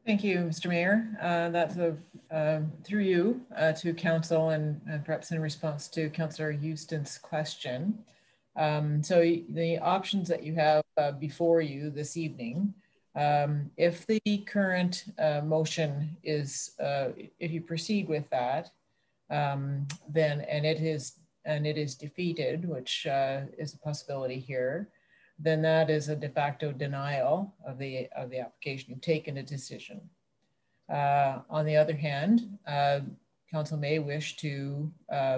Thank you, Mr. Mayor. That's through you to council and perhaps in response to Councillor Houston's question. So the options that you have before you this evening, if the current motion is, if you proceed with that, then and it is defeated, which is a possibility here, then that is a de facto denial of the application. You've taken a decision. On the other hand, council may wish to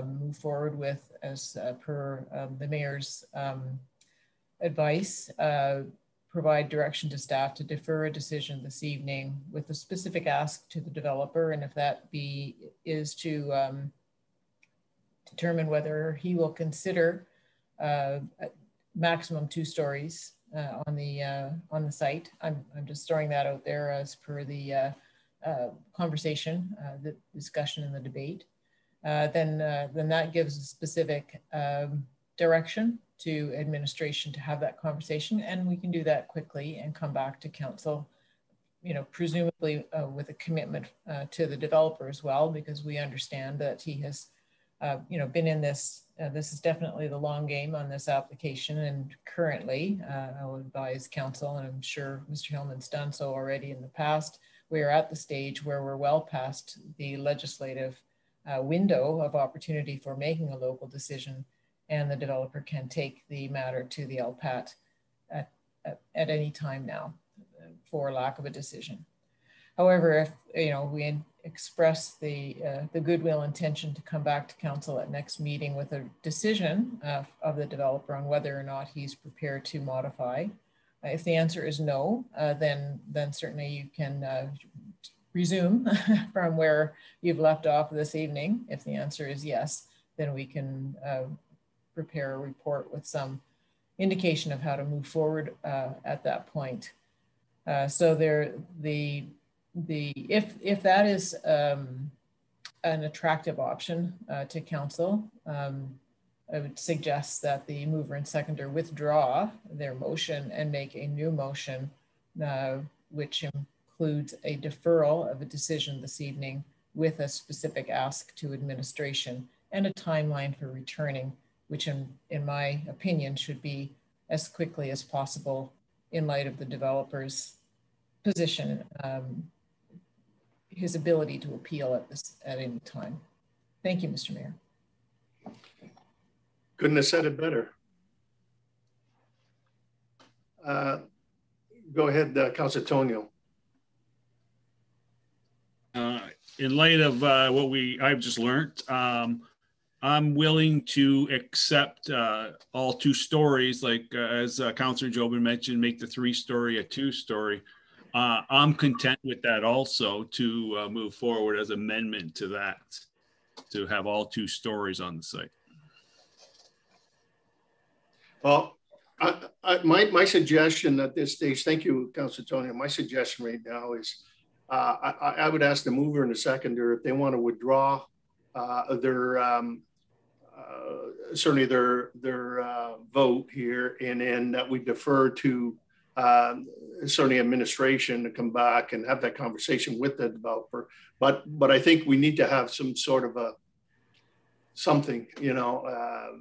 move forward with, as per the mayor's advice, provide direction to staff to defer a decision this evening with a specific ask to the developer, and if that is to determine whether he will consider maximum 2 stories on the site. I'm just throwing that out there as per the conversation, the discussion and the debate. Then that gives a specific direction to administration to have that conversation, and we can do that quickly and come back to council, you know, presumably with a commitment to the developer as well, because we understand that he has you know, been in this. This is definitely the long game on this application, and currently, I will advise council, and I'm sure Mr. Hillman's done so already in the past, we are at the stage where we're well past the legislative window of opportunity for making a local decision, and the developer can take the matter to the LPAT at any time now for lack of a decision. However, if you know, we express the goodwill intention to come back to council at next meeting with a decision of the developer on whether or not he's prepared to modify. If the answer is no, then certainly you can resume from where you've left off this evening. If the answer is yes, then we can prepare a report with some indication of how to move forward at that point. So if that is an attractive option to council, I would suggest that the mover and seconder withdraw their motion and make a new motion, which includes a deferral of a decision this evening with a specific ask to administration and a timeline for returning, which in my opinion should be as quickly as possible in light of the developer's position, his ability to appeal at any time. Thank you, Mr. Mayor. Couldn't have said it better. Go ahead, Councilor Tonio. In light of what I've just learned, I'm willing to accept all 2 stories, like as Councilor Jobin mentioned, make the 3-story a 2-story. I'm content with that also, to move forward as amendment to that, to have all 2 stories on the site. Well, my suggestion at this stage, thank you, Councilor Tonio. My suggestion right now is I would ask the mover and the seconder if they want to withdraw certainly their vote here, and then that we defer to certainly administration to come back and have that conversation with the developer. But I think we need to have some sort of something, you know,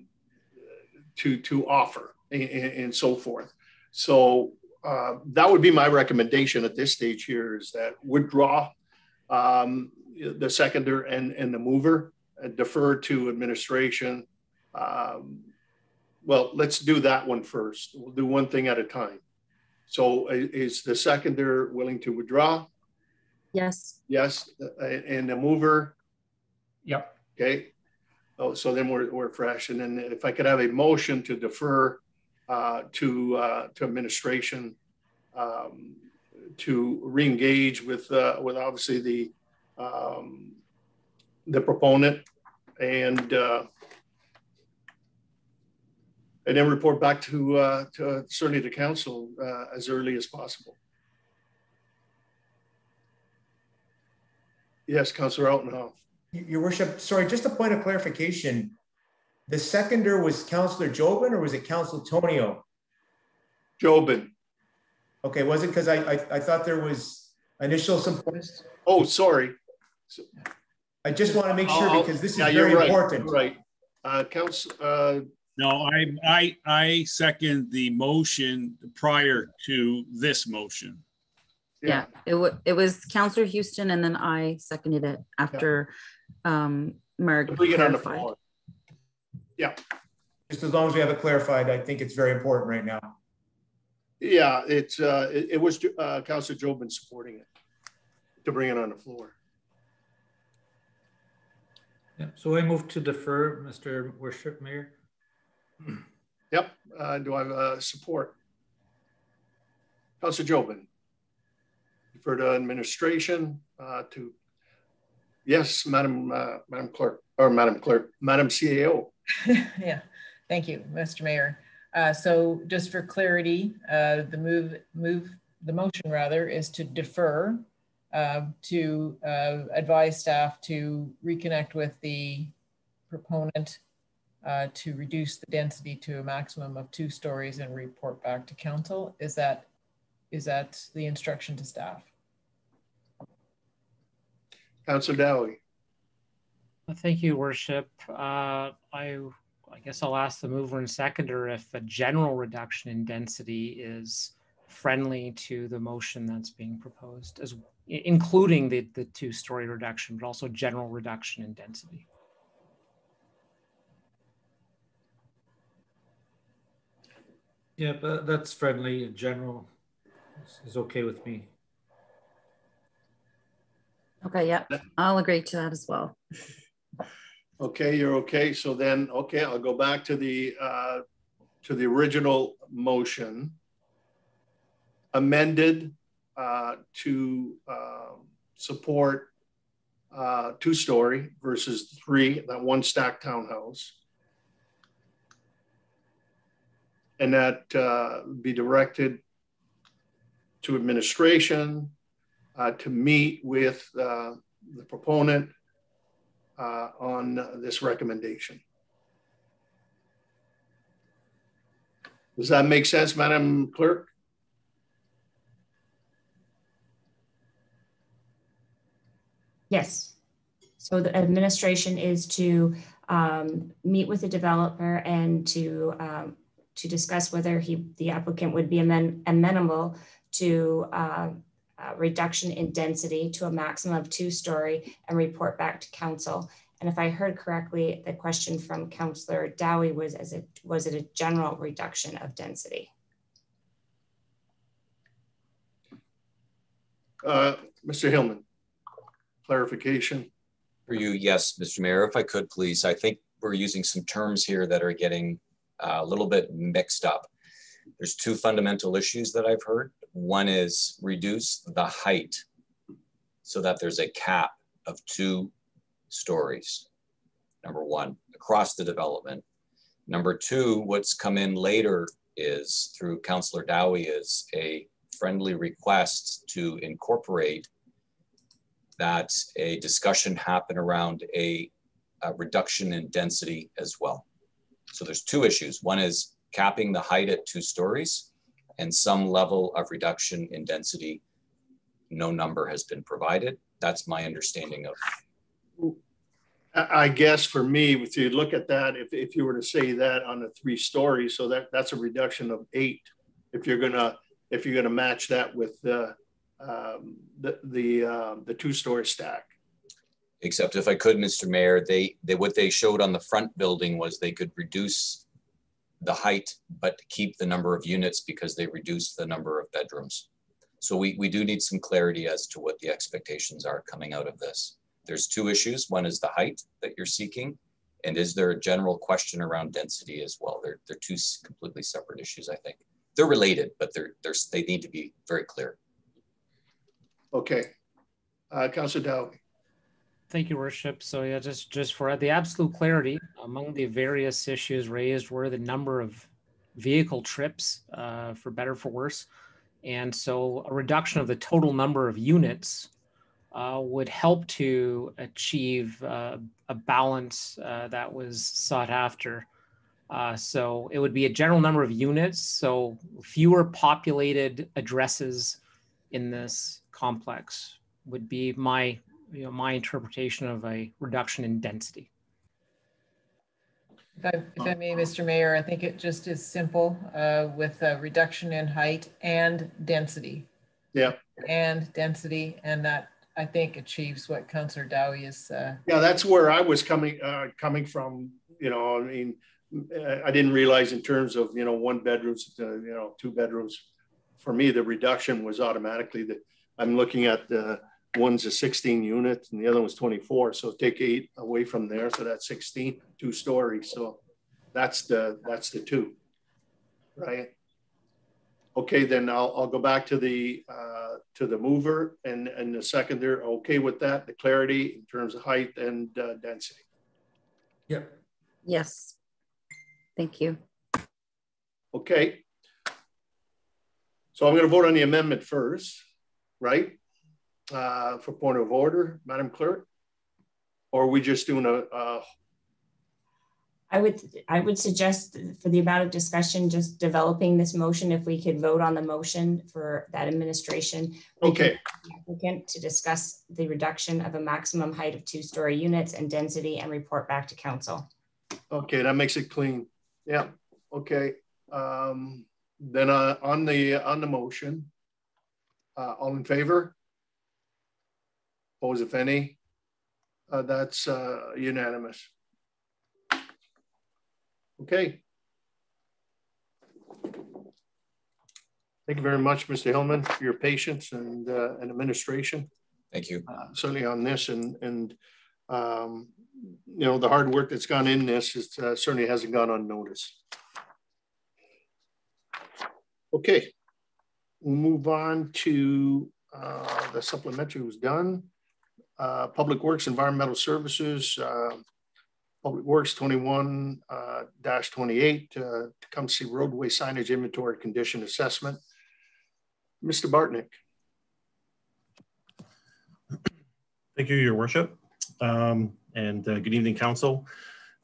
to offer and so forth. So that would be my recommendation at this stage here, is that withdraw the seconder and the mover, defer to administration well, let's do that one first. We'll do one thing at a time. So is the seconder willing to withdraw? Yes. Yes. And the mover? Yep. Okay. Oh, so then we're fresh. And then if I could have a motion to defer to administration to re-engage with obviously the proponent and then report back to certainly the council as early as possible. Yes, Councillor Altenhoff. Your Worship, sorry, just a point of clarification. The seconder was Councillor Jobin or was it Councillor Tonio? Jobin. Okay, was it because I thought there was initial support? Oh, sorry. I just want to make sure because this is yeah, very right, important. Right. Council. No, I second the motion prior to this motion. Yeah, it was Councillor Houston, and then I seconded it after Marg clarified. Yeah. Just as long as we have it clarified, I think it's very important right now. Yeah, it was Councillor Jobin supporting it to bring it on the floor. Yeah, so I move to defer, Mr. Worship Mayor. Yep. Do I have support? Councillor Jobin. Defer to administration to, yes, Madam Clerk, or Madam CAO. Yeah, thank you, Mr. Mayor. So just for clarity, the motion rather is to defer to advise staff to reconnect with the proponent to reduce the density to a maximum of 2 stories and report back to council. Is that the instruction to staff? Councillor Dowie. Thank you, Worship. I guess I'll ask the mover and seconder if a general reduction in density is friendly to the motion that's being proposed, as including the 2-story reduction, but also general reduction in density. Yeah, but that's friendly in general. Is okay with me. Okay, yeah, I'll agree to that as well. Okay, you're okay. So then, okay, I'll go back to the original motion, amended to support 2-story versus 3, that 1 stacked townhouse, and that be directed to administration to meet with the proponent on this recommendation. Does that make sense, Madam Clerk? Yes. So the administration is to meet with the developer and to discuss whether the applicant would be amenable to reduction in density to a maximum of 2-story and report back to council. And if I heard correctly, the question from Councillor Dowie was it a general reduction of density? Mr. Hillman, clarification. For you, yes, Mr. Mayor, if I could please. I think we're using some terms here that are getting a little bit mixed up. There's 2 fundamental issues that I've heard. One is reduce the height so that there's a cap of 2 stories, number 1, across the development. Number 2, what's come in later is, through Councillor Dowie, is a friendly request to incorporate that a discussion happen around a reduction in density as well. So there's 2 issues. One is capping the height at 2 stories and some level of reduction in density. No number has been provided. That's my understanding of. I guess for me, if you look at that, if you were to say that on a 3 story, so that's a reduction of 8. If you're gonna match that with the 2-story stack. Except if I could, Mr. Mayor, what they showed on the front building was they could reduce the height, but keep the number of units because they reduced the number of bedrooms. So we do need some clarity as to what the expectations are coming out of this. There's two issues. One is the height that you're seeking. And is there a general question around density as well? They're two completely separate issues, I think. They're related, but they need to be very clear. Okay. Councillor Dowie. Thank you, Worship. So yeah, just for the absolute clarity, among the various issues raised were the number of vehicle trips, for better for worse. And so a reduction of the total number of units would help to achieve a balance that was sought after. So it would be a general number of units, so fewer populated addresses in this complex would be my interpretation of a reduction in density. If I may, Mr. Mayor, I think it just is simple with a reduction in height and density. Yeah. And density, and that I think achieves what Councillor Dowie is. Yeah, that's where I was coming from. You know, I mean, I didn't realize in terms of, you know, 1 bedrooms to, you know, 2 bedrooms. For me, the reduction was automatically that I'm looking at the one's a 16 unit and the other one's 24. So take 8 away from there. So that's 16, 2 stories. So that's the 2, right? Okay, then I'll go back to the mover and the seconder. Okay with that, the clarity in terms of height and density. Yep. Yes. Thank you. Okay. So I'm going to vote on the amendment first, right? For point of order, Madam Clerk, or are we just doing I would suggest for the amount of discussion, just developing this motion, if we could vote on the motion for that administration. Okay. Applicant to discuss the reduction of a maximum height of 2-story units and density and report back to council. Okay, that makes it clean. Yeah. Okay. Then on the motion, all in favor? Opposed, if any? That's unanimous. Okay. Thank you very much, Mr. Hillman, for your patience and administration. Thank you. Certainly on this, and you know, the hard work that's gone in this is certainly hasn't gone unnoticed. Okay, we'll move on to the supplementary was done. Public Works, Environmental Services, Public Works 21-28, Tecumseh roadway signage inventory condition assessment. Mr. Bartnick. Thank you, Your Worship, and good evening, Council.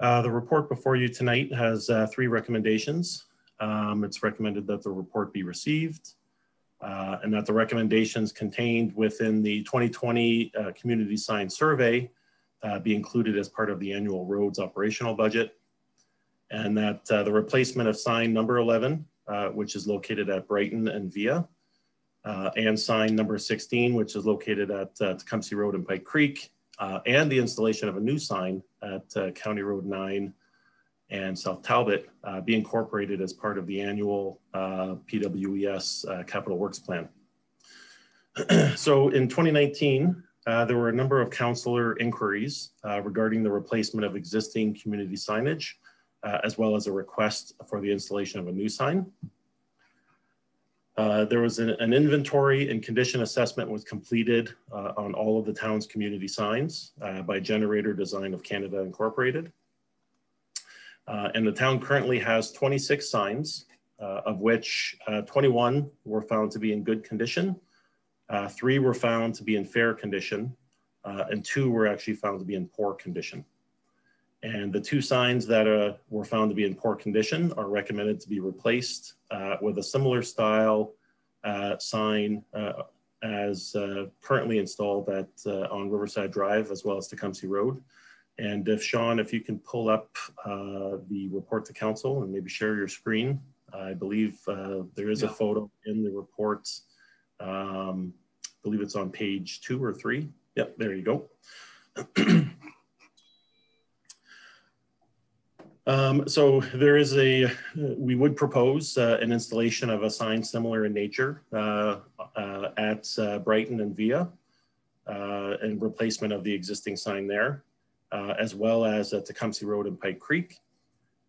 The report before you tonight has 3 recommendations. It's recommended that the report be received and that the recommendations contained within the 2020 Community Sign Survey be included as part of the annual roads operational budget, and that the replacement of sign number 11, which is located at Brighton and Via, and sign number 16, which is located at Tecumseh Road and Pike Creek, and the installation of a new sign at County Road 9 and South Talbot be incorporated as part of the annual PWES Capital Works Plan. So in 2019, there were a number of councillor inquiries regarding the replacement of existing community signage, as well as a request for the installation of a new sign. There was an inventory and condition assessment was completed on all of the town's community signs by Generator Design of Canada Incorporated. And the town currently has 26 signs, of which 21 were found to be in good condition. 3 were found to be in fair condition, and 2 were actually found to be in poor condition. And the 2 signs that were found to be in poor condition are recommended to be replaced with a similar style sign as currently installed on Riverside Drive, as well as Tecumseh Road. And if Sean, if you can pull up the report to council and maybe share your screen. I believe there is a photo in the report. I believe it's on page 2 or 3. Yep, there you go. So there is we would propose an installation of a sign similar in nature at Brighton and Via, and replacement of the existing sign there, as well as at Tecumseh Road and Pike Creek.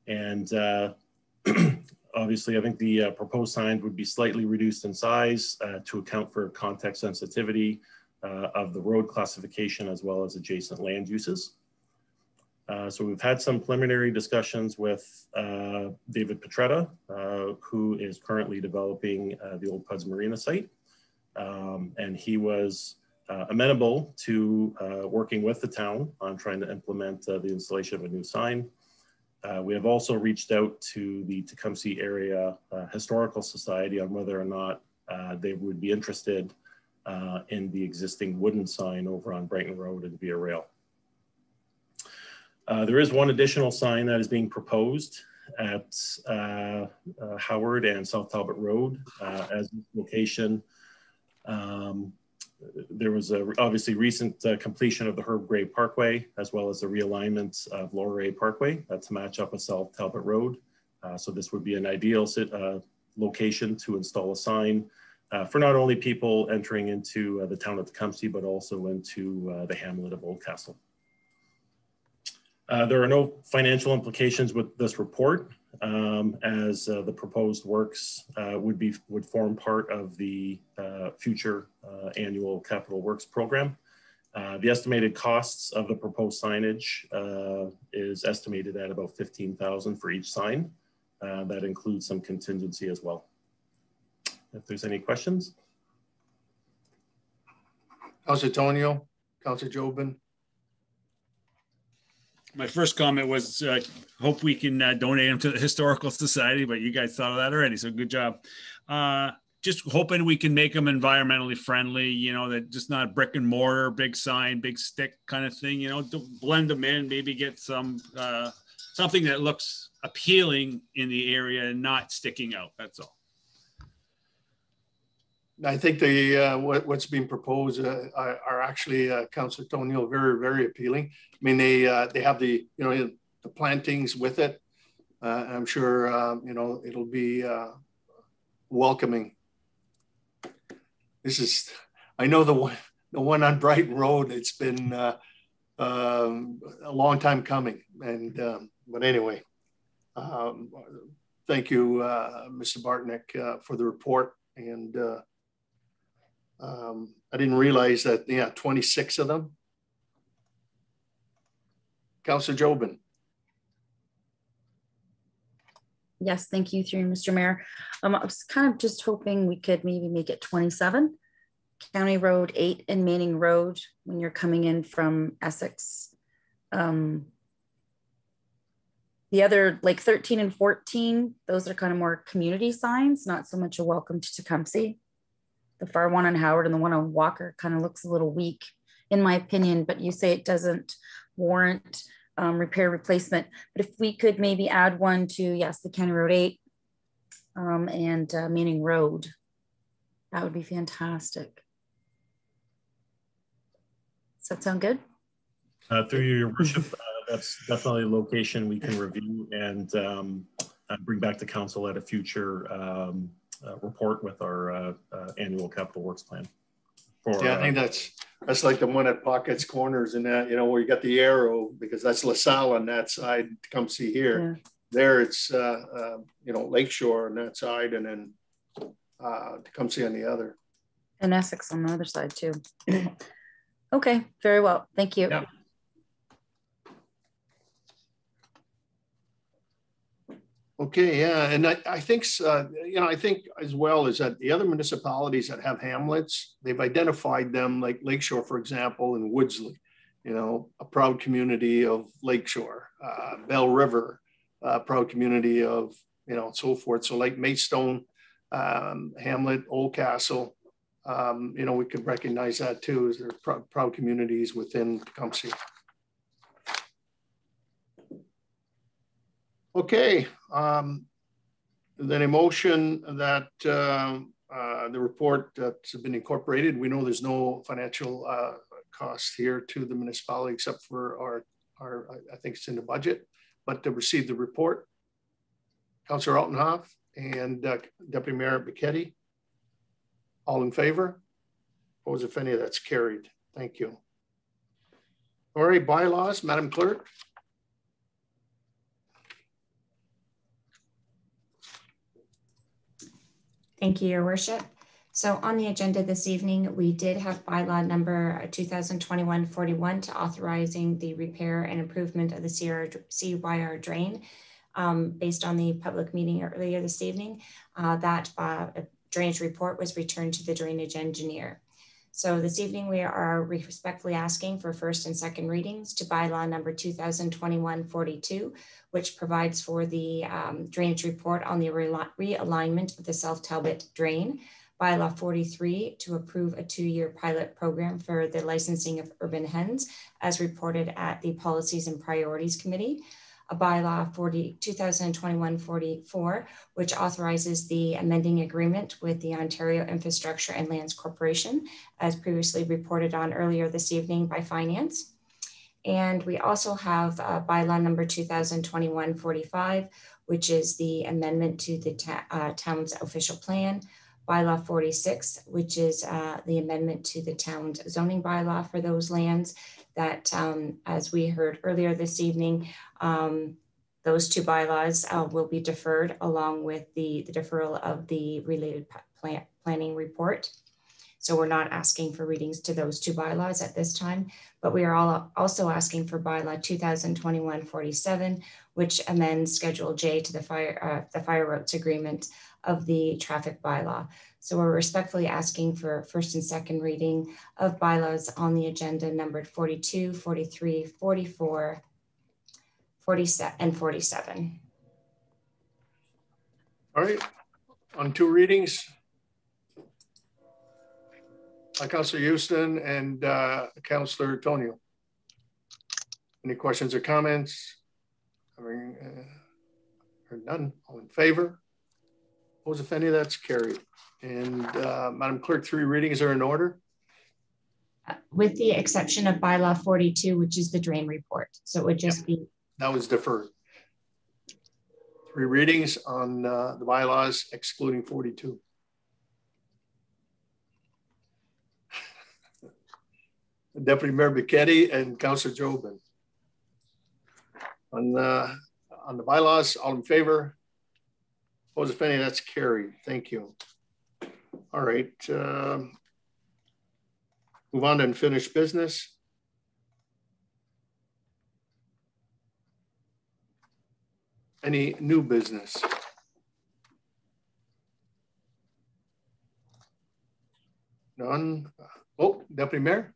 And obviously, I think the proposed signs would be slightly reduced in size to account for context sensitivity of the road classification as well as adjacent land uses. So we've had some preliminary discussions with David Petretta, who is currently developing the Old Puds Marina site. And he was amenable to working with the town on trying to implement the installation of a new sign. We have also reached out to the Tecumseh Area Historical Society on whether or not they would be interested in the existing wooden sign over on Brighton Road and Via Rail. There is one additional sign that is being proposed at Howard and South Talbot Road as location. There was obviously recent completion of the Herb Gray Parkway, as well as the realignment of Lower A Parkway to match up with South Talbot Road. So this would be an ideal location to install a sign for not only people entering into the town of Tecumseh, but also into the hamlet of Oldcastle. There are no financial implications with this report, as the proposed works would form part of the future annual capital works program. The estimated costs of the proposed signage is estimated at about $15,000 for each sign. That includes some contingency as well. If there's any questions. Councilor Tonio, Councilor Jobin. My first comment was hope we can donate them to the Historical Society, but you guys thought of that already, so good job. Just hoping we can make them environmentally friendly, you know, that just not brick and mortar, big sign, big stick kind of thing, you know, to blend them in, maybe get some something that looks appealing in the area and not sticking out, that's all. I think the what's being proposed are actually, Councilor Tonio, very, very appealing. I mean, they have the, you know, the plantings with it. I'm sure, you know, it'll be welcoming. This is, I know the one on Brighton Road, it's been a long time coming. And, but anyway, thank you, Mr. Bartnick, for the report. And I didn't realize that, yeah, 26 of them. Councilor Jobin. Yes, thank you, through Mr. Mayor. I was kind of just hoping we could maybe make it 27. County Road 8 and Manning Road when you're coming in from Essex. The other, like 13 and 14, those are kind of more community signs, not so much a welcome to Tecumseh. The far one on Howard and the one on Walker kind of looks a little weak, in my opinion, but you say it doesn't warrant repair replacement. But if we could maybe add one to, yes, the County Road 8 and Manning Road, that would be fantastic. Does that sound good? Through your worship, that's definitely a location we can review and bring back to council at a future report with our annual capital works plan. Yeah, I think that's like the one at Pockets Corners and that, you know, where you got the arrow, because that's LaSalle on that side to come see here. Yeah. There it's, you know, Lakeshore on that side, and then to come see on the other. And Essex on the other side too. Okay, very well. Thank you. Yeah. Okay, yeah, and I think, you know, I think as well is that the other municipalities that have hamlets, they've identified them, like Lakeshore, for example, and Woodsley, you know, a proud community of Lakeshore, Bell River, proud community of, you know, so forth. So like Maidstone, Hamlet, Oldcastle, you know, we could recognize that too, as they're proud communities within Tecumseh. Okay, then a motion that the report that's been incorporated, we know there's no financial cost here to the municipality, except for our I think it's in the budget, but to receive the report. Councillor Altenhoff and Deputy Mayor Bichetti, all in favor? Opposed, if any, that's carried. Thank you. All right, bylaws, Madam Clerk. Thank you, Your Worship. So on the agenda this evening, we did have bylaw number 2021-41 to authorizing the repair and improvement of the CYR drain. Based on the public meeting earlier this evening, that drainage report was returned to the drainage engineer. So this evening, we are respectfully asking for first and second readings to bylaw number 2021-42, which provides for the drainage report on the realignment of the South Talbot drain. Bylaw 43 to approve a 2-year pilot program for the licensing of urban hens as reported at the Policies and Priorities Committee. A bylaw 2021-44, which authorizes the amending agreement with the Ontario Infrastructure and Lands Corporation, as previously reported on earlier this evening by Finance. And we also have bylaw number 2021-45, which is the amendment to the town's official plan. Bylaw 46, which is the amendment to the town's zoning bylaw for those lands that, as we heard earlier this evening, those two bylaws will be deferred along with the deferral of the related planning report. So we're not asking for readings to those two bylaws at this time, but we are also asking for bylaw 2021-47, which amends Schedule J to the fire routes agreement of the traffic bylaw. So we're respectfully asking for first and second reading of bylaws on the agenda numbered 42, 43, 44, 47, and 47. All right, on 2 readings. Councillor Houston and Councillor Tonio. Any questions or comments? Heard none. All in favor? Opposed, if any, that's carried. And Madam Clerk, 3 readings are in order. With the exception of bylaw 42, which is the drain report. So it would just be. That was deferred. 3 readings on the bylaws excluding 42. Deputy Mayor Bichetti and Councillor Jobin. On the bylaws, all in favor? Opposed, if any, that's carried. Thank you. All right. Move on to unfinished business. Any new business? None. Oh, Deputy Mayor.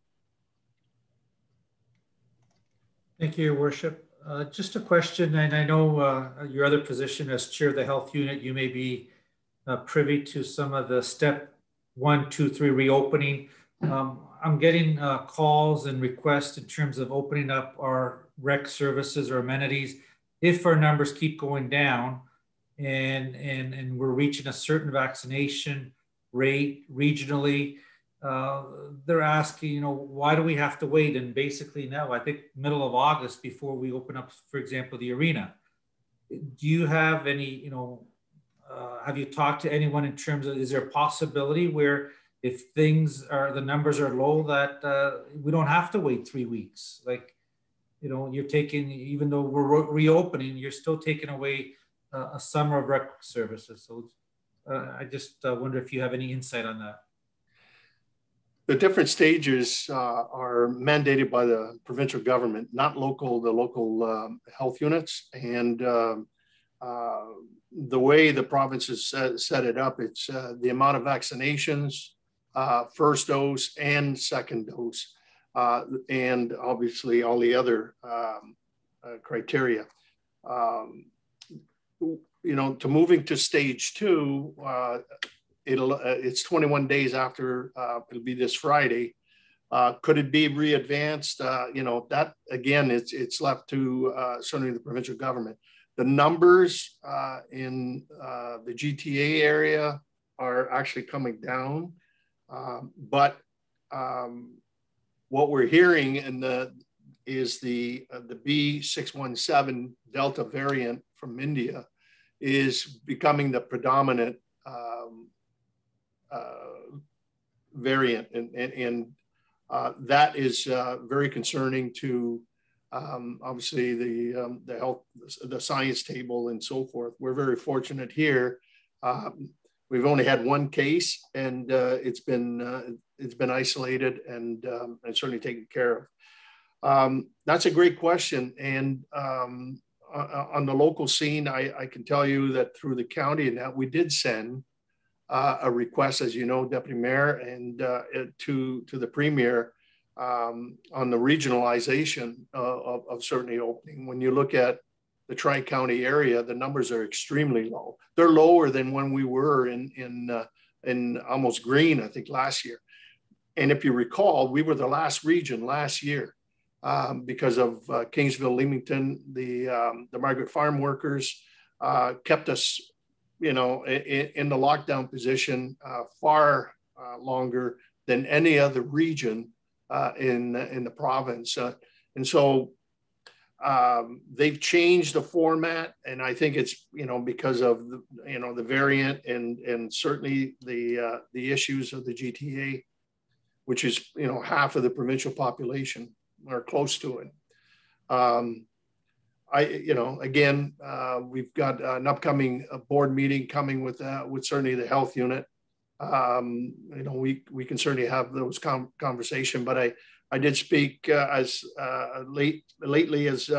Thank you, Your Worship. Just a question, and I know your other position as chair of the health unit, you may be privy to some of the step 1, 2, 3 reopening. I'm getting calls and requests in terms of opening up our rec services or amenities. If our numbers keep going down and we're reaching a certain vaccination rate regionally, they're asking, why do we have to wait? And basically now, I think middle of August before we open up, for example, the arena. Do you have any, have you talked to anyone in terms of, is there a possibility where if the numbers are low that we don't have to wait 3 weeks? Like, you're taking, even though we're reopening, you're still taking away a summer of rec services. So I just wonder if you have any insight on that. The different stages are mandated by the provincial government, not the local health units. And the way the province has set it up, it's the amount of vaccinations, first dose and second dose, and obviously all the other criteria. To moving to stage 2, it's 21 days after, it'll be this Friday. Could it be re-advanced? That again, it's left to certainly the provincial government. The numbers in the GTA area are actually coming down, but what we're hearing is the B617 Delta variant from India is becoming the predominant variant, and that is very concerning to obviously the health, the science table, and so forth. We're very fortunate here. We've only had one case, and it's been isolated and certainly taken care of. That's a great question, and on the local scene, I can tell you that through the county and that we did send a request, as you know, Deputy Mayor, and to the Premier on the regionalization of certainly opening. When you look at the Tri-County area, the numbers are extremely low. They're lower than when we were in almost green, I think, last year. And if you recall, we were the last region last year because of Kingsville, Leamington, the Margaret Farm workers kept us, you know, in the lockdown position far longer than any other region in the province. And so they've changed the format, and I think it's, you know, because of the, you know, the variant and certainly the issues of the GTA, which is, you know, half of the provincial population or close to it. You know, again, we've got an upcoming board meeting coming with certainly the health unit. You know, we can certainly have those conversation, but I did speak as lately as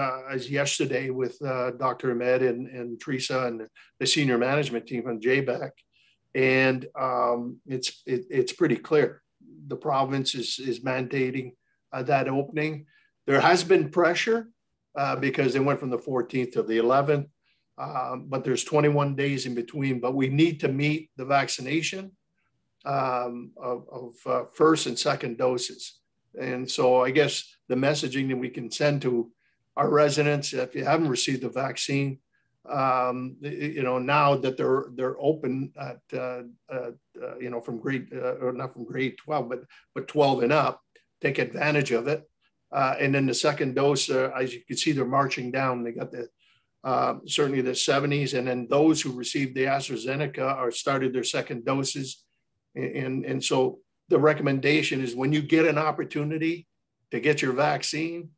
yesterday with Dr. Ahmed and Teresa and the senior management team on JBAC, and it's pretty clear. The province is mandating that opening. There has been pressure because they went from the 14th to the 11th, but there's 21 days in between. But we need to meet the vaccination of first and second doses. And so I guess the messaging that we can send to our residents, if you haven't received the vaccine, you know, now that they're open at, you know, from grade, or not from grade 12, but 12 and up, take advantage of it. And then the second dose, as you can see, they're marching down. They got the certainly the 70s, and then those who received the AstraZeneca or started their second doses. And so the recommendation is when you get an opportunity to get your vaccine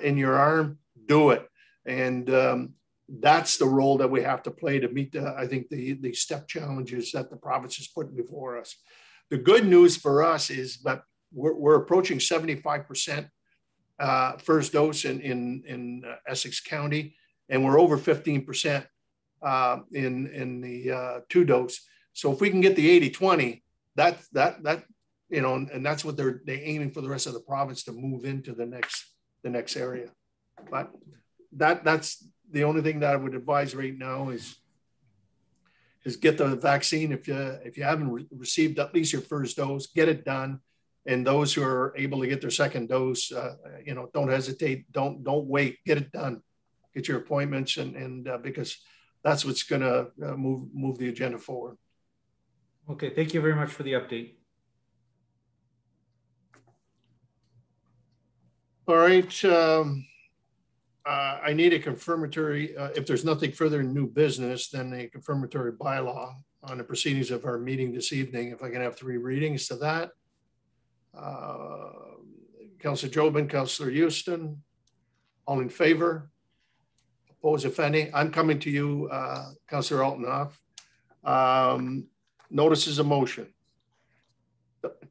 in your arm, do it. And that's the role that we have to play to meet I think the step challenges that the province is putting before us. The good news for us is that we're approaching 75% first dose in Essex County, and we're over 15% in the two dose. So if we can get the 80-20, that you know, and that's what they're aiming for the rest of the province to move into the next area. But that's the only thing that I would advise right now is get the vaccine. If you haven't received at least your first dose, get it done. And those who are able to get their second dose, you know, don't hesitate. Don't wait. Get it done. Get your appointments, and because that's what's going to move the agenda forward. Okay, thank you very much for the update. All right. I need a confirmatory. If there's nothing further in new business, then a confirmatory bylaw on the proceedings of our meeting this evening. If I can have 3 readings to that. Councillor Jobin, Councillor Houston, all in favor? Opposed, if any? I'm coming to you, Councillor Altenhoff. Notices of motion.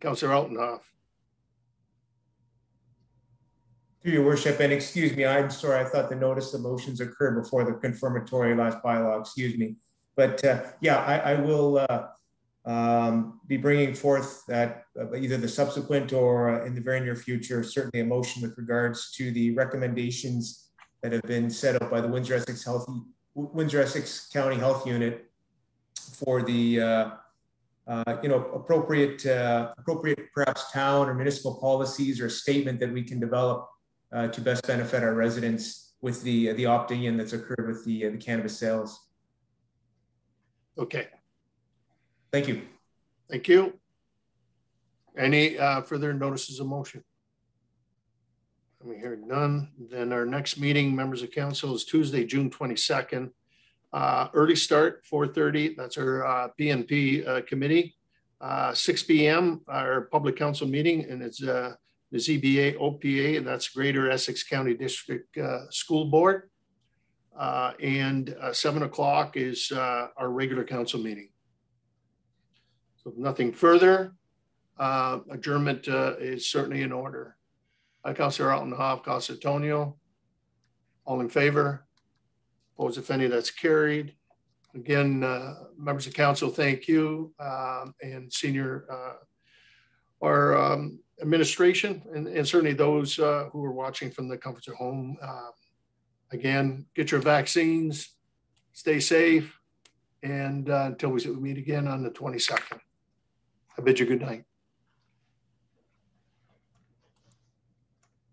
Councillor Altenhoff. Through your worship, and excuse me, I'm sorry, I thought the notice of motions occurred before the confirmatory last bylaw, excuse me. But yeah, I will be bringing forth that either the subsequent or in the very near future, certainly a motion with regards to the recommendations that have been set up by the Windsor-Essex County Health Unit for the you know, appropriate perhaps town or municipal policies or statement that we can develop to best benefit our residents with the opting in that's occurred with the cannabis sales. Okay. Thank you. Thank you. Any further notices of motion? I'm hearing none. Then our next meeting, members of council, is Tuesday, June 22nd. Early start, 4:30. That's our PNP committee. 6 p.m. our public council meeting, and it's the ZBA OPA, and that's Greater Essex County District School Board. And 7 o'clock is our regular council meeting. So if nothing further, adjournment is certainly in order. Councillor Altenhoff, Councillor Tonio, all in favor? Opposed, if any, that's carried. Again, members of council, thank you, and senior our administration, and certainly those who are watching from the comforts of home. Again, get your vaccines, stay safe, and until we meet again on the 22nd. I bid you good night.